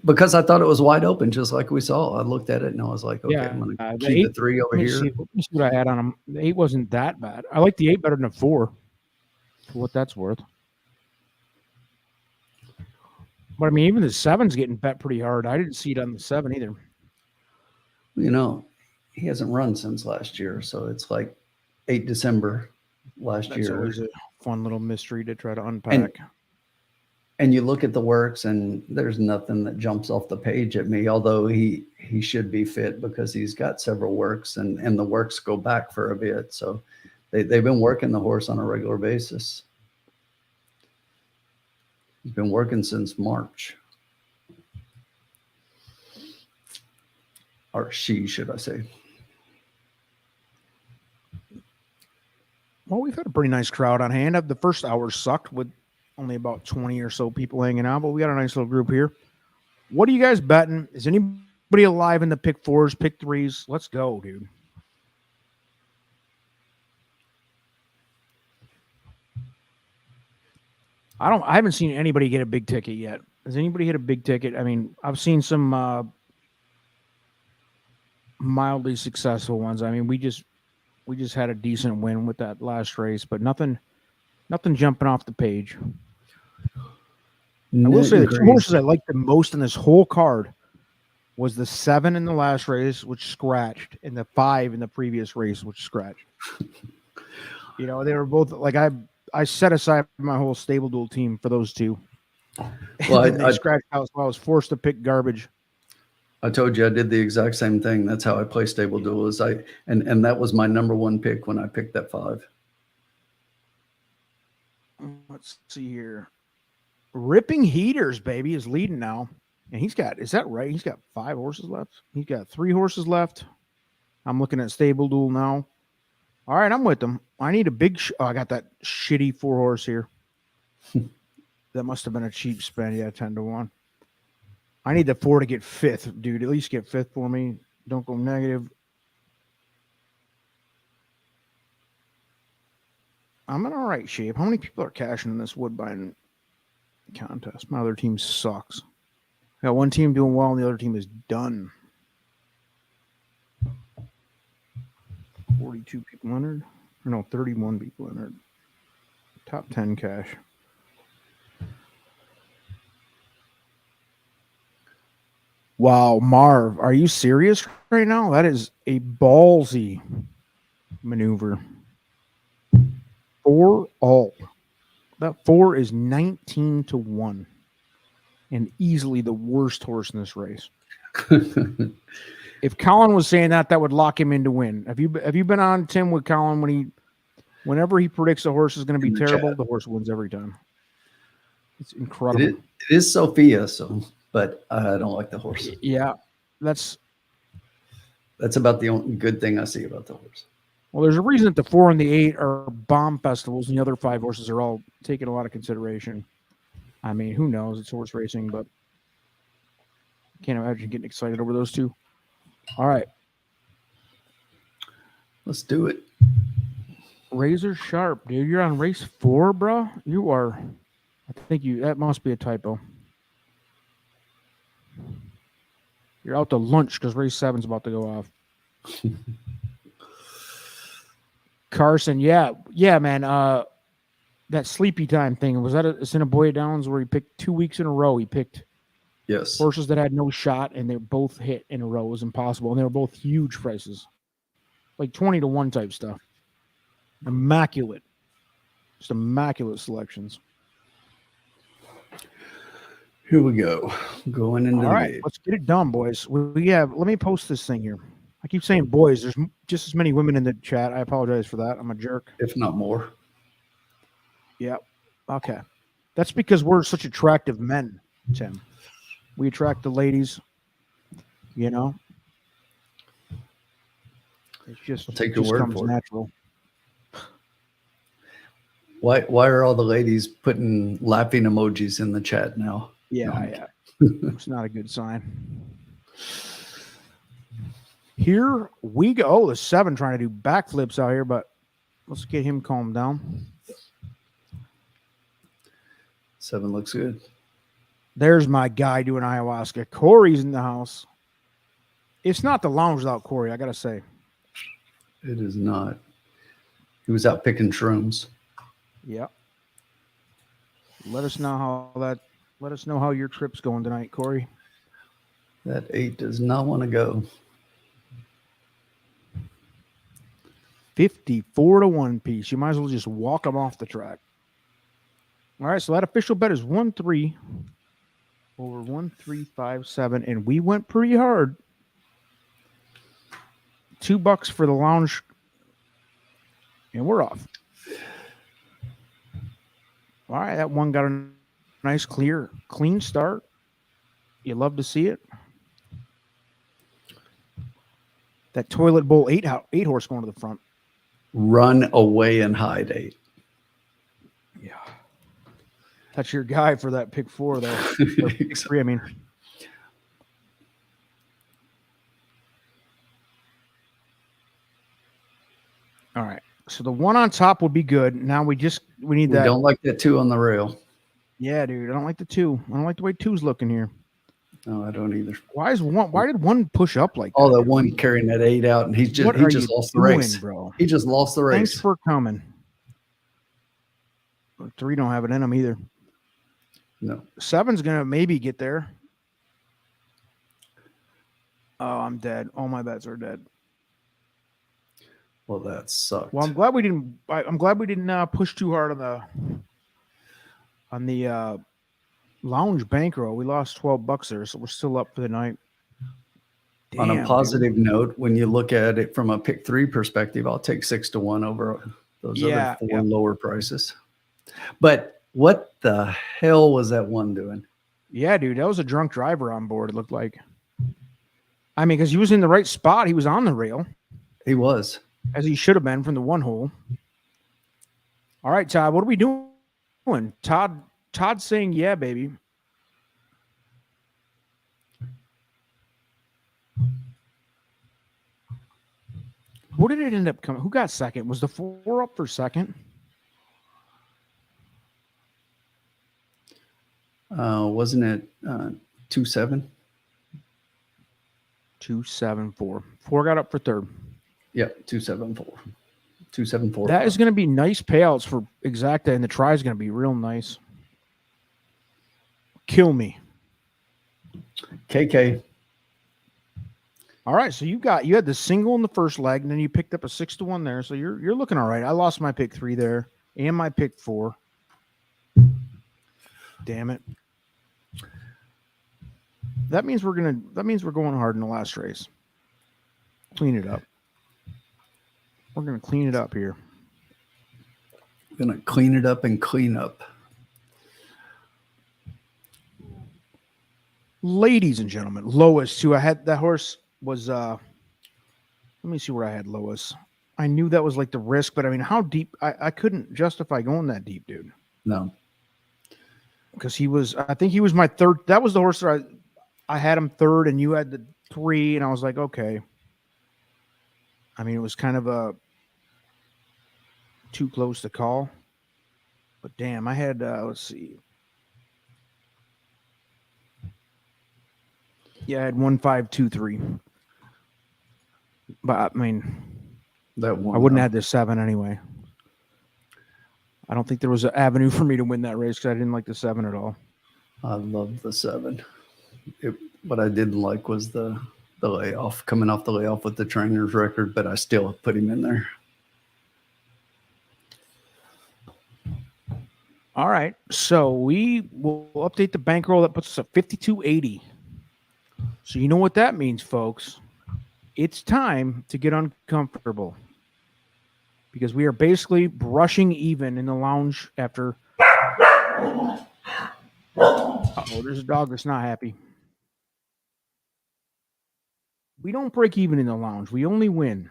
because I thought it was wide open, just like we saw. I looked at it and I was like, okay, Yeah, I'm going to the keep 8 the 3 over here. Let me see what I had on them. The 8 wasn't that bad. I like the 8 better than the 4, for what that's worth. But I mean, even the 7's getting bet pretty hard. I didn't see it on the 7 either. You know, he hasn't run since last year, so it's like 8 December last year. That's always a fun little mystery to try to unpack. And you look at the works, and there's nothing that jumps off the page at me, although he should be fit because he's got several works, and the works go back for a bit. So they've been working the horse on a regular basis. He's been working since March. Or she, should I say. Well, we've had a pretty nice crowd on hand. The first hour sucked with only about 20 or so people hanging out, but we got a nice little group here. What are you guys betting? Is anybody alive in the pick 4s, pick 3s? Let's go, dude. I haven't seen anybody get a big ticket yet. Has anybody hit a big ticket? I mean, I've seen some mildly successful ones. I mean, we just had a decent win with that last race, but nothing jumping off the page. I will say the 2 horses I liked the most in this whole card was the 7 in the last race, which scratched, and the 5 in the previous race, which scratched. You know, they were both like I set aside my whole stable duel team for those 2. Well, they scratched out, so I was forced to pick garbage. I told you I did the exact same thing. That's how I play stable duel. And that was my number 1 pick when I picked that 5. Let's see here. Ripping Heaters, baby, is leading now. And is that right? He's got 5 horses left. He's got 3 horses left. I'm looking at stable duel now. All right, I'm with them. I need a big I got that shitty 4 horse here. That must have been a cheap spend. Yeah, 10-1. I need the 4 to get 5th, dude. At least get 5th for me. Don't go negative. I'm in all right shape. How many people are cashing in this Woodbine contest? My other team sucks. I got one team doing well, and the other team is done. 42 people entered. Or no, 31 people entered. Top 10 cash. Wow, Marv, are you serious right now? That is a ballsy maneuver. 4 all. That 4 is 19-1, and easily the worst horse in this race. If Colin was saying that would lock him in to win. Have you been on Tim with Colin whenever he predicts a horse is going to be terrible, the horse wins every time. It's incredible. It is Sophia, but I don't like the horse. Yeah, that's about the only good thing I see about the horse. Well, there's a reason that the 4 and the 8 are bomb festivals, and the other 5 horses are all taking a lot of consideration. I mean, who knows? It's horse racing, but can't imagine getting excited over those 2. All right. Let's do it. Razor sharp, dude. You're on race 4, bro. You are. I think that must be a typo. You're out to lunch because race 7's about to go off. Carson, yeah, man. That sleepy time thing, was that a Assiniboia Downs where he picked 2 weeks in a row? He picked horses that had no shot, and they both hit in a row. It was impossible, and they were both huge prices, like 20-1 type stuff. Immaculate, just immaculate selections. Here we go. Going into all right. Let's get it done, boys. We have. Let me post this thing here. I keep saying boys. There's just as many women in the chat. I apologize for that. I'm a jerk. If not more. Yeah. Okay. That's because we're such attractive men, Tim. We attract the ladies, you know. It's just I'll take it your just word comes for it. natural. Why are all the ladies putting laughing emojis in the chat now? Yeah. It's not a good sign. Here we go. Oh, the 7 trying to do backflips out here, but let's get him calmed down. 7 looks good. There's my guy doing ayahuasca. Corey's in the house. It's not the lounge without Corey, I gotta say. It is not. He was out picking shrooms. Yeah. Let us know how your trip's going tonight, Corey. That 8 does not want to go. 54 to 1 piece. You might as well just walk them off the track. All right, so that official bet is 1-3 over 1-3-5-7, and we went pretty hard. $2 for the lounge, and we're off. All right, that one got a nice, clean start. You love to see it. That toilet bowl 8 horse going to the front. Run away and hide 8. Yeah. That's your guy for that pick 4, though. Or pick 3, I mean. All right. So the one on top would be good. Now we need that. Don't like that 2 on the rail. Yeah, dude. I don't like the 2. I don't like the way 2's looking here. No, I don't either. Why did 1 push up like that? Oh, that 1 carrying that 8 out, and he just lost the race, bro. He just lost the race. Thanks for coming. 3 don't have it in them either. No. 7's gonna maybe get there. Oh, I'm dead. All my bets are dead. Well, that sucked. Well, I'm glad we didn't push too hard on the lounge bankroll. We lost $12 there, so we're still up for the night. On a positive note, when you look at it from a pick 3 perspective, I'll take 6 to 1 over those other 4 lower prices. But what the hell was that 1 doing? Yeah, dude, that was a drunk driver on board, it looked like. I mean, because he was in the right spot. He was on the rail. He was. As he should have been from the 1 hole. All right, Todd, what are we doing? Todd's saying, yeah, baby. What did it end up coming? Who got second? Was the 4 up for second? Wasn't it 2-7? 2-7-4. 4 got up for third. Yep, 2-7-4. 2-7-4. That is going to be nice payouts for Exacta, and the try is going to be real nice. Kill me. KK. All right, so you had the single in the first leg, and then you picked up a 6 to 1 there. So you're looking all right. I lost my pick 3 there and my pick 4. Damn it. That means we're going hard in the last race. Clean it up. We're gonna clean it up here. We're gonna clean it up and clean up. Ladies and gentlemen, Lois too. I had that horse was let me see where I had Lois. I knew that was like the risk, but I mean, how deep? I couldn't justify going that deep, dude. No. Because I think he was my third. That was the horse that I had him third, and you had the 3, and I was like, okay. I mean, it was kind of too close to call. But damn, I had, let's see. Yeah, I had 1, 5, 2, 3. But I mean, that one I wouldn't have had the 7 anyway. I don't think there was an avenue for me to win that race because I didn't like the 7 at all. I love the 7. What I didn't like was the layoff, coming off the layoff with the trainer's record, but I still put him in there. All right, so we will update the bankroll. That puts us at 52.80. So you know what that means, folks. It's time to get uncomfortable because we are basically brushing even in the lounge after. Uh-oh, there's a dog that's not happy. We don't break even in the lounge. We only win.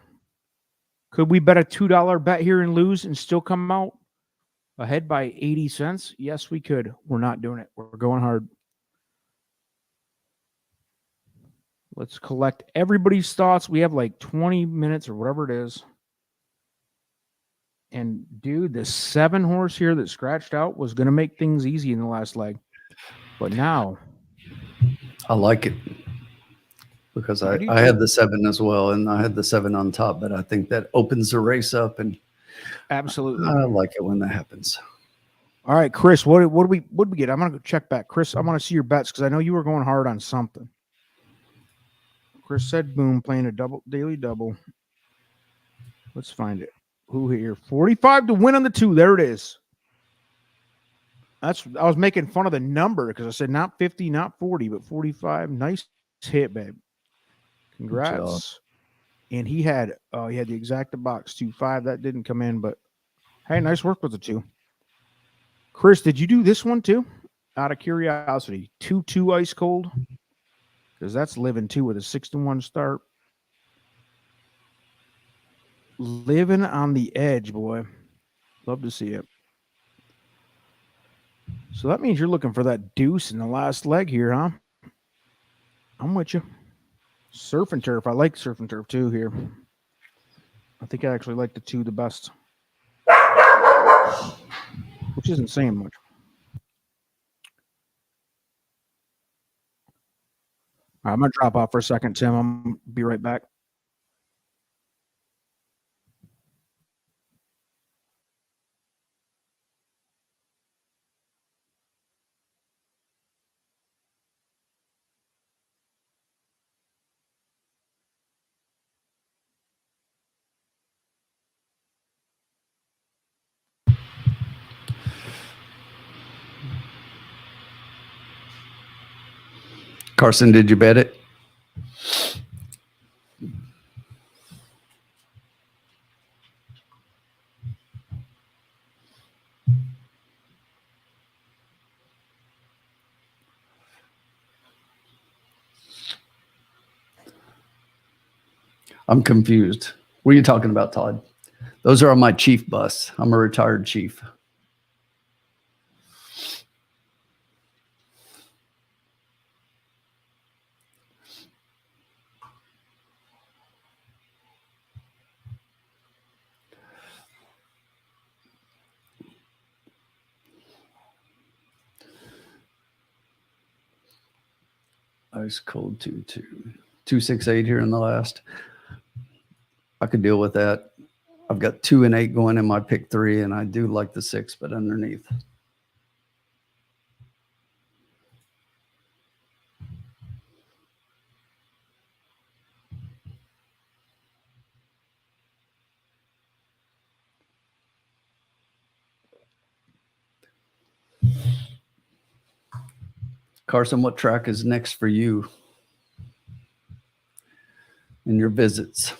Could we bet a $2 bet here and lose and still come out ahead by 80 cents? Yes, we could. We're not doing it. We're going hard. Let's collect everybody's thoughts. We have like 20 minutes or whatever it is. And dude, the 7 horse here that scratched out was going to make things easy in the last leg. But now I like it because I had the 7 as well, and I had the 7 on top, but I think that opens the race up, and absolutely. I like it when that happens. All right, Chris, what do we get? I'm gonna go check back. Chris, I want to see your bets because I know you were going hard on something. Chris said boom, playing a daily double. Let's find it. Who here? 45 to win on the 2. There it is. I was making fun of the number because I said not 50, not 40, but 45. Nice hit, babe. Congrats. And he had the exacta box 2-5. That didn't come in, but hey, nice work with the 2. Chris, did you do this one too? Out of curiosity, 2-2 ice cold, because that's living too with a 6-1 start. Living on the edge, boy. Love to see it. So that means you're looking for that deuce in the last leg here, huh? I'm with you. Surf and turf. I like surf and turf too here. I think I actually like the 2 the best, which isn't saying much. All right, I'm going to drop off for a second, Tim. I'm going to be right back. Carson, did you bet it? I'm confused. What are you talking about, Todd? Those are on my chief bus. I'm a retired chief. Ice cold 2-2. 2-6-8 here in the last. I could deal with that. I've got 2 and 8 going in my pick 3, and I do like the 6, but underneath. Carson, what track is next for you in your visits?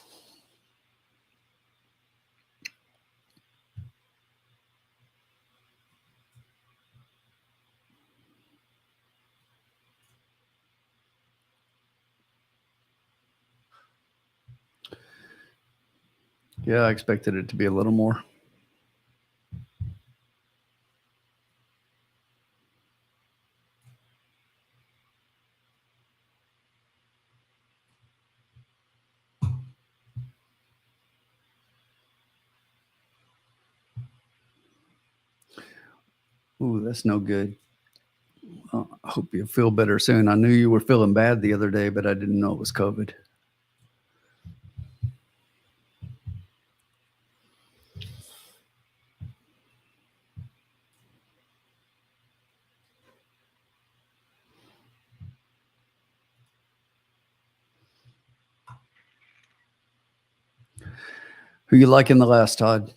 Yeah, I expected it to be a little more. Ooh, that's no good. I hope you feel better soon. I knew you were feeling bad the other day, but I didn't know it was COVID. Who you like in the last, Todd?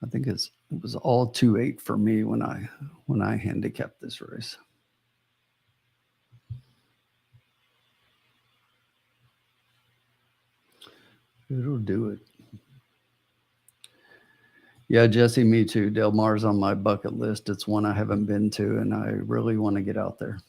I think it was all 2-8 for me when I handicapped this race. It'll do it. Yeah, Jesse, me too. Del Mar's on my bucket list. It's one I haven't been to, and I really want to get out there.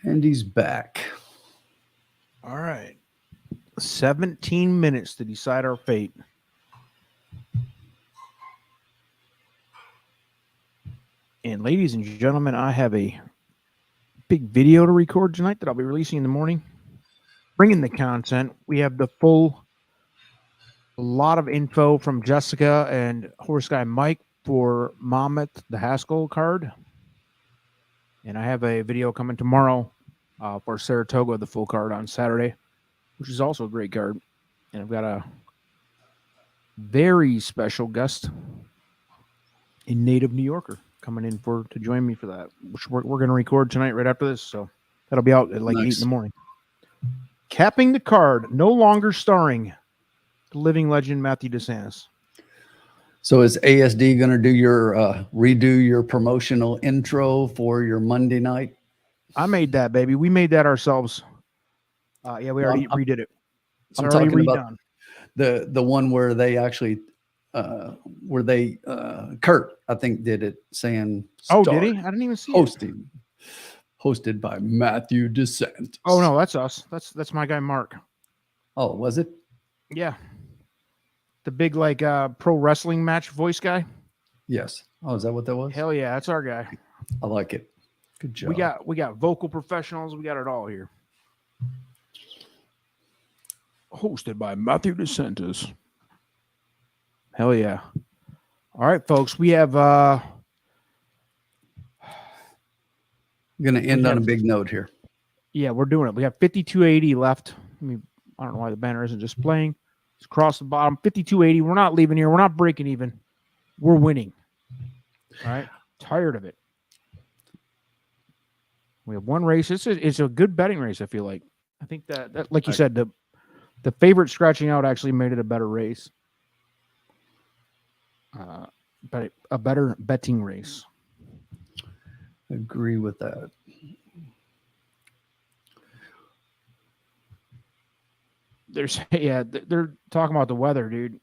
And he's back. All right. 17 minutes to decide our fate. And ladies and gentlemen, I have a big video to record tonight that I'll be releasing in the morning. Bringing the content. We have a lot of info from Jessica and Horse Guy Mike for Monmouth, the Haskell card. And I have a video coming tomorrow for Saratoga, the full card on Saturday, which is also a great card. And I've got a very special guest, a native New Yorker, coming in to join me for that, which we're going to record tonight right after this. So that'll be out at like 8 in the morning. Capping the card, no longer starring the living legend Matthew DeSantis. So is ASD going to do redo your promotional intro for your Monday night? I made that, baby. We made that ourselves. We already redid it. It's already redone. About the one where they actually Kurt, I think, did it, saying, oh, did he? I didn't even see it. Hosted by Matthew DeSantis. Oh no, that's us. That's my guy Mark. Oh, was it? Yeah. The big pro wrestling match voice guy. Yes. Oh, is that what that was? Hell yeah, that's our guy. I like it. Good job. We got vocal professionals. We got it all here. Hosted by Matthew DeSantis. Hell yeah. All right, folks. We have I'm going to end on a big note here. Yeah, we're doing it. We have 5280 left. I don't know why the banner isn't just playing. It's across the bottom. 5280. We're not leaving here. We're not breaking even. We're winning. All right. Tired of it. We have one race. It's a good betting race, I feel like. I think that like you said, the favorite scratching out actually made it a better race. But a better betting race. Agree with that. They're talking about the weather, dude.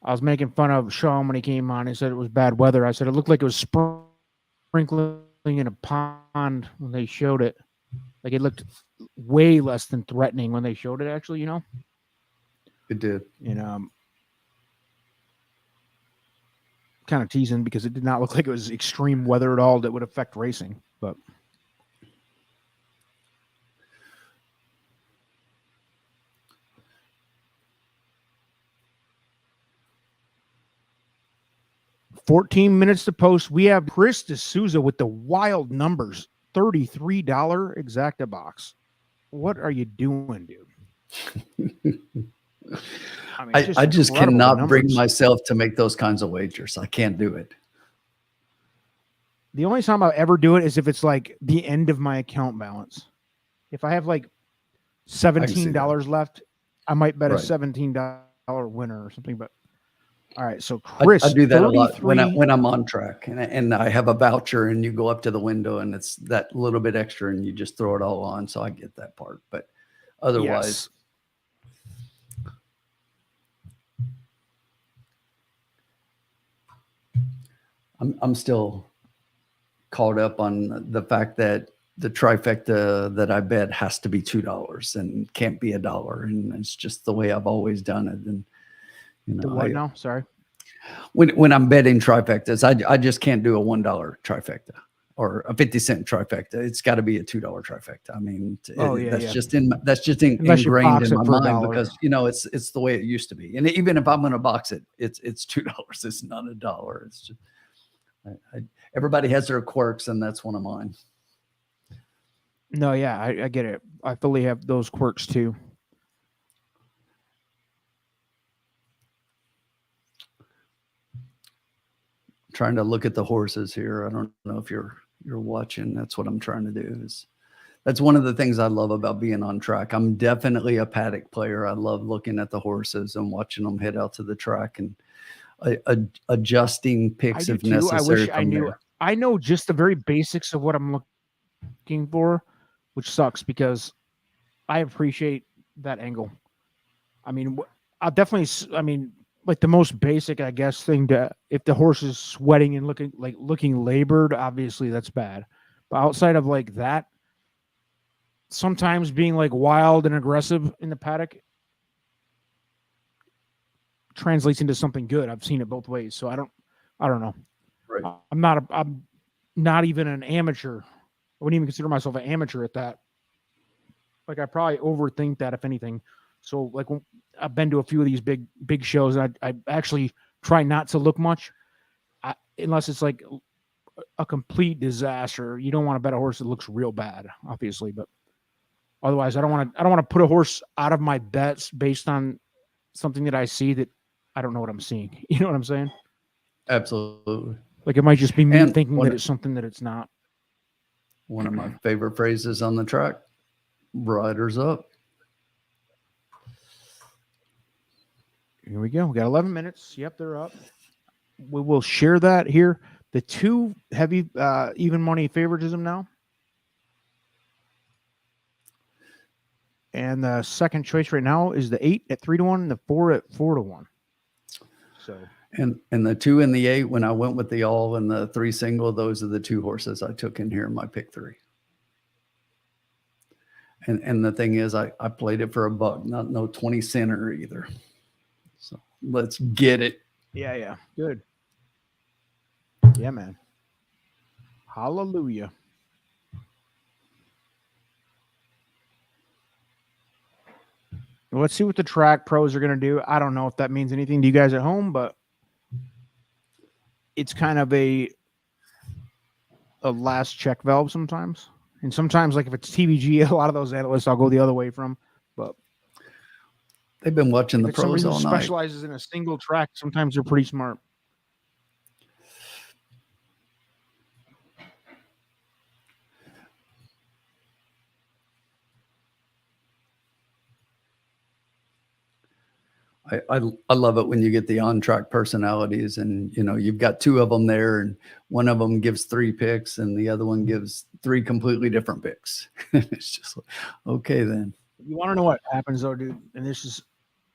I was making fun of Sean when he came on. He said it was bad weather. I said it looked like it was sprinkling in a pond when they showed it. Like it looked way less than threatening when they showed it, actually, It did. Kind of teasing because it did not look like it was extreme weather at all that would affect racing. But $14 to post. We have Chris D'Souza with the wild numbers. $33 exacta box. What are you doing, dude? I just cannot bring myself to make those kinds of wagers. I can't do it. The only time I'll ever do it is if it's like the end of my account balance. If I have like $17 left, I might bet a $17 winner or something. But all right, so Chris, I do that a lot when I'm on track and I have a voucher and you go up to the window and it's that little bit extra and you just throw it all on. So I get that part, but otherwise. Yes. I'm still caught up on the fact that the trifecta that I bet has to be $2 and can't be $1, and it's just the way I've always done it. And the what now? Sorry. When I'm betting trifectas, I just can't do a $1 trifecta or a 50-cent trifecta. It's got to be a $2 trifecta. I mean, that's just ingrained in my mind because it's the way it used to be. And even if I'm going to box it, it's $2. It's not $1. It's just. Everybody has their quirks, and that's one of mine. No, yeah, I get it. I fully have those quirks too. Trying to look at the horses here. I don't know if you're watching. That's what I'm trying to do. That's one of the things I love about being on track. I'm definitely a paddock player. I love looking at the horses and watching them head out to the track and adjusting picks if necessary. I wish I knew. I know just the very basics of what I'm looking for, which sucks because I appreciate that angle. I mean, I'll definitely. I mean, like the most basic, I guess, thing to if the horse is sweating and looking labored, obviously that's bad. But outside of like that, sometimes being like wild and aggressive in the paddock translates into something good. I've seen it both ways. So I don't know. Right. I'm not even an amateur. I wouldn't even consider myself an amateur at that. Like I probably overthink that if anything. So like I've been to a few of these big shows, and I actually try not to look much, unless it's like a complete disaster. You don't want to bet a horse that looks real bad, obviously, but otherwise, I don't want to put a horse out of my bets based on something that I see that I don't know what I'm seeing. You know what I'm saying? Absolutely. Like it might just be me And thinking that it's something that it's not. One of my favorite phrases on the track: "Riders up." Here we go. We got 11 minutes. Yep, they're up. We will share that here. The two heavy even money favoritism now. And the second choice right now is the 8 at 3-1 and the 4 at 4-1. So and the 2 and the 8, when I went with the all and the 3 single, those are the 2 horses I took in here in my pick 3. And the thing is, I played it for $1, not no 20 center either. So let's get it. Yeah. Good. Yeah, man. Hallelujah. Let's see what the track pros are going to do. I don't know if that means anything to you guys at home, but it's kind of a last check valve sometimes. And sometimes, like if it's TVG, a lot of those analysts I'll go the other way from. But they've been watching the pros all night. Specializes in a single track. Sometimes they're pretty smart. I love it when you get the on-track personalities, and you've got 2 of them there, and one of them gives 3 picks and the other one gives 3 completely different picks. It's just like, okay then. You want to know what happens though, dude? And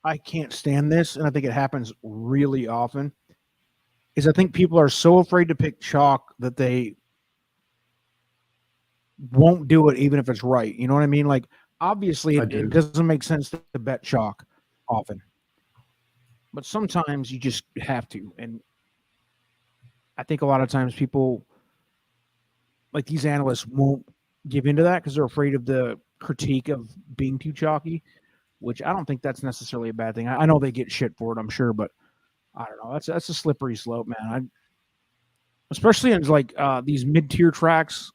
I can't stand this, and I think it happens really often, is I think people are so afraid to pick chalk that they won't do it even if it's right. You know what I mean? Like, obviously it doesn't make sense to bet chalk often. But sometimes you just have to. And I think a lot of times people, like these analysts, won't give into that because they're afraid of the critique of being too chalky, which I don't think that's necessarily a bad thing. I know they get shit for it, I'm sure, but I don't know. That's a slippery slope, man. Especially in like these mid-tier tracks,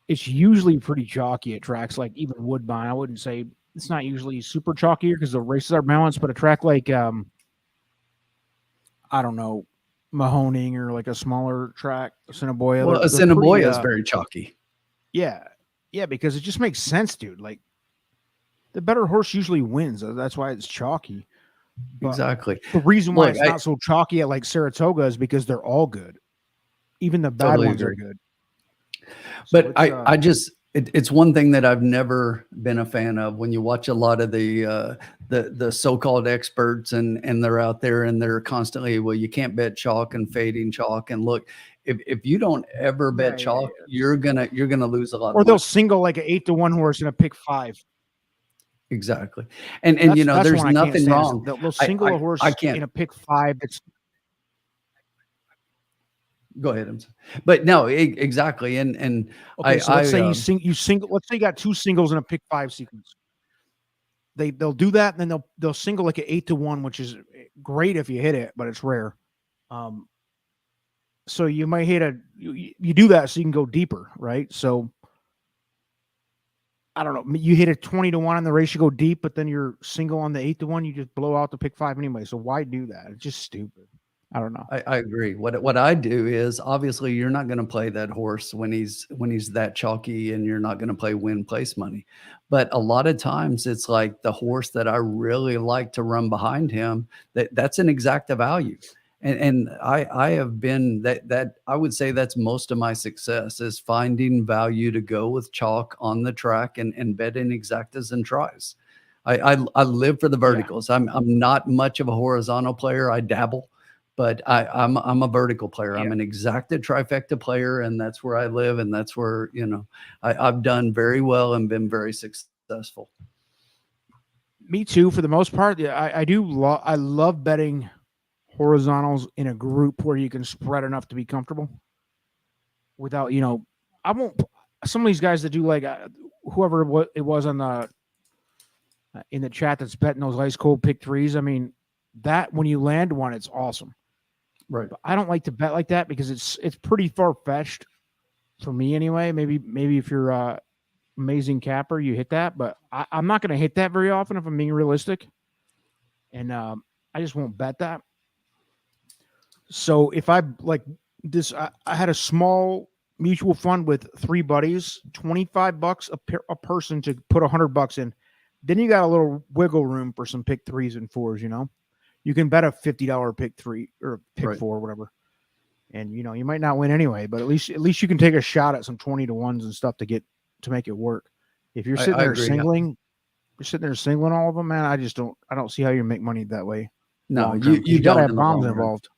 it's usually pretty chalky at tracks like even Woodbine. I wouldn't say it's not usually super chalky because the races are balanced, but a track like I don't know, Mahoning or like a smaller track, Assiniboia. Well, Assiniboia is very chalky. Yeah, because it just makes sense, dude. Like the better horse usually wins. That's why it's chalky. But exactly. The reason why it's not so chalky at like Saratoga is because they're all good. Even the bad ones are good. But it's one thing that I've never been a fan of when you watch a lot of the so-called experts and they're out there and they're constantly, well, you can't bet chalk and fading chalk. And look, if you don't ever bet chalk, you're gonna lose a lot. Or they'll single like an 8-1 horse in a pick 5. Exactly. And there's nothing wrong. They'll single a horse in a pick 5. Go ahead. But no, exactly. And okay, so let's say you single. Let's say you got 2 singles in a pick 5 sequence. They'll do that, and then they'll single like an 8-1, which is great if you hit it, but it's rare. So you might hit you do that so you can go deeper, right? So I don't know. You hit a 20-1 on the race, you go deep, but then you're single on the 8-1, you just blow out the pick 5 anyway. So why do that? It's just stupid. I don't know. I agree. What I do is obviously you're not going to play that horse when he's that chalky, and you're not going to play win place money. But a lot of times it's like the horse that I really like to run behind him. That's an exacta value, and I have been that I would say that's most of my success is finding value to go with chalk on the track and betting exactas and tries. I live for the verticals. I'm not much of a horizontal player. I dabble. but I'm a vertical player. Yeah. I'm an exacted trifecta player, and that's where I live, and that's where, you know, I've done very well and been very successful. Me too, for the most part. Yeah, I love betting horizontals in a group where you can spread enough to be comfortable without, I won't. Some of these guys that do like whoever what it was on the in the chat that's betting those ice cold pick threes. I mean, that when you land one, it's awesome. Right. But I don't like to bet like that because it's pretty far fetched for me anyway. Maybe if you're amazing capper, you hit that, but I'm not going to hit that very often if I'm being realistic, and I just won't bet that. So if I like this, I had a small mutual fund with 3 buddies, $25 a person to put $100 in. Then you got a little wiggle room for some pick 3s and 4s. You can bet a $50 pick 3 or pick Right. 4, whatever. And you might not win anyway, but at least you can take a shot at some 20 to 1s and stuff to make it work. If you're sitting I there agree. singling, all of them, man. I don't see how you make money that way. No, you you gotta don't have in the bombs long run. involved.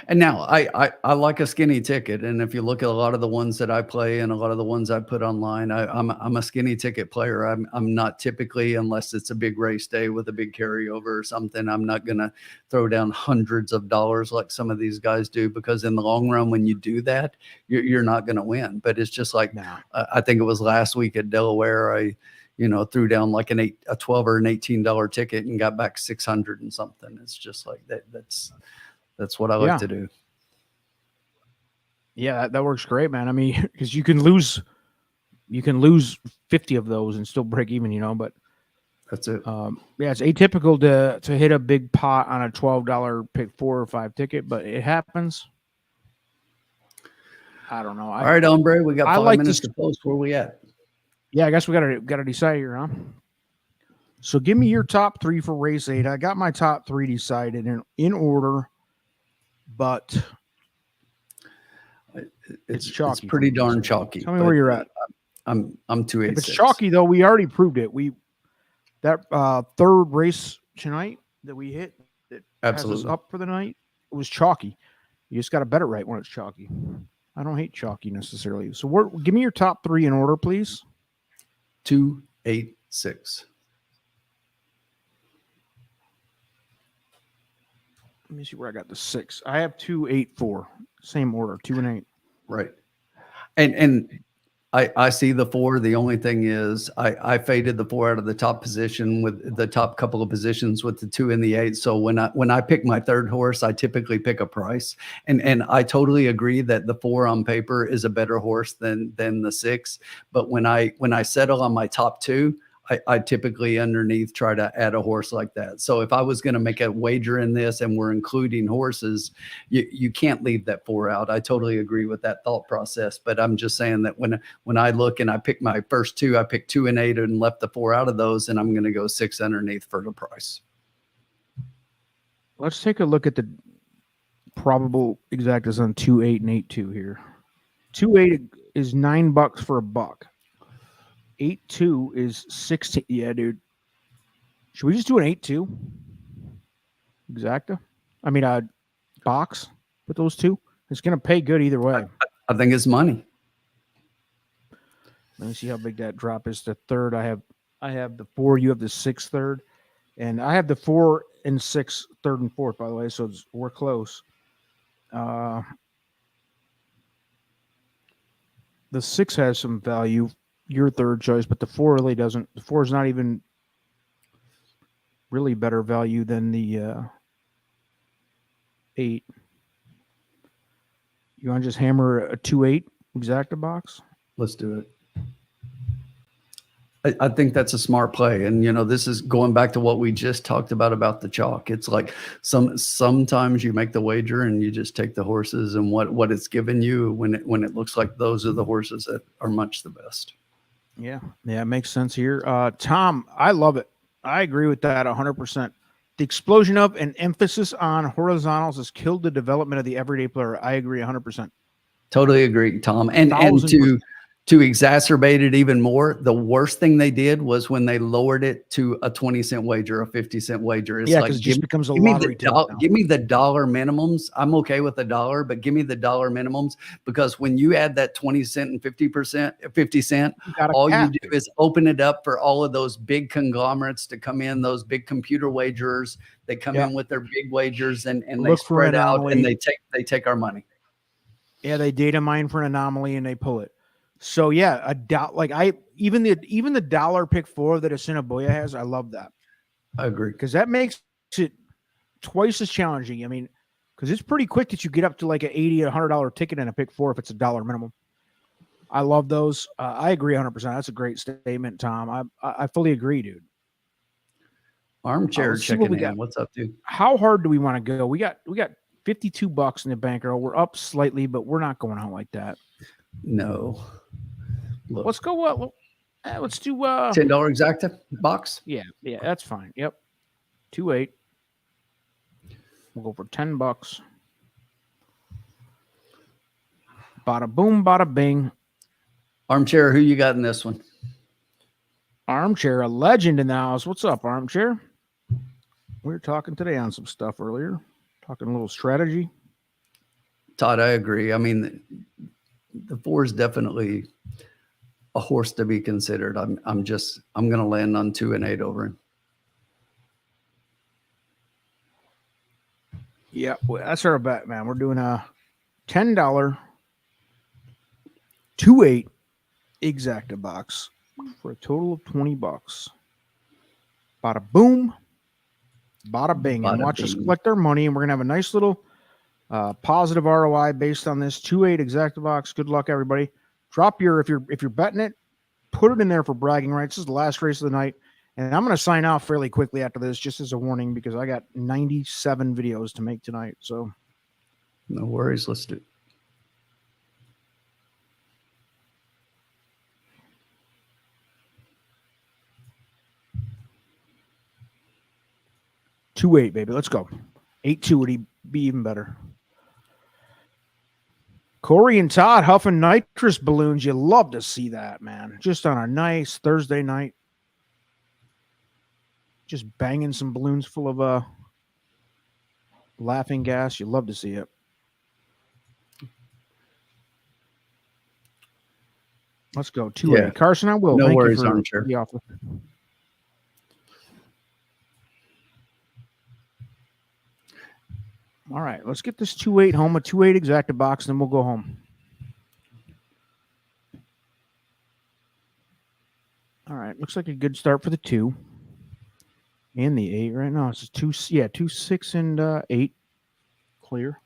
And now I like a skinny ticket, and if you look at a lot of the ones that I play and a lot of the ones I put online, I'm a skinny ticket player. I'm not typically, unless it's a big race day with a big carryover or something, I'm not gonna throw down hundreds of dollars like some of these guys do, because in the long run, when you do that, you're not gonna win. But it's just like I think it was last week at Delaware, I threw down like a $12 or an $18 ticket and got back 600 and something. It's just like that. That's what I like to do. Yeah, that works great, man. I mean, because you can lose 50 of those and still break even, but that's it. It's atypical to hit a big pot on a $12 pick 4 or 5 ticket, but it happens. I don't know. All right, hombre, we got 5 minutes to post. Where we at? Yeah, I guess we gotta decide here, huh? So give me your top 3 for race 8. I got my top 3 decided in order. But it's chalky. It's pretty darn chalky. Tell me where you're at. I'm 286. If it's chalky though, we already proved it. That third race tonight that we hit that has us up for the night, it was chalky. You just got to bet it right when it's chalky. I don't hate chalky necessarily. So give me your top 3 in order, please. 286. Let me see where I got the 6. I have 284. Same order, 2 and 8. Right. And I see the 4. The only thing is I faded the 4 out of the top position with the top couple of positions with the 2 and the 8. So when I pick my third horse, I typically pick a price. And I totally agree that the 4 on paper is a better horse than the 6. But when I settle on my top 2, I typically underneath try to add a horse like that. So if I was going to make a wager in this and we're including horses, you can't leave that 4 out. I totally agree with that thought process. But I'm just saying that when I look and I pick my first 2, I picked 2 and 8 and left the 4 out of those, and I'm going to go 6 underneath for the price. Let's take a look at the probable exactas on 2, 8, and 8, 2 here. 2, 8 is $9 for a buck. 8-2 is 16. Yeah, dude. Should we just do an 8-2? Exacta? I mean, box with those 2. It's going to pay good either way. I think it's money. Let me see how big that drop is. The third, I have the 4. You have the 6 third, and I have the 4 and 6 third and fourth. By the way, so we're close. The 6 has some value. Your third choice, but the 4 really doesn't. The 4 is not even really better value than the 8. You want to just hammer a 2-8 exacta box? Let's do it. I think that's a smart play. And, this is going back to what we just talked about the chalk. It's like sometimes you make the wager and you just take the horses and what it's given you when it looks like those are the horses that are much the best. Yeah, it makes sense here. Tom, I love it. I agree with that 100%. The explosion of and emphasis on horizontals has killed the development of the everyday player. I agree 100%. Totally agree, Tom. And to exacerbate it even more, the worst thing they did was when they lowered it to a 20-cent wager, a 50-cent wager. It's Yeah, like, because it just becomes a give me lottery ticket now. give me the dollar minimums. I'm okay with the dollar, but give me the dollar minimums, because when you add that 20 cent and 50 cent, You got a all you cap. do is open it up for all of those big conglomerates to come in, those big computer wagerers. They come Yep. in with their big wagers and they Look for spread an out and anomaly. they take our money. Yeah, they data mine for an anomaly and they pull it. So yeah, even the dollar pick 4 that Assiniboia has, I love that. I agree. Because that makes it twice as challenging. I mean, because it's pretty quick that you get up to like an $80, $100 ticket in a pick 4 if it's a dollar minimum. I love those. I agree 100%. That's a great statement, Tom. I fully agree, dude. Armchair Let's see what checking we got. in. What's up, dude? How hard do we want to go? We got $52 in the bankroll. We're up slightly, but we're not going out like that. No. Look. Let's go. Let's do $10 exacta box. Yeah, that's fine. Yep, 2-8. We'll go for $10. Bada boom, bada bing. Armchair, who you got in this one? Armchair, a legend in the house. What's up, Armchair? We were talking today on some stuff earlier, talking a little strategy. Todd, I agree. I mean, the 4 is definitely a horse to be considered. I'm going to land on 2 and 8 over him. Yeah, well, that's our bet, man. We're doing a $10 2-8 exacta box for a total of $20. Bada boom, bada bing, and watch us collect our money, and we're gonna have a nice little positive ROI based on this 2-8 exacta box. Good luck, everybody. Drop your if you're betting it, put it in there for bragging rights. This is the last race of the night, and I'm gonna sign off fairly quickly after this, just as a warning, because I got 97 videos to make tonight. So no worries. Let's do it. $2-8, baby. Let's go. 8-2 would be even better. Corey and Todd huffing nitrous balloons. You love to see that, man. Just on a nice Thursday night. Just banging some balloons full of laughing gas. You love to see it. Let's go. 2-8. Yeah. Carson, I will. No Thank worries, you for Armchair. the offer. All right, let's get this 2-8 home, a 2-8 exacta box, and then we'll go home. All right, looks like a good start for the 2 and the 8 right now. It's 2, 6, and 8 clear.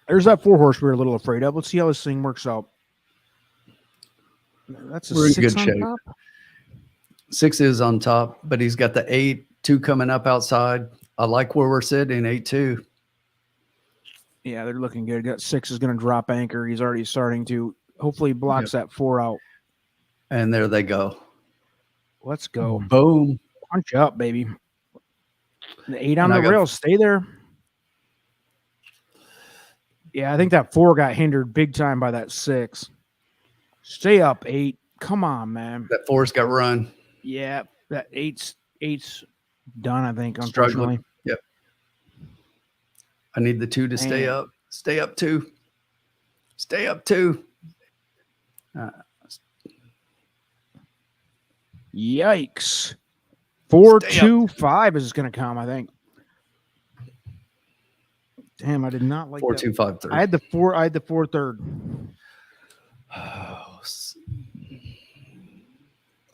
There's that 4 horse we were a little afraid of. Let's see how this thing works out. That's a We're in 6 good on shape. top. 6 is on top, but he's got the 8, 2 coming up outside. I like where we're sitting, 8-2. Yeah, they're looking good. Got 6 is going to drop anchor. He's already starting to. Hopefully, he blocks that 4 out. And there they go. Let's go. Boom. Punch up, baby. The 8 on the rail. Stay there. Yeah, I think that 4 got hindered big time by that 6. Stay up, 8. Come on, man. That 4's got run. Yeah, that 8's done, I think, unfortunately. Struggling. Yep. I need the 2 to stay up. Stay up 2. Stay up 2. Yikes. 4-2-5 is going to come, I think. Damn, I did not like 4-2-5-3. I had the 4 third.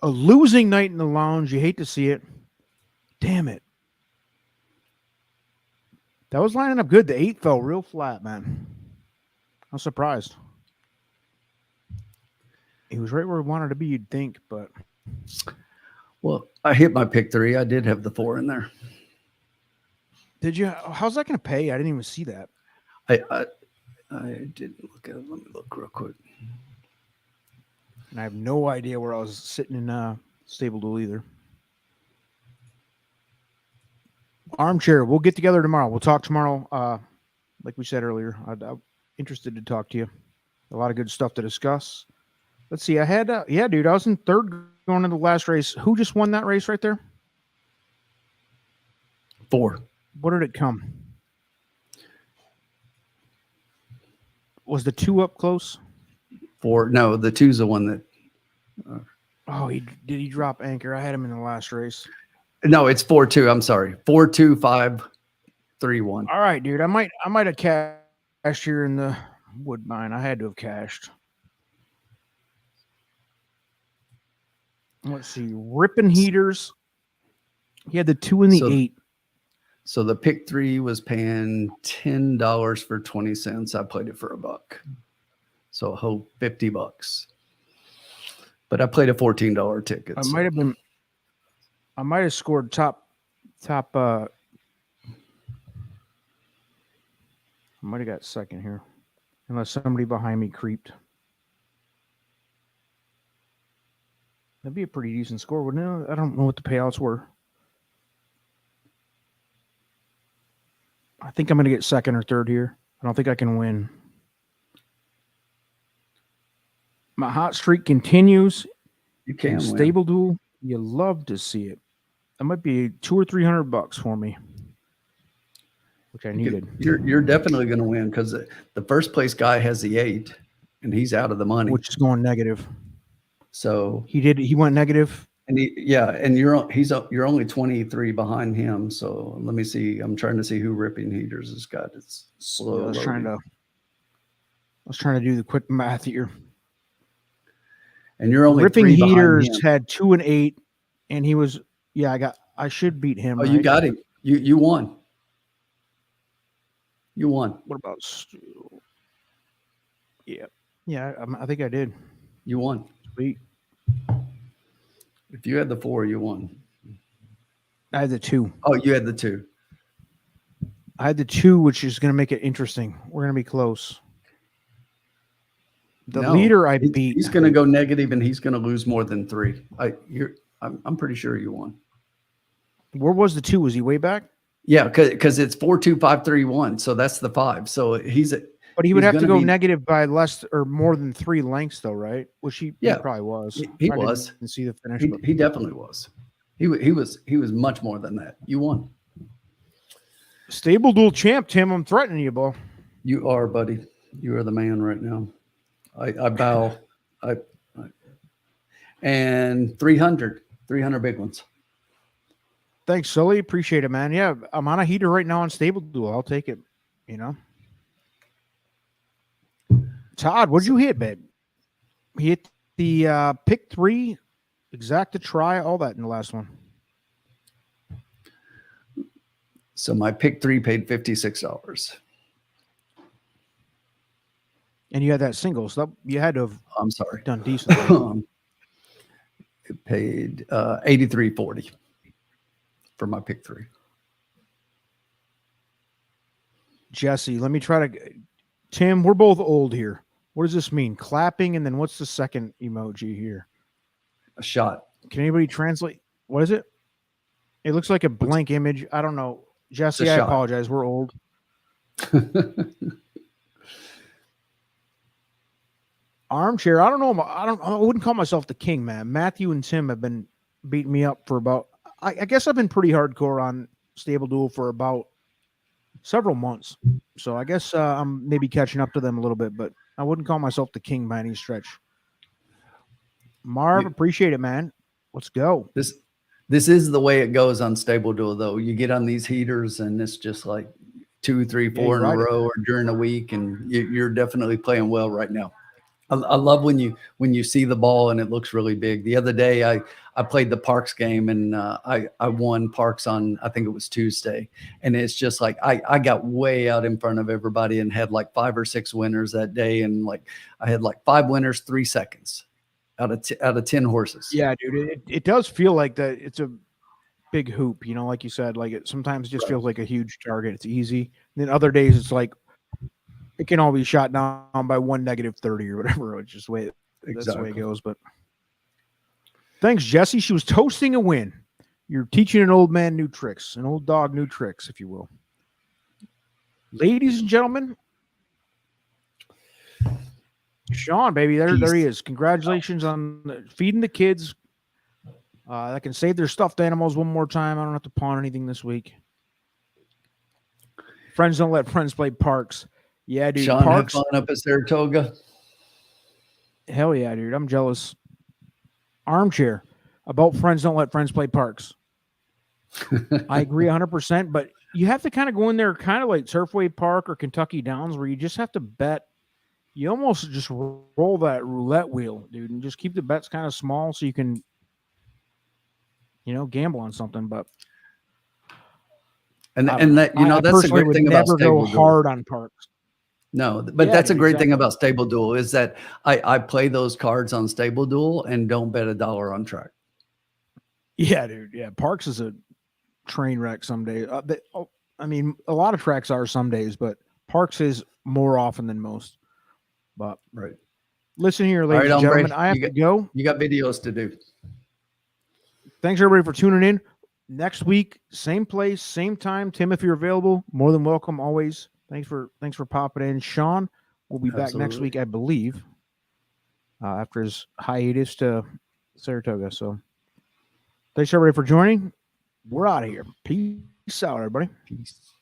A losing night in the lounge. You hate to see it. Damn it. That was lining up good. The 8 fell real flat, man. I'm surprised. He was right where he wanted to be, you'd think, but. Well, I hit my pick 3. I did have the 4 in there. Did you? How's that going to pay? I didn't even see that. I didn't look at it. Let me look real quick. And I have no idea where I was sitting in Stable Duel either. Armchair. We'll get together tomorrow. We'll talk tomorrow. like we said earlier, I'm interested to talk to you. A lot of good stuff to discuss. Let's see. I had, yeah, dude, I was in third going into the last race. Who just won that race right there? 4. What did it come? Was the 2 up close? 4. No, the 2's the one that. Oh, did he drop anchor? I had him in the last race. No, it's 4-2. I'm sorry. 4-2-5-3-1. All right, dude. I might have cashed here in the Woodbine. I had to have cashed. Let's see. Ripping heaters. He had the 2 and the 8. So the pick 3 was paying $10 for 20 cents. I played it for $1. So a whole $50. But I played a $14 ticket. I might have scored top I might have got second here. Unless somebody behind me creeped. That'd be a pretty decent score, wouldn't it? I don't know what the payouts were. I think I'm going to get second or third here. I don't think I can win. My hot streak continues. You can Stable duel. You love to see it. That might be $200 or $300 for me, which I needed. You're definitely going to win because the first place guy has the 8, and he's out of the money, which is going negative. So he went negative. And you're only 23 behind him. So let me see. I'm trying to see who Ripping Heaters has got. It's slow. I was trying to do the quick math here. And you're only Ripping 3 behind Heaters him. had 2 and 8, and he was I should beat him. Oh, right? you got him. You won. You won. What about Stu? Yeah. I think I did. You won. Sweet. If you had the 4, you won. I had the 2. Oh, you had the 2. I had the 2, which is going to make it interesting. We're going to be close. The leader I beat. He's going to go negative, and he's going to lose more than 3. I'm pretty sure you won. Where was the 2? Was he way back? Yeah, because it's 4-2-5-3-1, so that's the 5. So but he would have to go negative by less or more than 3 lengths, though, right? Which he probably was. He was. Didn't see the finish. He definitely was. He was much more than that. You won. Stable duel champ, Tim. I'm threatening you, bro. You are, buddy. You are the man right now. I bow. And 300 big ones. Thanks, Sully. Appreciate it, man. Yeah, I'm on a heater right now on Stable Duel. I'll take it. Todd, what'd you hit, babe? He hit the pick 3, exacta try, all that in the last one. So my pick 3 paid $56. And you had that single, so you had to have I'm sorry. done decently. It paid $83.40 for my pick 3. Jesse, let me try to. Tim, we're both old here. What does this mean? Clapping, and then what's the second emoji here? A shot. Can anybody translate? What is it? It looks like a blank image. I don't know. Jesse, I apologize. We're old. Armchair. I don't know. I wouldn't call myself the king, man. Matthew and Tim have been beating me up for about. I guess I've been pretty hardcore on Stable Duel for about several months. So I guess I'm maybe catching up to them a little bit, but I wouldn't call myself the king by any stretch. Marv, appreciate it, man. Let's go. This is the way it goes on Stable Duel, though. You get on these heaters, and it's just like 2, 3, 4 in a row or during a week, and you're definitely playing well right now. I love when you see the ball and it looks really big. The other day, I played the Parks game, and I won Parks on, I think it was Tuesday. And it's just like I got way out in front of everybody and had like 5 or 6 winners that day. And like I had like 5 winners, 3 seconds out of 10 horses. Yeah, dude, it does feel like that. It's a big hoop, like you said. Like it sometimes just feels like a huge target. It's easy. And then other days it's like it can all be shot down by 1 -30 or whatever. It's just that's the way it goes. But thanks, Jesse. She was toasting a win. You're teaching an old man new tricks, an old dog new tricks, if you will. Ladies and gentlemen, Sean, baby, there he is. Congratulations on feeding the kids. That can save their stuffed animals one more time. I don't have to pawn anything this week. Friends don't let friends play parks. Yeah, dude. Sean, Parks. have fun up at Saratoga. Hell yeah, dude. I'm jealous. Armchair about friends don't let friends play parks. I agree 100%, but you have to kind of go in there kind of like Turfway Park or Kentucky Downs where you just have to bet. You almost just roll that roulette wheel, dude, and just keep the bets kind of small so you can, gamble on something. But And that I that's the great thing about never Stable go Duel. hard on parks. No, but Yeah, that's a dude, great thing exactly. about Stable Duel is that I play those cards on Stable Duel and don't bet $1 on track. Yeah, dude. Yeah, parks is a train wreck some days. I mean, a lot of tracks are some days, but parks is more often than most. But Right. listen here, All ladies right, and hombre, gentlemen, I have to go. You got videos to do. Thanks everybody for tuning in. Next week, same place, same time. Tim, if you're available, more than welcome. Always. Thanks for popping in. Sean will be back next week, I believe, after his hiatus to Saratoga. So thanks everybody for joining. We're out of here. Peace out, everybody. Peace.